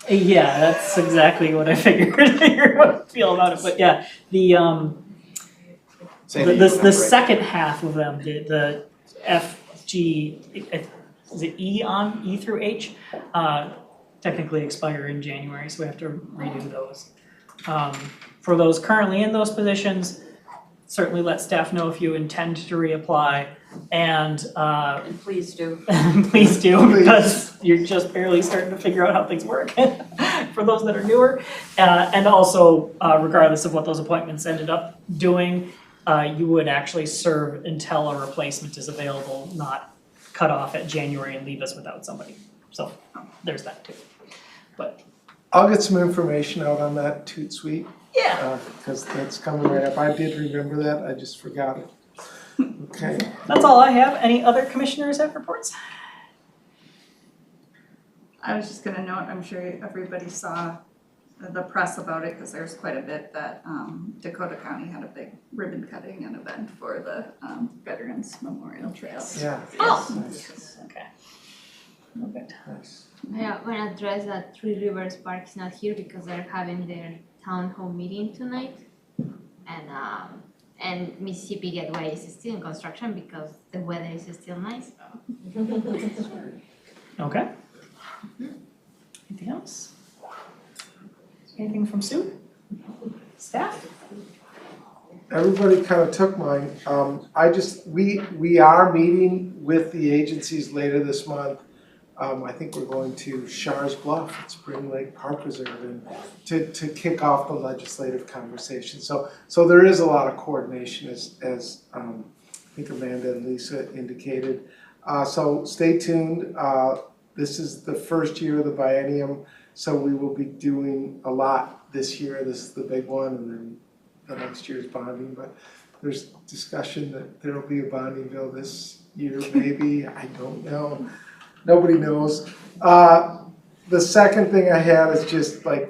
Yeah, that's exactly what I figured you would feel about it, but yeah, the second half of them, the F, G, is it E through H? Technically expire in January, so we have to redo those. For those currently in those positions, certainly let staff know if you intend to reapply, and Please do. please do, because you're just barely starting to figure out how things work for those that are newer. And also, regardless of what those appointments ended up doing, you would actually serve until a replacement is available, not cut off at January and leave us without somebody. So there's that too. But I'll get some information out on that toot suite. yeah, Because that's coming right up. I did remember that, I just forgot it. Okay. that's all I have. Any other commissioners have reports? I was just gonna note, I'm sure everybody saw the press about it, because there's quite a bit that Dakota County had a big ribbon cutting and event for the Veterans Memorial Trail. Yeah. Oh. Nice. Okay. Okay. Nice. Yeah, I wanna address that Three Rivers Park is not here because they're having their town hall meeting tonight. And Mississippi Gateway is still in construction because the weather is still nice. Okay. Anything else? Anything from Sue? Staff? Everybody kind of took mine. We are meeting with the agencies later this month. I think we're going to Shars Bluff at Spring Lake Park Reserve and to kick off the legislative conversation. So there is a lot of coordination as I think Amanda and Lisa indicated. So stay tuned. This is the first year of the biennium, so we will be doing a lot this year. This is the big one, and then the next year's bonding. But there's discussion that there will be a bonding bill this year, maybe. I don't know. Nobody knows. The second thing I had is just like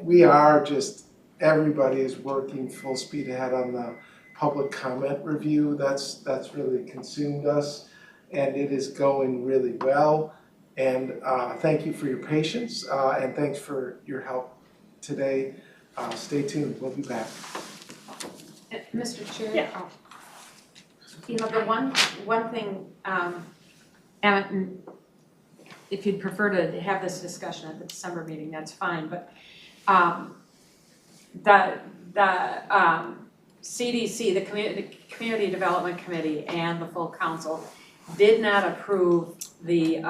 everybody is working full speed ahead on the public comment review. That's really consumed us, and it is going really well. And thank you for your patience, and thanks for your help today. Stay tuned, we'll be back. Mr. Chair? Yeah. You know, the one thing, and if you'd prefer to have this discussion at the December meeting, that's fine, but the CDC, the Community Development Committee, and the full council did not approve the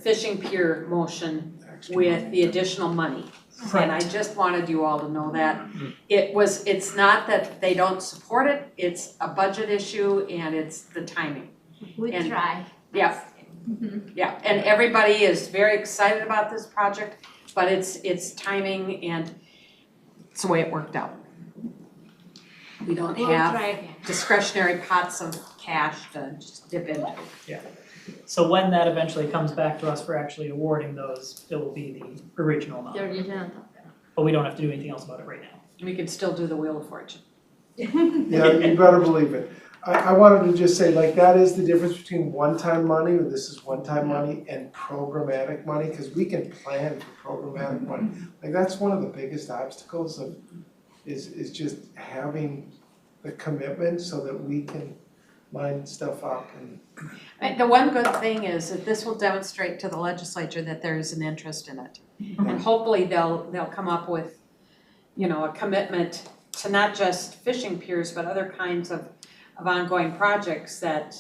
fishing pier motion with the additional money. And I just wanted you all to know that. It's not that they don't support it, it's a budget issue and it's the timing. We try. Yeah. Yeah, and everybody is very excited about this project, but it's timing and it's the way it worked out. we don't We'll have try again. discretionary pots of cash to just dip into. So when that eventually comes back to us for actually awarding those, it will be the original amount. The original. But we don't have to do anything else about it right now. We can still do the Wheel of Fortune. Yeah, you better believe it. I wanted to just say, like, that is the difference between one-time money, or this is one-time money, and programmatic money, because we can plan for programmatic money. Like, that's one of the biggest obstacles of, is just having the commitment so that we can line stuff up and. And the one good thing is that this will demonstrate to the legislature that there is an interest in it. And hopefully they'll come up with, you know, a commitment to not just fishing piers, but other kinds of ongoing projects that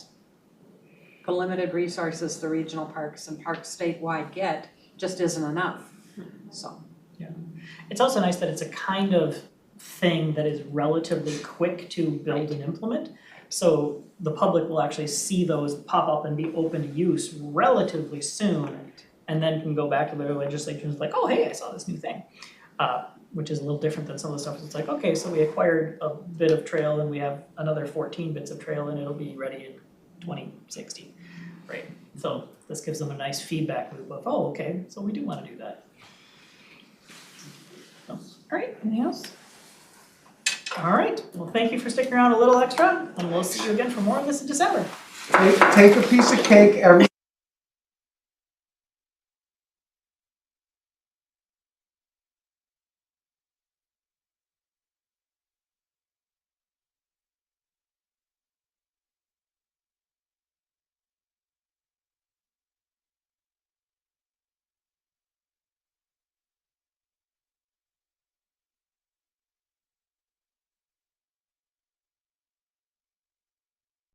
the limited resources the regional parks and parks statewide get just isn't enough, so. It's also nice that it's a kind of thing that is relatively quick to build and implement. So the public will actually see those pop up and be open to use relatively soon, and then can go back to their legislature and be like, oh, hey, I saw this new thing. Which is a little different than some of the stuff that's like, okay, so we acquired a bit of trail and we have another 14 bits of trail and it'll be ready in 2060, right? So this gives them a nice feedback loop of, oh, okay, so we do want to do that. So, all right, anything else? All right, well, thank you for sticking around a little extra, and we'll see you again for more of this in December. Take a piece of cake every